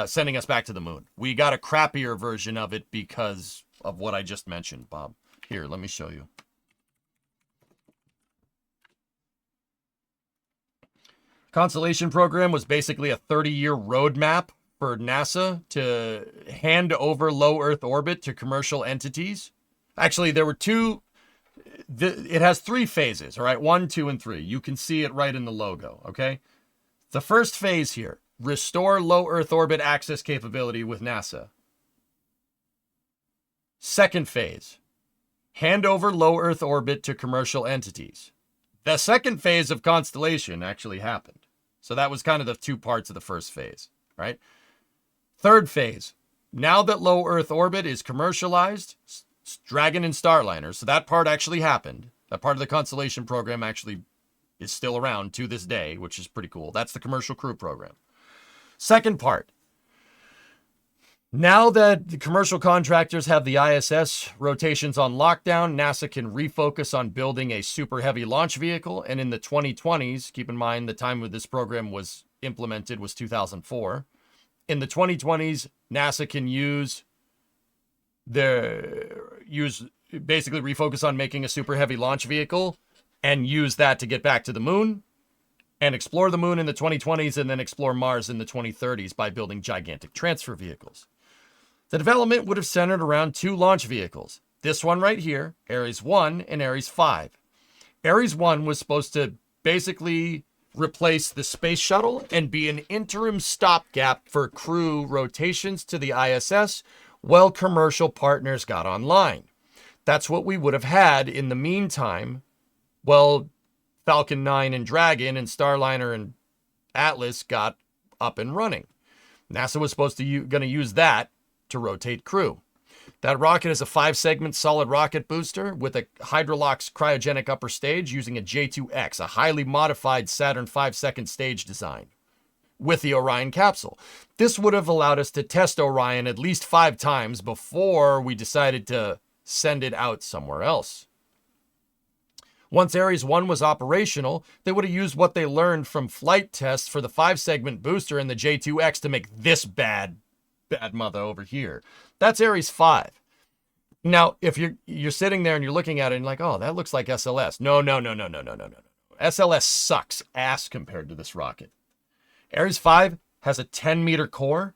[SPEAKER 1] sending us back to the moon. We got a crappier version of it because of what I just mentioned, Bob. Here, let me show you. Constellation program was basically a 30-year roadmap for NASA to hand over low Earth orbit to commercial entities. Actually, there were two. It has 3 phases, all right? 1, 2, and 3. You can see it right in the logo, okay? The first phase here, restore low Earth orbit access capability with NASA. Second phase, hand over low Earth orbit to commercial entities. The second phase of Constellation actually happened. So that was kind of the 2 parts of the first phase, right? Third phase, now that low Earth orbit is commercialized, Dragon and Starliner, so that part actually happened. That part of the Constellation program actually is still around to this day, which is pretty cool. That's the Commercial Crew program. Second part, now that the commercial contractors have the ISS rotations on lockdown, NASA can refocus on building a super heavy launch vehicle. And in the 2020s, keep in mind the time when this program was implemented was 2004. In the 2020s, NASA can basically refocus on making a super heavy launch vehicle and use that to get back to the moon and explore the moon in the 2020s and then explore Mars in the 2030s by building gigantic transfer vehicles. The development would have centered around 2 launch vehicles. This one right here, Ares 1 and Ares 5. Ares 1 was supposed to basically replace the space shuttle and be an interim stopgap for crew rotations to the ISS while commercial partners got online. That's what we would have had in the meantime. Well, Falcon 9 and Dragon and Starliner and Atlas got up and running. NASA was supposed to going to use that to rotate crew. That rocket is a 5-segment solid rocket booster with a Hydrolox cryogenic upper stage using a J2X, a highly modified Saturn V second stage design, with the Orion capsule. This would have allowed us to test Orion at least 5 times before we decided to send it out somewhere else. Once Ares 1 was operational, they would have used what they learned from flight tests for the 5-segment booster and the J2X to make this bad mother over here. That's Ares 5. Now, if you're sitting there and you're looking at it and like, oh, that looks like SLS. No. SLS sucks ass compared to this rocket. Ares 5 has a 10-meter core.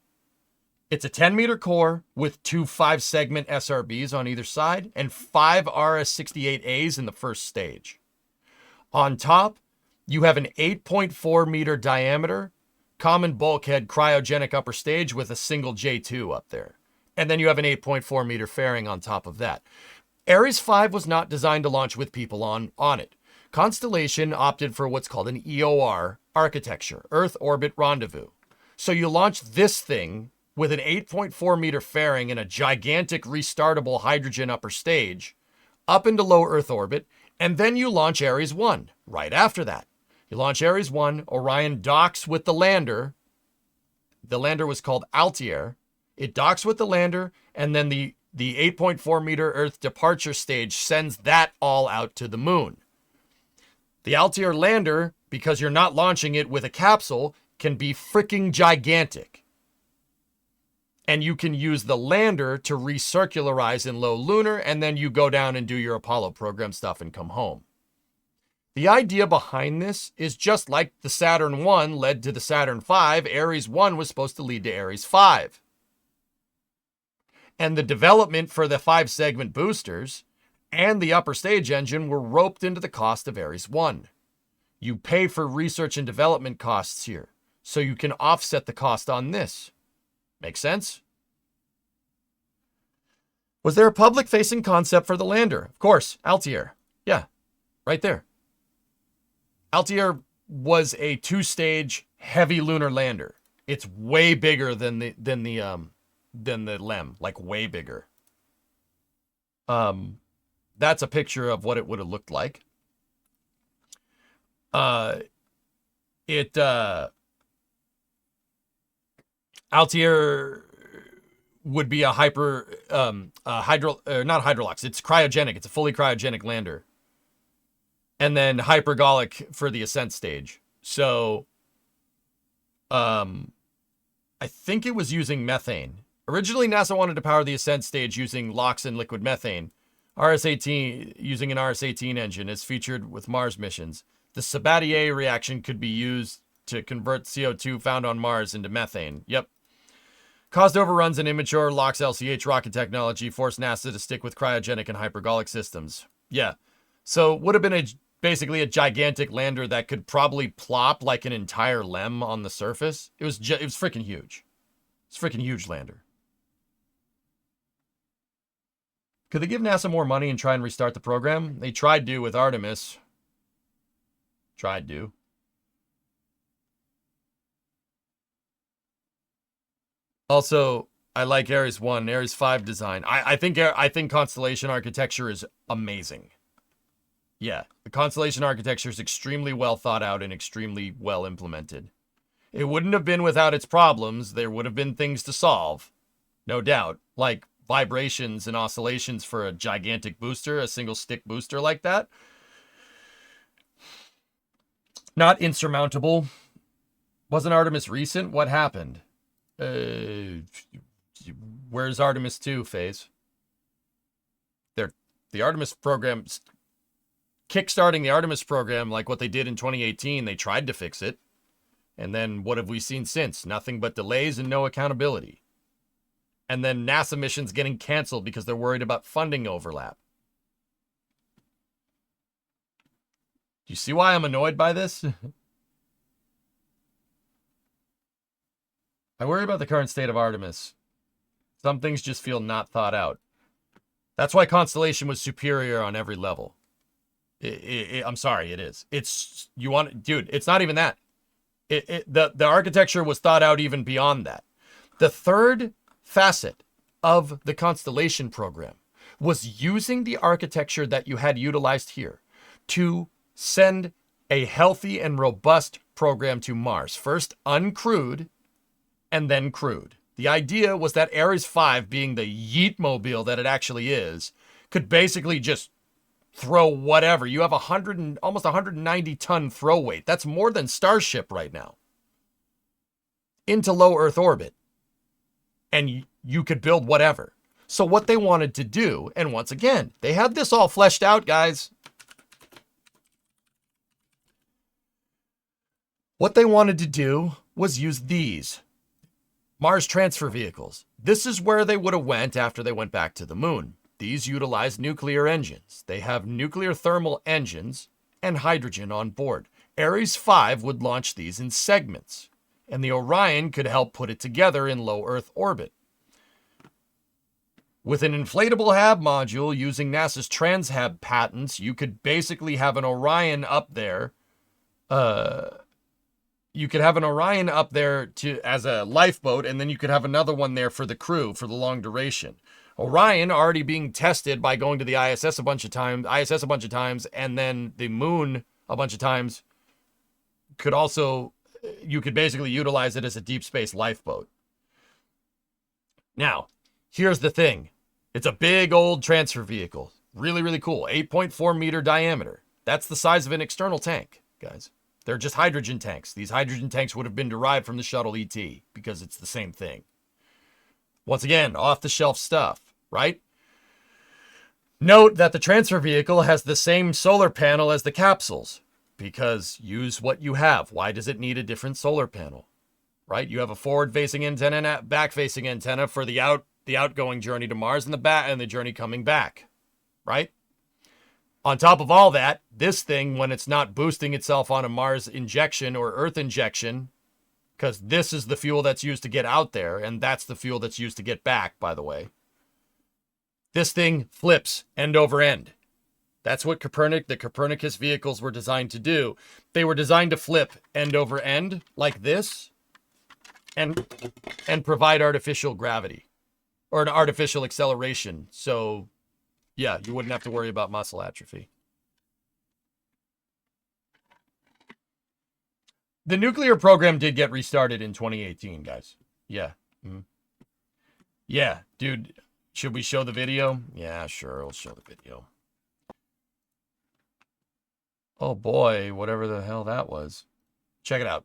[SPEAKER 1] It's a 10-meter core with 2 5-segment SRBs on either side and 5 RS-68As in the first stage. On top, you have an 8.4-meter diameter common bulkhead cryogenic upper stage with a single J2 up there. And then you have an 8.4-meter fairing on top of that. Ares 5 was not designed to launch with people on it. Constellation opted for what's called an EOR architecture, Earth Orbit Rendezvous. So you launch this thing with an 8.4-meter fairing and a gigantic restartable hydrogen upper stage up into low Earth orbit, and then you launch Ares 1 right after that. You launch Ares 1, Orion docks with the lander. The lander was called Altair. It docks with the lander, and then the 8.4-meter Earth departure stage sends that all out to the moon. The Altair lander because you're not launching it with a capsule, can be freaking gigantic. And you can use the lander to recircularize in low lunar, and then you go down and do your Apollo program stuff and come home. The idea behind this is just like the Saturn 1 led to the Saturn 5, Ares 1 was supposed to lead to Ares 5. And the development for the 5-segment boosters and the upper stage engine were roped into the cost of Ares 1. You pay for research and development costs here, so you can offset the cost on this. Make sense? Was there a public-facing concept for the lander? Of course, Altair. Yeah, right there. Altair was a 2-stage heavy lunar lander. It's way bigger than the LEM, like way bigger. That's a picture of what it would have looked like. Altair would be a not hydrolox. It's cryogenic. It's a fully cryogenic lander. And then hypergolic for the ascent stage. So, I think it was using methane. Originally, NASA wanted to power the ascent stage using LOX and liquid methane. RS-18, using an RS-18 engine, is featured with Mars missions. The Sabatier reaction could be used to convert CO2 found on Mars into methane. Yep. Caused overruns in immature LOX LCH rocket technology, forced NASA to stick with cryogenic and hypergolic systems. Yeah. So, would have been basically a gigantic lander that could probably plop like an entire LEM on the surface. It was freaking huge. It's a freaking huge lander. Could they give NASA more money and try and restart the program? They tried to with Artemis. Tried to. Also, I like Ares 1, Ares 5 design. I think Constellation architecture is amazing. Yeah, the Constellation architecture is extremely well thought out and extremely well implemented. It wouldn't have been without its problems. There would have been things to solve, no doubt, like vibrations and oscillations for a gigantic booster, a single stick booster like that. Not insurmountable. Wasn't Artemis recent? What happened? Where's Artemis 2 phase? The Artemis program, kickstarting the Artemis program like what they did in 2018, they tried to fix it. And then what have we seen since? Nothing but delays and no accountability. And then NASA missions getting canceled because they're worried about funding overlap. Do you see why I'm annoyed by this? I worry about the current state of Artemis. Some things just feel not thought out. That's why Constellation was superior on every level. I'm sorry, it is. It's, you want, dude, it's not even that. The architecture was thought out even beyond that. The third facet of the Constellation program was using the architecture that you had utilized here to send a healthy and robust program to Mars. First uncrewed, and then crewed. The idea was that Ares 5, being the yeet-mobile that it actually is, could basically just throw whatever. You have almost 190-ton throw weight. That's more than Starship right now. Into low Earth orbit. And you could build whatever. So what they wanted to do, and once again, they had this all fleshed out, guys. What they wanted to do was use these Mars transfer vehicles. This is where they would have went after they went back to the moon. These utilize nuclear engines. They have nuclear thermal engines and hydrogen on board. Ares 5 would launch these in segments, and the Orion could help put it together in low Earth orbit. With an inflatable HAB module using NASA's TransHab patents, you could basically have an Orion up there. You could have an Orion up there as a lifeboat, and then you could have another one there for the crew for the long duration. Orion already being tested by going to the ISS a bunch of times, and then the moon a bunch of times. You could basically utilize it as a deep space lifeboat. Now, here's the thing. It's a big old transfer vehicle. Really, really cool. 8.4 meter diameter. That's the size of an external tank, guys. They're just hydrogen tanks. These hydrogen tanks would have been derived from the shuttle ET because it's the same thing. Once again, off-the-shelf stuff, right? Note that the transfer vehicle has the same solar panel as the capsules because use what you have. Why does it need a different solar panel? Right? You have a forward-facing antenna and a back-facing antenna for the outgoing journey to Mars and the journey coming back, right? On top of all that, this thing, when it's not boosting itself on a Mars injection or Earth injection, because this is the fuel that's used to get out there, and that's the fuel that's used to get back, by the way. This thing flips end over end. That's what the Copernicus vehicles were designed to do. They were designed to flip end over end like this and provide artificial gravity or an artificial acceleration. So, yeah, you wouldn't have to worry about muscle atrophy. The nuclear program did get restarted in 2018, guys. Yeah. Mm-hmm. Yeah, dude. Should we show the video? Yeah, sure. We'll show the video. Oh boy, whatever the hell that was. Check it out.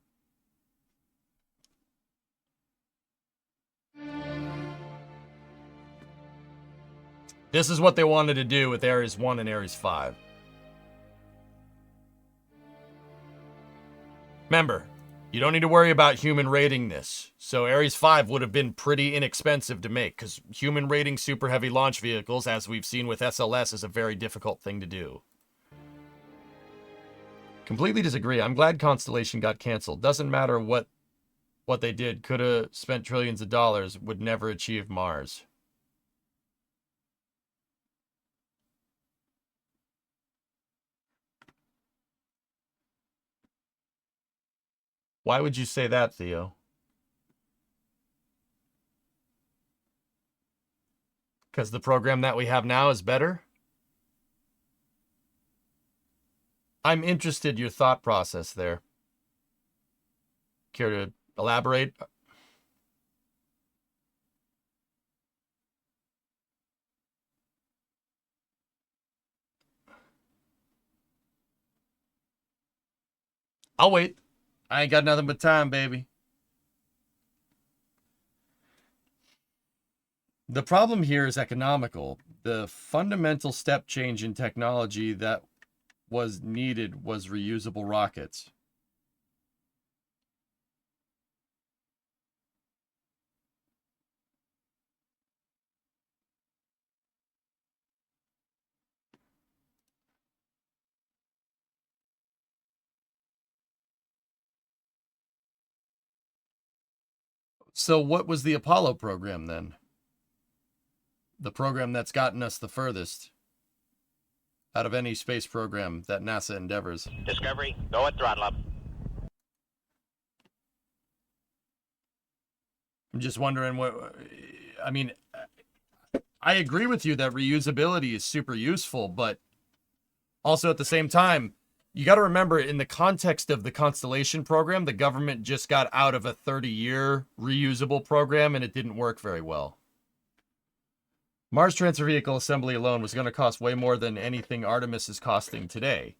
[SPEAKER 1] This is what they wanted to do with Ares 1 and Ares 5. Remember, you don't need to worry about human rating this. So Ares 5 would have been pretty inexpensive to make because human rating super heavy launch vehicles, as we've seen with SLS, is a very difficult thing to do. Completely disagree. I'm glad Constellation got canceled. Doesn't matter what they did. Could have spent trillions of dollars. Would never achieve Mars. Why would you say that, Theo? Because the program that we have now is better? I'm interested your thought process there. Care to elaborate? I'll wait. I ain't got nothing but time, baby. The problem here is economical. The fundamental step change in technology that was needed was reusable rockets. So what was the Apollo program then? The program that's gotten us the furthest out of any space program that NASA endeavors.
[SPEAKER 6] Discovery, go at throttle up.
[SPEAKER 1] I'm just wondering what, I mean, I agree with you that reusability is super useful, but also at the same time, you got to remember in the context of the Constellation program, the government just got out of a 30-year reusable program and it didn't work very well. Mars transfer vehicle assembly alone was going to cost way more than anything Artemis is costing today.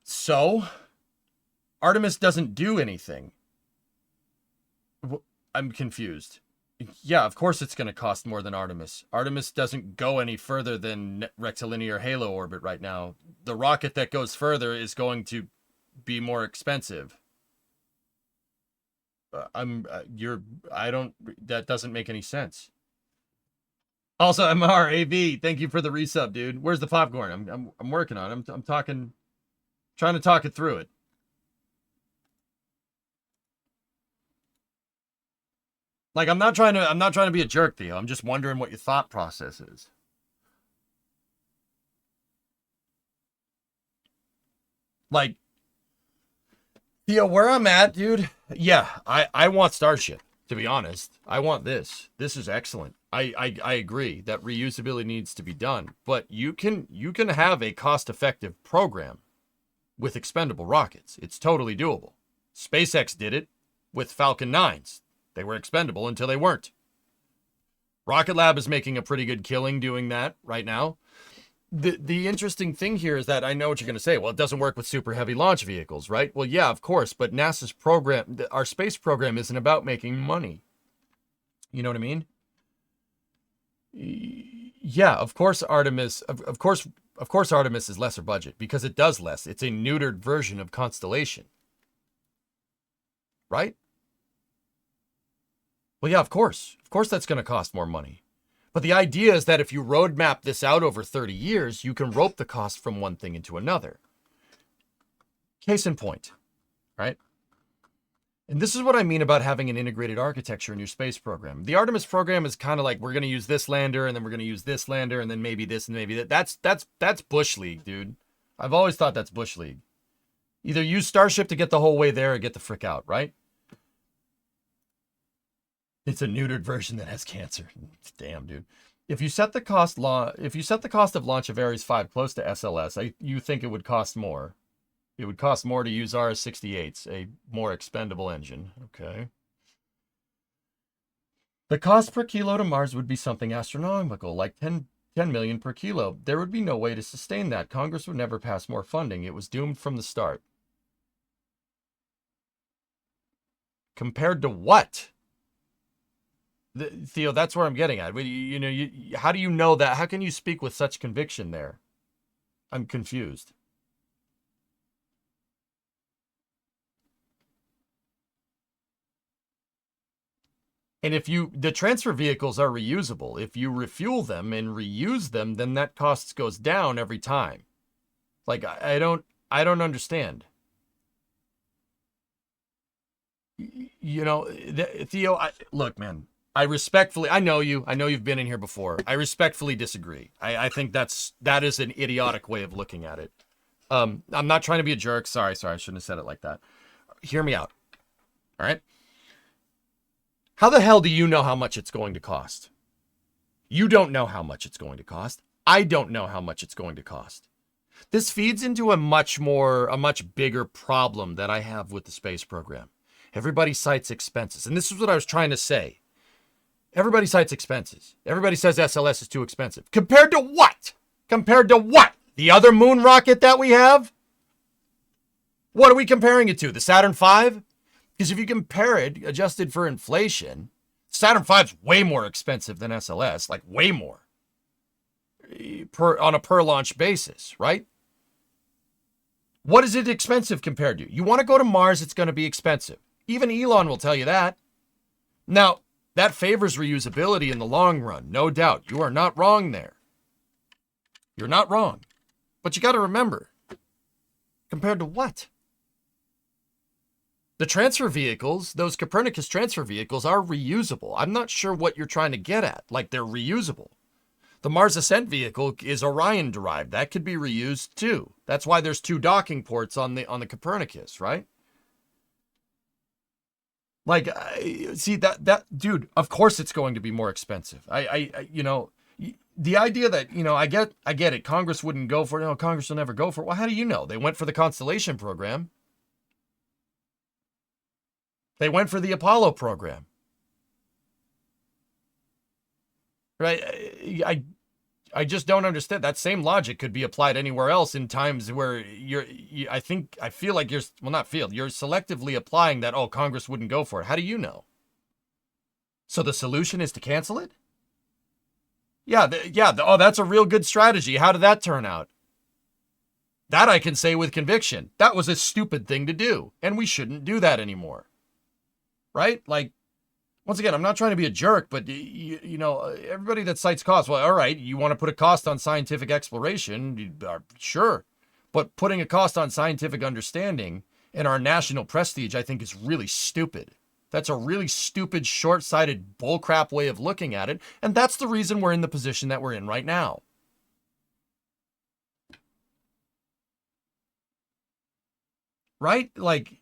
[SPEAKER 1] So, Artemis doesn't do anything. I'm confused. Yeah, of course it's going to cost more than Artemis. Artemis doesn't go any further than rectilinear halo orbit right now. The rocket that goes further is going to be more expensive. That doesn't make any sense. Also, MRAV, thank you for the resub, dude. Where's the popcorn? I'm working on it. I'm trying to talk it through it. Like, I'm not trying to be a jerk, Theo. I'm just wondering what your thought process is. Like, Theo, where I'm at, dude, yeah, I want Starship, to be honest. I want this. This is excellent. I agree that reusability needs to be done, but you can have a cost-effective program with expendable rockets. It's totally doable. SpaceX did it with Falcon 9s. They were expendable until they weren't. Rocket Lab is making a pretty good killing doing that right now. The interesting thing here is that I know what you're going to say. Well, it doesn't work with super heavy launch vehicles, right? Well, yeah, of course. But NASA's program, our space program, isn't about making money. You know what I mean? Yeah, of course, Artemis. Of course, Artemis is lesser budget because it does less. It's a neutered version of Constellation, right? Well, yeah, of course. Of course, that's going to cost more money. But the idea is that if you roadmap this out over 30 years, you can rope the cost from one thing into another. Case in point, right? And this is what I mean about having an integrated architecture in your space program. The Artemis program is kind of like, we're going to use this lander, and then we're going to use this lander, and then maybe this, and maybe that. That's Bush League, dude. I've always thought that's Bush League. Either use Starship to get the whole way there or get the frick out, right? It's a neutered version that has cancer. Damn, dude. If you set the cost of launch of Ares 5 close to SLS, you think it would cost more. It would cost more to use RS-68s, a more expendable engine. Okay. The cost per kilo to Mars would be something astronomical, like 10 million per kilo. There would be no way to sustain that. Congress would never pass more funding. It was doomed from the start. Compared to what? Theo, that's where I'm getting at. How do you know that? How can you speak with such conviction there? I'm confused. And if the transfer vehicles are reusable, if you refuel them and reuse them, then that cost goes down every time. Like, I don't understand. Theo, look, man. I know you've been in here before. I respectfully disagree. I think that is an idiotic way of looking at it. I'm not trying to be a jerk. Sorry, I shouldn't have said it like that. Hear me out. All right? How the hell do you know how much it's going to cost? You don't know how much it's going to cost. I don't know how much it's going to cost. This feeds into a much bigger problem that I have with the space program. Everybody cites expenses. And this is what I was trying to say. Everybody cites expenses. Everybody says SLS is too expensive. Compared to what? Compared to what? The other moon rocket that we have? What are we comparing it to? The Saturn V? Because if you compare it, adjusted for inflation, Saturn V is way more expensive than SLS, like way more. On a per launch basis, right? What is it expensive compared to? You want to go to Mars, it's going to be expensive. Even Elon will tell you that. Now, that favors reusability in the long run, no doubt. You are not wrong there. You're not wrong. But you got to remember, compared to what? The transfer vehicles, those Copernicus transfer vehicles, are reusable. I'm not sure what you're trying to get at. Like, they're reusable. The Mars Ascent vehicle is Orion derived. That could be reused too. That's why there's 2 docking ports on the Copernicus, right? Like, see that dude, of course it's going to be more expensive. The idea that, I get it. Congress wouldn't go for it. No, Congress will never go for it. Well, how do you know? They went for the Constellation program. They went for the Apollo program. Right? I just don't understand. That same logic could be applied anywhere else in times where you're selectively applying that, oh, Congress wouldn't go for it. How do you know? So the solution is to cancel it? Yeah, that's a real good strategy. How did that turn out? That I can say with conviction. That was a stupid thing to do, and we shouldn't do that anymore. Right? Like, once again, I'm not trying to be a jerk, but, everybody that cites costs, well, all right, you want to put a cost on scientific exploration, sure. But putting a cost on scientific understanding and our national prestige, I think, is really stupid. That's a really stupid, short-sighted, bullcrap way of looking at it, and that's the reason we're in the position that we're in right now. Right? Like,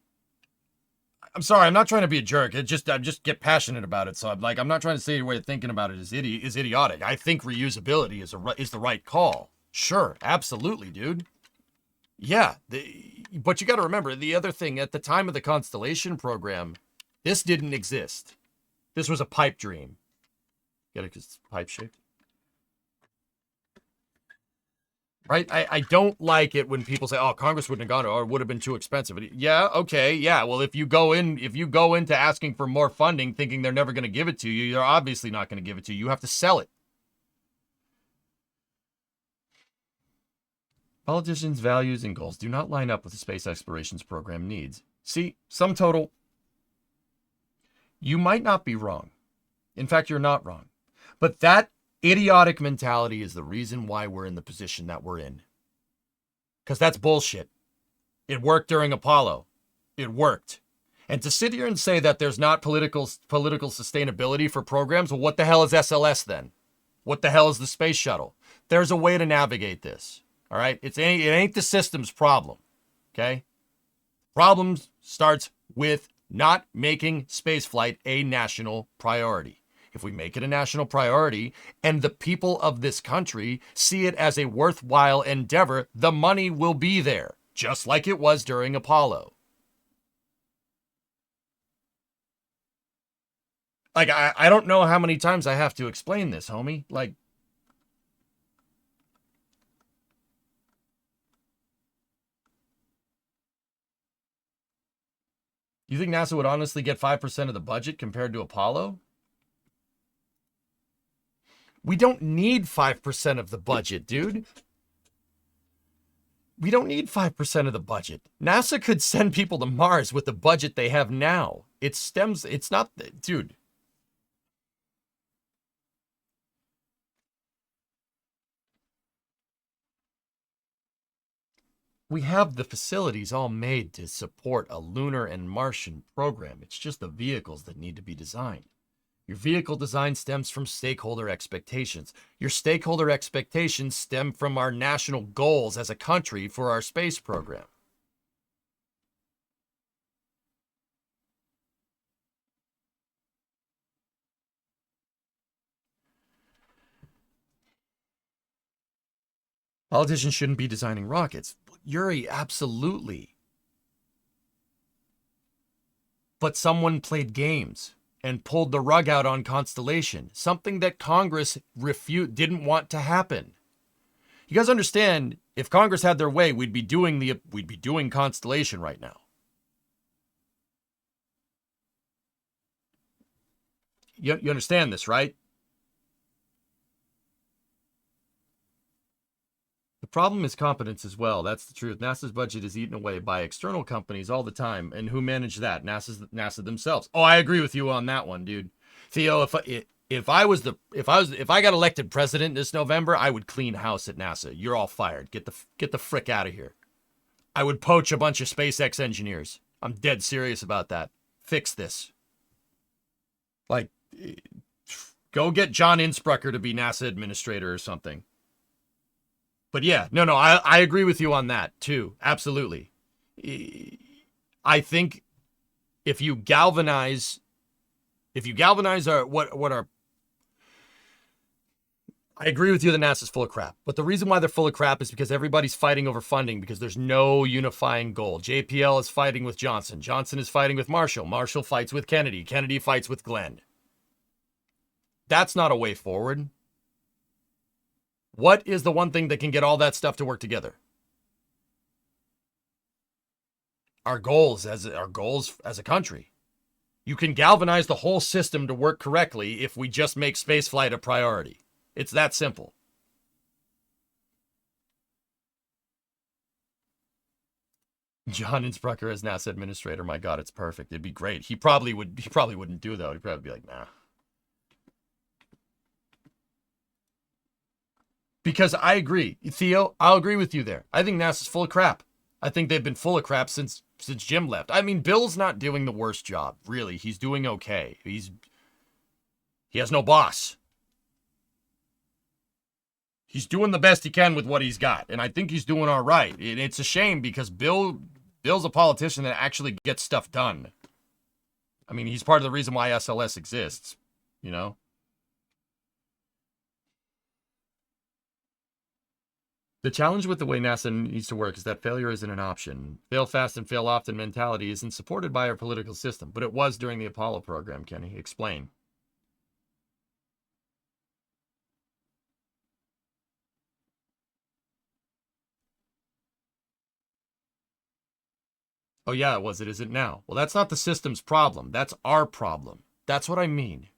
[SPEAKER 1] I'm sorry, I'm not trying to be a jerk. I just get passionate about it. So I'm not trying to say your way of thinking about it is idiotic. I think reusability is the right call. Sure, absolutely, dude. Yeah, but you got to remember the other thing at the time of the Constellation program, this didn't exist. This was a pipe dream. Get it? 'Cause it's pipe shaped. Right? I don't like it when people say, "Oh, Congress wouldn't have gone, or it would have been too expensive." Yeah, okay, yeah. Well, if you go into asking for more funding, thinking they're never going to give it to you, you're obviously not going to give it to you. You have to sell it. Politicians' values and goals do not line up with the space explorations program needs. See, sum total, you might not be wrong. In fact, you're not wrong. But that idiotic mentality is the reason why we're in the position that we're in. Because that's bullshit. It worked during Apollo. It worked. And to sit here and say that there's not political sustainability for programs, well, what the hell is SLS then? What the hell is the space shuttle? There's a way to navigate this. All right? It ain't the system's problem. Okay? Problem starts with not making spaceflight a national priority. If we make it a national priority and the people of this country see it as a worthwhile endeavor, the money will be there, just like it was during Apollo. Like, I don't know how many times I have to explain this, homie. Like, you think NASA would honestly get 5% of the budget compared to Apollo? We don't need 5% of the budget, dude. We don't need 5% of the budget. NASA could send people to Mars with the budget they have now. It's not, dude. We have the facilities all made to support a lunar and Martian program. It's just the vehicles that need to be designed. Your vehicle design stems from stakeholder expectations. Your stakeholder expectations stem from our national goals as a country for our space program. Politicians shouldn't be designing rockets. Yuri, absolutely. But someone played games and pulled the rug out on Constellation, something that Congress didn't want to happen. You guys understand, if Congress had their way, we'd be doing Constellation right now. You understand this, right? The problem is competence as well. That's the truth. NASA's budget is eaten away by external companies all the time. And who manage that? NASA themselves. Oh, I agree with you on that one, dude. Theo, if I got elected president this November, I would clean house at NASA. You're all fired. Get the frick out of here. I would poach a bunch of SpaceX engineers. I'm dead serious about that. Fix this. Like, go get John Insprucker to be NASA administrator or something. But yeah, no, I agree with you on that too. Absolutely. I think if you galvanize our I agree with you that NASA's full of crap. But the reason why they're full of crap is because everybody's fighting over funding because there's no unifying goal. JPL is fighting with Johnson. Johnson is fighting with Marshall. Marshall fights with Kennedy. Kennedy fights with Glenn. That's not a way forward. What is the one thing that can get all that stuff to work together? Our goals as a country. You can galvanize the whole system to work correctly if we just make spaceflight a priority. It's that simple. John Insprucker as NASA administrator. My God, it's perfect. It'd be great. He probably wouldn't do though. He'd probably be like, nah. Because I agree. Theo, I'll agree with you there. I think NASA's full of crap. I think they've been full of crap since Jim left. I mean, Bill's not doing the worst job, really. He's doing okay. He has no boss. He's doing the best he can with what he's got, and I think he's doing all right. It's a shame because Bill's a politician that actually gets stuff done. I mean, he's part of the reason why SLS exists, you know? The challenge with the way NASA needs to work is that failure isn't an option. Fail fast and fail often mentality isn't supported by our political system, but it was during the Apollo program, Kenny. Explain. Oh, yeah, it was. It isn't now. Well, that's not the system's problem. That's our problem. That's what I mean.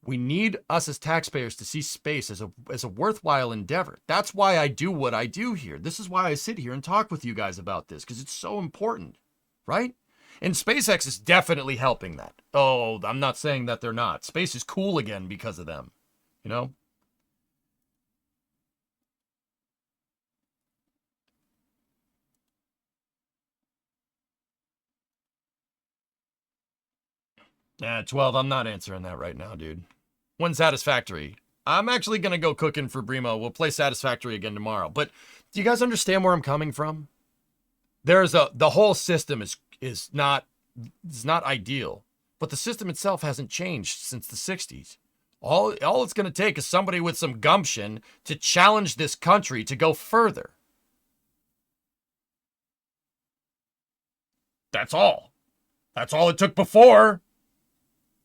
[SPEAKER 1] We need us as taxpayers to see space as a worthwhile endeavor. That's why I do what I do here. This is why I sit here and talk with you guys about this, because it's so important, right? And SpaceX is definitely helping that. Oh, I'm not saying that they're not. Space is cool again because of them, you know? Yeah, 12, I'm not answering that right now, dude. When Satisfactory. I'm actually going to go cooking for Brimo. We'll play Satisfactory again tomorrow. But do you guys understand where I'm coming from? The whole system is not ideal, but the system itself hasn't changed since the 60s. All it's going to take is somebody with some gumption to challenge this country to go further. That's all. That's all it took before.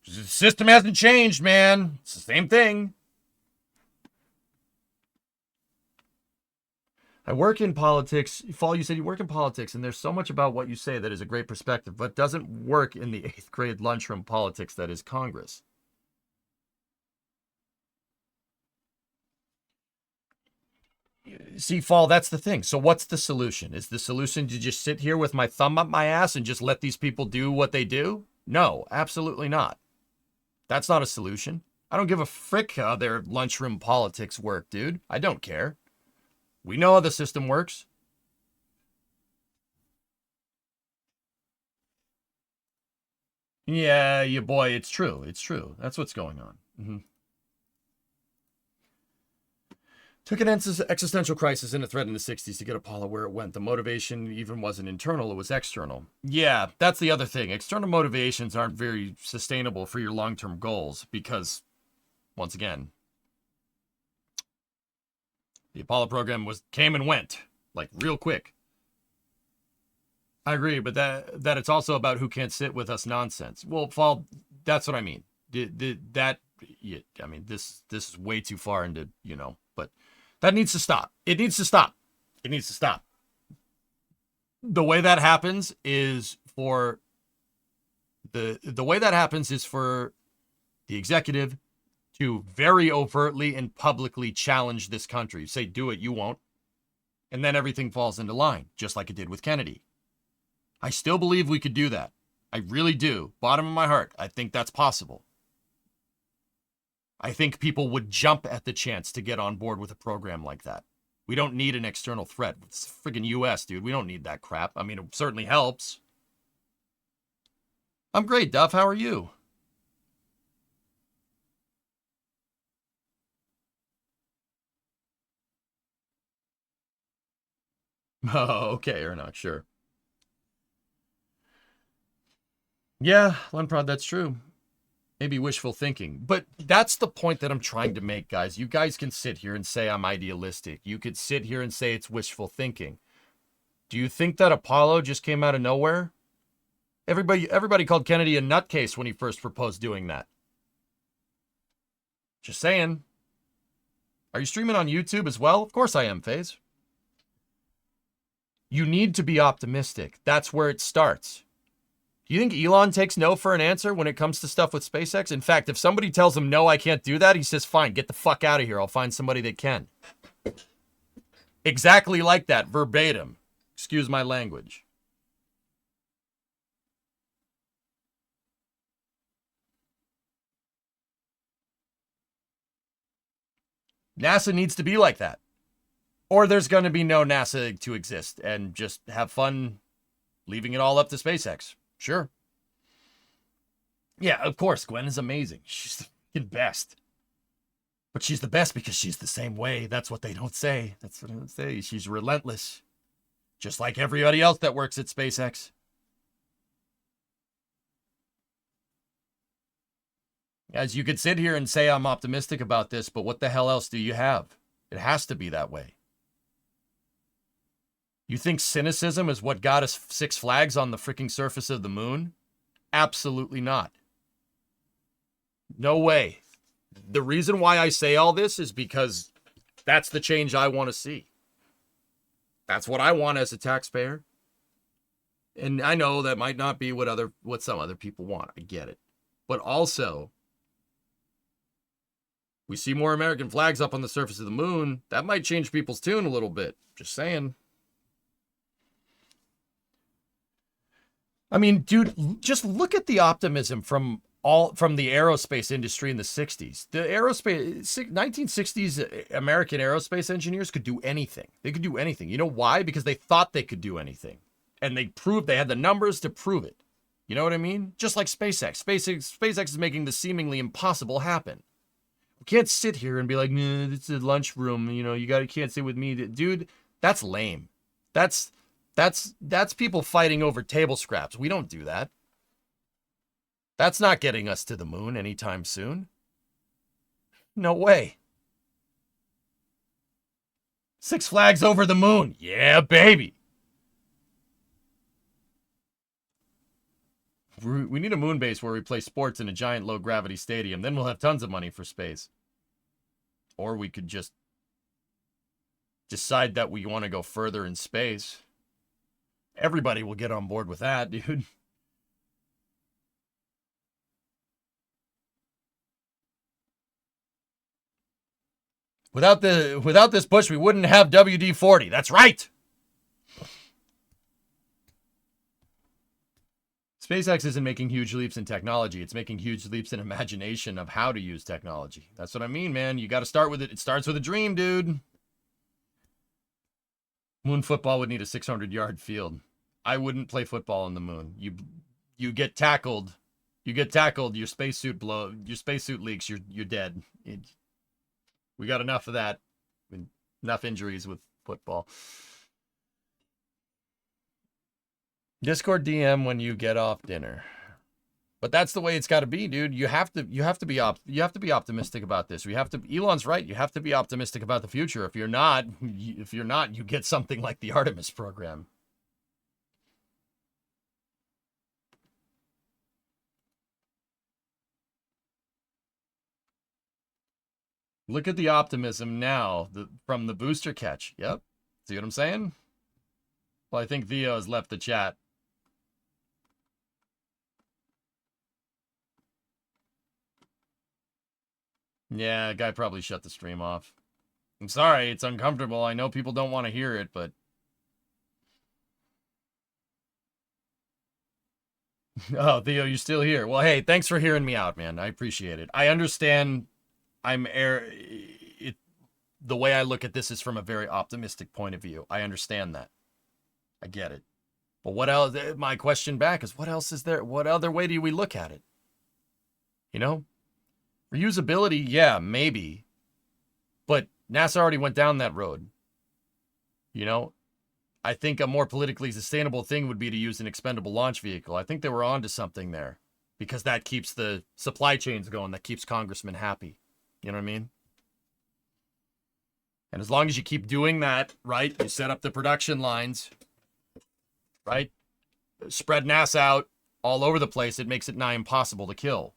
[SPEAKER 1] The system hasn't changed, man. It's the same thing. I work in politics. Fall, you said you work in politics, and there's so much about what you say that is a great perspective, but doesn't work in the 8th grade lunchroom politics that is Congress. See, Fall, that's the thing. So what's the solution? Is the solution to just sit here with my thumb up my ass and just let these people do what they do? No, absolutely not. That's not a solution. I don't give a frick how their lunchroom politics work, dude. I don't care. We know how the system works. Yeah, you boy, it's true. It's true. That's what's going on. Mm-hmm. Took an existential crisis and a threat in the 60s to get Apollo where it went. The motivation even wasn't internal, it was external. Yeah, that's the other thing. External motivations aren't very sustainable for your long-term goals because, once again, the Apollo program came and went, like, real quick. I agree, but that it's also about who can't sit with us nonsense. Well, Fall, that's what I mean. I mean, this is way too far into, but that needs to stop. It needs to stop. It needs to stop. The way that happens is for the executive to very overtly and publicly challenge this country. Say, do it, you won't. And then everything falls into line, just like it did with Kennedy. I still believe we could do that. I really do. Bottom of my heart, I think that's possible. I think people would jump at the chance to get on board with a program like that. We don't need an external threat. It's friggin' US, dude. We don't need that crap. I mean, it certainly helps. I'm great, Duff. How are you? Oh, okay, Ernock, sure. Yeah, Lenprod, that's true. Maybe wishful thinking. But that's the point that I'm trying to make, guys. You guys can sit here and say I'm idealistic. You could sit here and say it's wishful thinking. Do you think that Apollo just came out of nowhere? Everybody called Kennedy a nutcase when he first proposed doing that. Just saying. Are you streaming on YouTube as well? Of course I am, FaZe. You need to be optimistic. That's where it starts. Do you think Elon takes no for an answer when it comes to stuff with SpaceX? In fact, if somebody tells him, no, I can't do that, he says, fine, get the fuck out of here. I'll find somebody that can. Exactly like that, verbatim. Excuse my language. NASA needs to be like that. Or there's going to be no NASA to exist and just have fun leaving it all up to SpaceX. Sure. Yeah, of course, Gwen is amazing. She's the fucking best. But she's the best because she's the same way. That's what they don't say. That's what I don't say. She's relentless. Just like everybody else that works at SpaceX. As you could sit here and say I'm optimistic about this, but what the hell else do you have? It has to be that way. You think cynicism is what got us Six Flags on the freaking surface of the moon? Absolutely not. No way. The reason why I say all this is because that's the change I want to see. That's what I want as a taxpayer. And I know that might not be what some other people want. I get it. But also, we see more American flags up on the surface of the moon. That might change people's tune a little bit. Just saying. I mean, dude, just look at the optimism from the aerospace industry in the 60s. The 1960s American aerospace engineers could do anything. They could do anything. You know why? Because they thought they could do anything. And they had the numbers to prove it. You know what I mean? Just like SpaceX. SpaceX is making the seemingly impossible happen. We can't sit here and be like, nah, it's a lunchroom. You know, you can't sit with me. Dude, that's lame. That's people fighting over table scraps. We don't do that. That's not getting us to the moon anytime soon. No way. Six Flags over the moon. Yeah, baby. We need a moon base where we play sports in a giant low-gravity stadium. Then we'll have tons of money for space. Or we could just decide that we want to go further in space. Everybody will get on board with that, dude. Without this push, we wouldn't have WD-40. That's right. SpaceX isn't making huge leaps in technology. It's making huge leaps in imagination of how to use technology. That's what I mean, man. You got to start with it. It starts with a dream, dude. Moon football would need a 600-yard field. I wouldn't play football on the moon. You get tackled. You get tackled. Your spacesuit leaks. You're dead. We got enough of that. Enough injuries with football. Discord DM when you get off dinner. But that's the way it's got to be, dude. You have to be optimistic about this. Elon's right. You have to be optimistic about the future. If you're not, you get something like the Artemis program. Look at the optimism now from the booster catch. Yep. See what I'm saying? Well, I think Theo has left the chat. Yeah, guy probably shut the stream off. I'm sorry, it's uncomfortable. I know people don't want to hear it, but... Oh, Theo, you're still here. Well, hey, thanks for hearing me out, man. I appreciate it. I understand the way I look at this is from a very optimistic point of view. I understand that. I get it. But what else? My question back is, what else is there? What other way do we look at it? You know? Reusability, yeah, maybe. But NASA already went down that road. You know? I think a more politically sustainable thing would be to use an expendable launch vehicle. I think they were onto something there. Because that keeps the supply chains going. That keeps congressmen happy. You know what I mean? And as long as you keep doing that, right? You set up the production lines, right? Spread NASA out all over the place. It makes it nigh impossible to kill.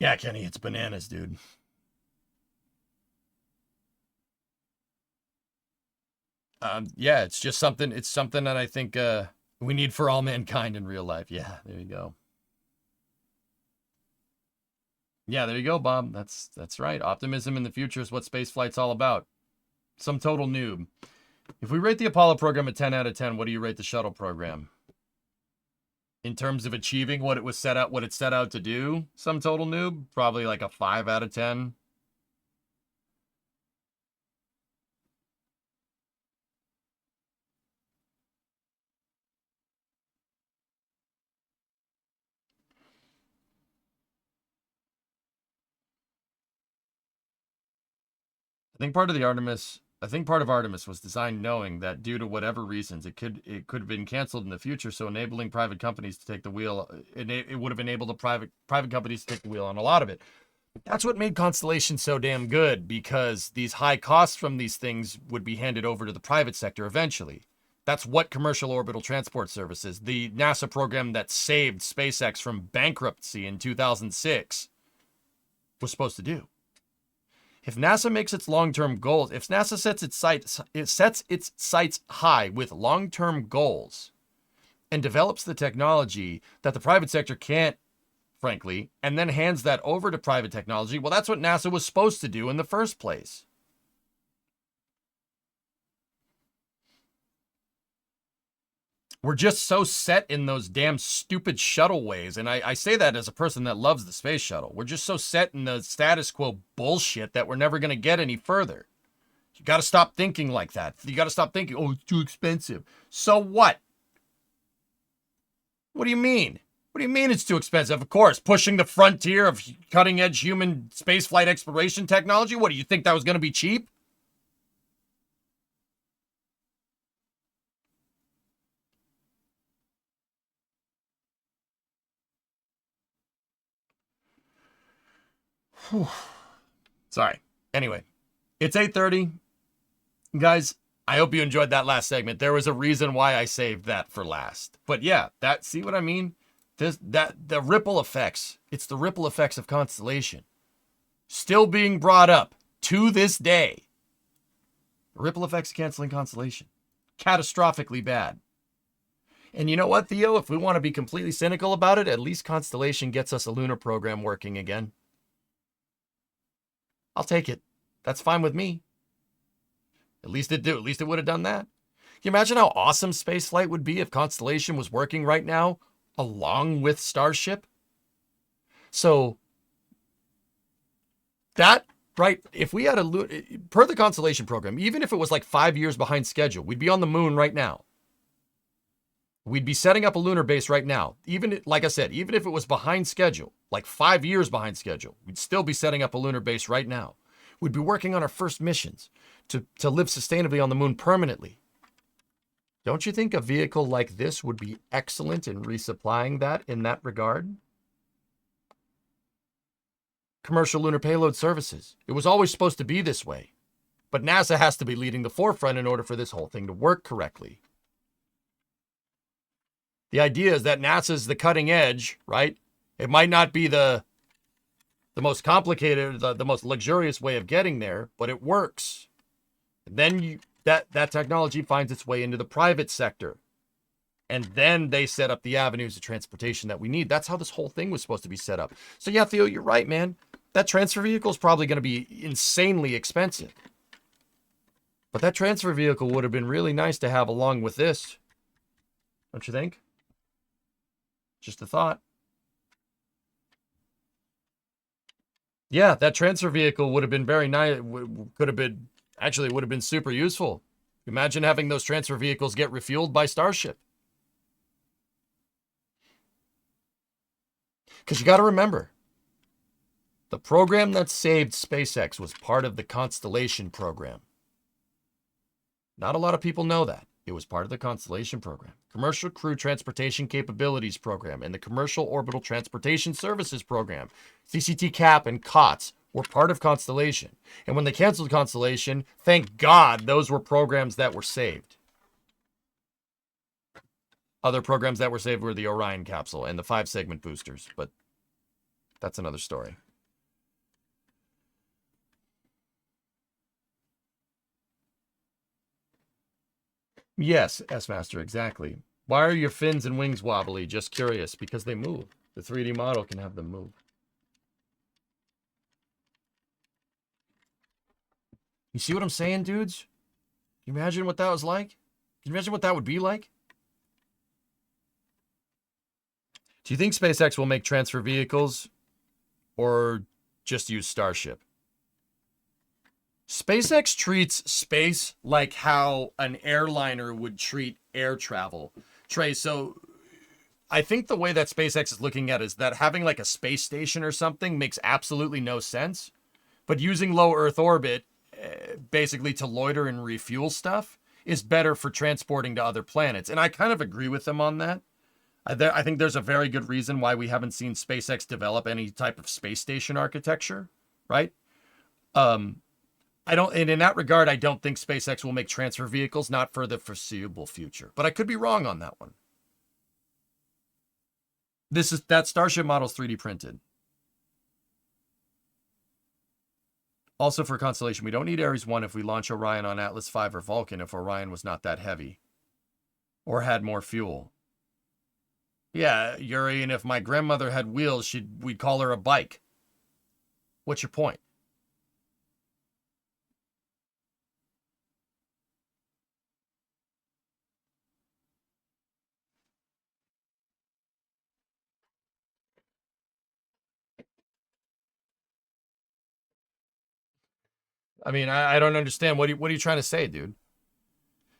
[SPEAKER 1] Yeah, Kenny, it's bananas, dude. Yeah, it's just something. It's something that I think we need for all mankind in real life. Yeah, there you go. Yeah, there you go, Bob. That's right. Optimism in the future is what spaceflight's all about. Some total noob. If we rate the Apollo program a 10 out of 10, what do you rate the shuttle program? In terms of achieving what it set out to do, some total noob, probably like a 5 out of 10. I think part of Artemis was designed knowing that due to whatever reasons it could have been canceled in the future, so enabling private companies to take the wheel, it would have enabled the private companies to take the wheel on a lot of it. That's what made Constellation so damn good, because these high costs from these things would be handed over to the private sector eventually. That's what Commercial Orbital Transport Services, the NASA program that saved SpaceX from bankruptcy in 2006, was supposed to do. If NASA makes its long-term goals, if NASA sets its sights high with long-term goals and develops the technology that the private sector can't, frankly, and then hands that over to private technology, well, that's what NASA was supposed to do in the first place. We're just so set in those damn stupid shuttle ways. And I say that as a person that loves the space shuttle. We're just so set in the status quo bullshit that we're never going to get any further. You got to stop thinking like that. You got to stop thinking, oh, it's too expensive. So what? What do you mean? What do you mean it's too expensive? Of course, pushing the frontier of cutting edge human spaceflight exploration technology. What, do you think that was going to be cheap? Whew. Sorry. Anyway, it's 8:30. Guys, I hope you enjoyed that last segment. There was a reason why I saved that for last. But yeah, see what I mean? The ripple effects. It's the ripple effects of Constellation. Still being brought up to this day. The ripple effects of canceling Constellation. Catastrophically bad. And you know what, Theo? If we want to be completely cynical about it, at least Constellation gets us a lunar program working again. I'll take it. That's fine with me. At least it would have done that. Can you imagine how awesome spaceflight would be if Constellation was working right now along with Starship? So that, right, if we had per the Constellation program, even if it was like 5 years behind schedule, we'd be on the moon right now. We'd be setting up a lunar base right now. Even, like I said, even if it was behind schedule, like 5 years behind schedule, we'd still be setting up a lunar base right now. We'd be working on our first missions to live sustainably on the moon permanently. Don't you think a vehicle like this would be excellent in resupplying that in that regard? Commercial Lunar Payload Services. It was always supposed to be this way. But NASA has to be leading the forefront in order for this whole thing to work correctly. The idea is that NASA's the cutting edge, right? It might not be the most complicated, the most luxurious way of getting there, but it works. And then that technology finds its way into the private sector. And then they set up the avenues of transportation that we need. That's how this whole thing was supposed to be set up. So yeah, Theo, you're right, man. That transfer vehicle is probably going to be insanely expensive. But that transfer vehicle would have been really nice to have along with this. Don't you think? Just a thought. Yeah, that transfer vehicle would have been very nice. Would have been super useful. Imagine having those transfer vehicles get refueled by Starship. Because you got to remember, the program that saved SpaceX was part of the Constellation program. Not a lot of people know that. It was part of the Constellation program, Commercial Crew Transportation Capabilities program, and the Commercial Orbital Transportation Services program. CCT CAP and COTS were part of Constellation. And when they canceled Constellation, thank God those were programs that were saved. Other programs that were saved were the Orion capsule and the 5-segment boosters, but that's another story. Yes, S-Master, exactly. Why are your fins and wings wobbly? Just curious. Because they move. The 3D model can have them move. You see what I'm saying, dudes? Can you imagine what that was like? Can you imagine what that would be like? Do you think SpaceX will make transfer vehicles or just use Starship? SpaceX treats space like how an airliner would treat air travel. Trey, so I think the way that SpaceX is looking at it is that having like a space station or something makes absolutely no sense. But using low Earth orbit, basically to loiter and refuel stuff, is better for transporting to other planets. And I kind of agree with them on that. I think there's a very good reason why we haven't seen SpaceX develop any type of space station architecture, right? I don't, and in that regard, I don't think SpaceX will make transfer vehicles, not for the foreseeable future. But I could be wrong on that one. That Starship model's 3D printed. Also for Constellation, we don't need Ares 1 if we launch Orion on Atlas 5 or Vulcan if Orion was not that heavy. Or had more fuel. Yeah, Yuri, and if my grandmother had wheels, we'd call her a bike. What's your point? I mean, I don't understand. What are you trying to say, dude?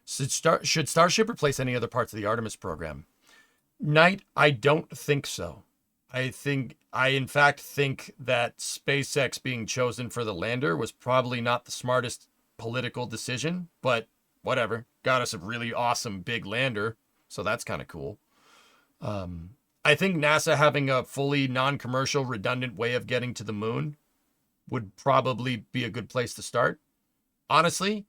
[SPEAKER 1] Should Starship replace any other parts of the Artemis program? Knight, I don't think so. I in fact think that SpaceX being chosen for the lander was probably not the smartest political decision, but whatever. Got us a really awesome big lander, so that's kind of cool. I think NASA having a fully non-commercial, redundant way of getting to the moon would probably be a good place to start. Honestly,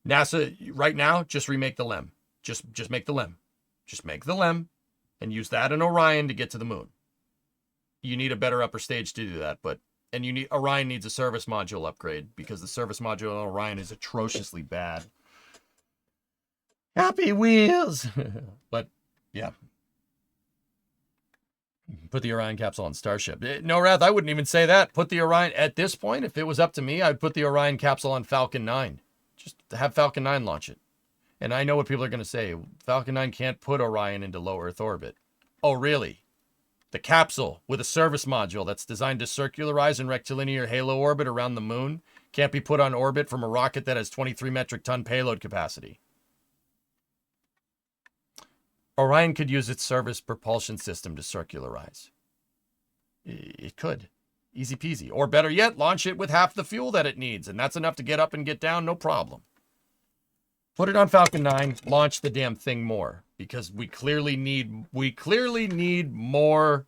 [SPEAKER 1] NASA right now, just remake the LEM. Just make the LEM. Just make the LEM and use that in Orion to get to the moon. You need a better upper stage to do that, and Orion needs a service module upgrade because the service module on Orion is atrociously bad. Happy Wheels. But yeah. Put the Orion capsule on Starship. No, Wrath, I wouldn't even say that. Put the Orion, at this point, if it was up to me, I'd put the Orion capsule on Falcon 9. Just have Falcon 9 launch it. And I know what people are going to say. Falcon 9 can't put Orion into low Earth orbit. Oh, really? The capsule with a service module that's designed to circularize in rectilinear halo orbit around the moon can't be put on orbit from a rocket that has 23 metric ton payload capacity. Orion could use its service propulsion system to circularize. It could. Easy peasy. Or better yet, launch it with half the fuel that it needs, and that's enough to get up and get down, no problem. Put it on Falcon 9, launch the damn thing more, because we clearly need more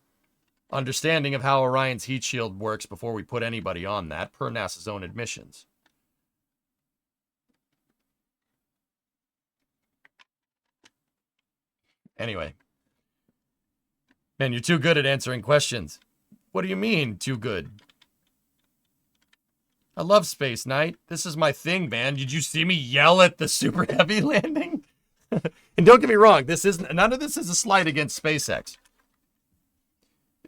[SPEAKER 1] understanding of how Orion's heat shield works before we put anybody on that, per NASA's own admissions. Anyway. Man, you're too good at answering questions. What do you mean, too good? I love Space Knight. This is my thing, man. Did you see me yell at the super heavy landing? And don't get me wrong, none of this is a slight against SpaceX.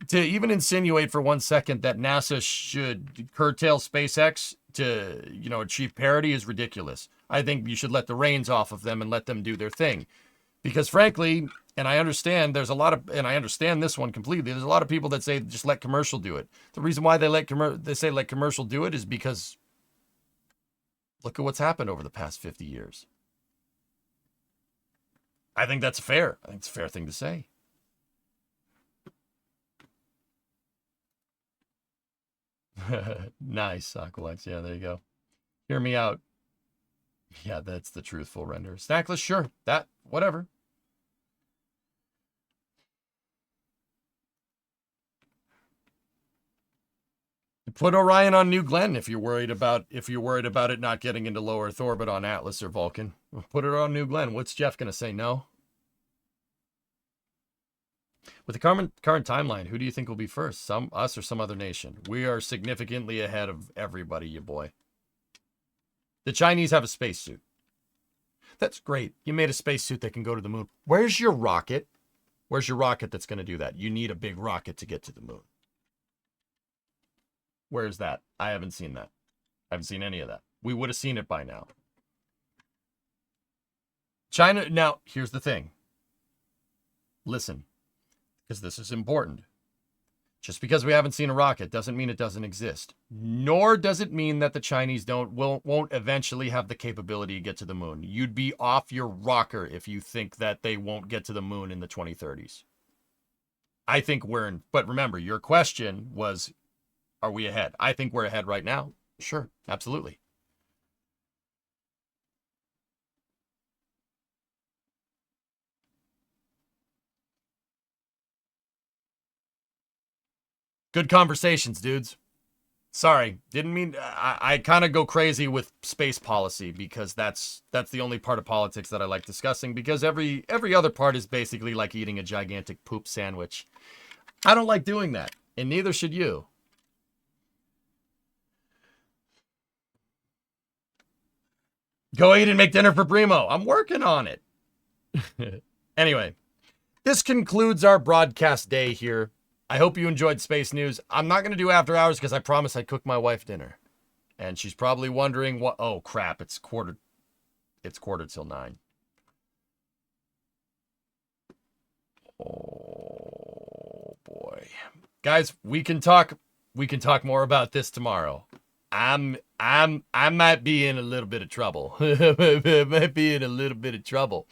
[SPEAKER 1] To even insinuate for 1 second that NASA should curtail SpaceX to, achieve parity is ridiculous. I think you should let the reins off of them and let them do their thing. Because frankly, and I understand and I understand this one completely. There's a lot of people that say just let commercial do it. The reason why they say let commercial do it is because look at what's happened over the past 50 years. I think that's fair. I think it's a fair thing to say. Nice, Aqualex. Yeah, there you go. Hear me out. Yeah, that's the truthful render. Snackless, sure. Whatever. Put Orion on New Glenn if you're worried about it not getting into low Earth orbit on Atlas or Vulcan. Put it on New Glenn. What's Jeff gonna say? No. With the current timeline, who do you think will be first? Us or some other nation? We are significantly ahead of everybody, you boy. The Chinese have a spacesuit. That's great. You made a spacesuit that can go to the moon. Where's your rocket? Where's your rocket that's going to do that? You need a big rocket to get to the moon. Where's that? I haven't seen that. I haven't seen any of that. We would have seen it by now. China, now, here's the thing. Listen, because this is important. Just because we haven't seen a rocket doesn't mean it doesn't exist. Nor does it mean that the Chinese won't eventually have the capability to get to the moon. You'd be off your rocker if you think that they won't get to the moon in the 2030s. I think but remember, your question was, are we ahead? I think we're ahead right now. Sure, absolutely. Good conversations, dudes. Sorry, didn't mean. I kind of go crazy with space policy because that's the only part of politics that I like discussing, because every other part is basically like eating a gigantic poop sandwich. I don't like doing that, and neither should you. Go eat and make dinner for Primo. I'm working on it. Anyway, this concludes our broadcast day here. I hope you enjoyed Space News. I'm not going to do after hours because I promised I'd cook my wife dinner. And she's probably wondering what... Oh, crap. It's quarter till 9. Oh, boy. Guys, we can talk more about this tomorrow. I might be in a little bit of trouble. Might be in a little bit of trouble.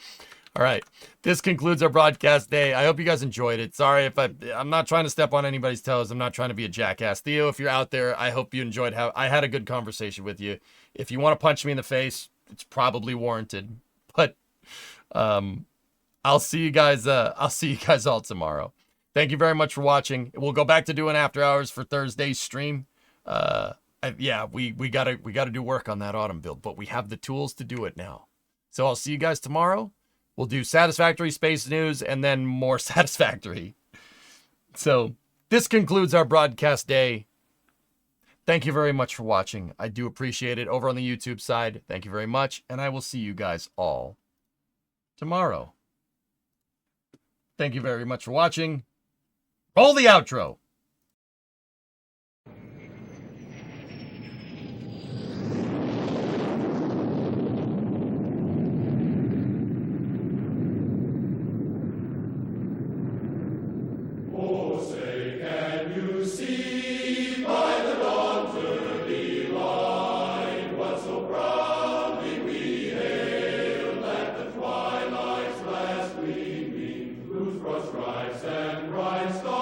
[SPEAKER 1] All right. This concludes our broadcast day. I hope you guys enjoyed it. Sorry if I'm not trying to step on anybody's toes. I'm not trying to be a jackass. Theo, if you're out there, I hope you enjoyed how I had a good conversation with you. If you want to punch me in the face, it's probably warranted. But I'll see you guys all tomorrow. Thank you very much for watching. We'll go back to doing after hours for Thursday's stream. Yeah, we gotta do work on that autumn build, but we have the tools to do it now. So I'll see you guys tomorrow. We'll do satisfactory space news and then more satisfactory. So this concludes our broadcast day. Thank you very much for watching. I do appreciate it. Over on the YouTube side, thank you very much. And I will see you guys all tomorrow. Thank you very much for watching. Roll the outro.
[SPEAKER 7] Stripes and bright stars.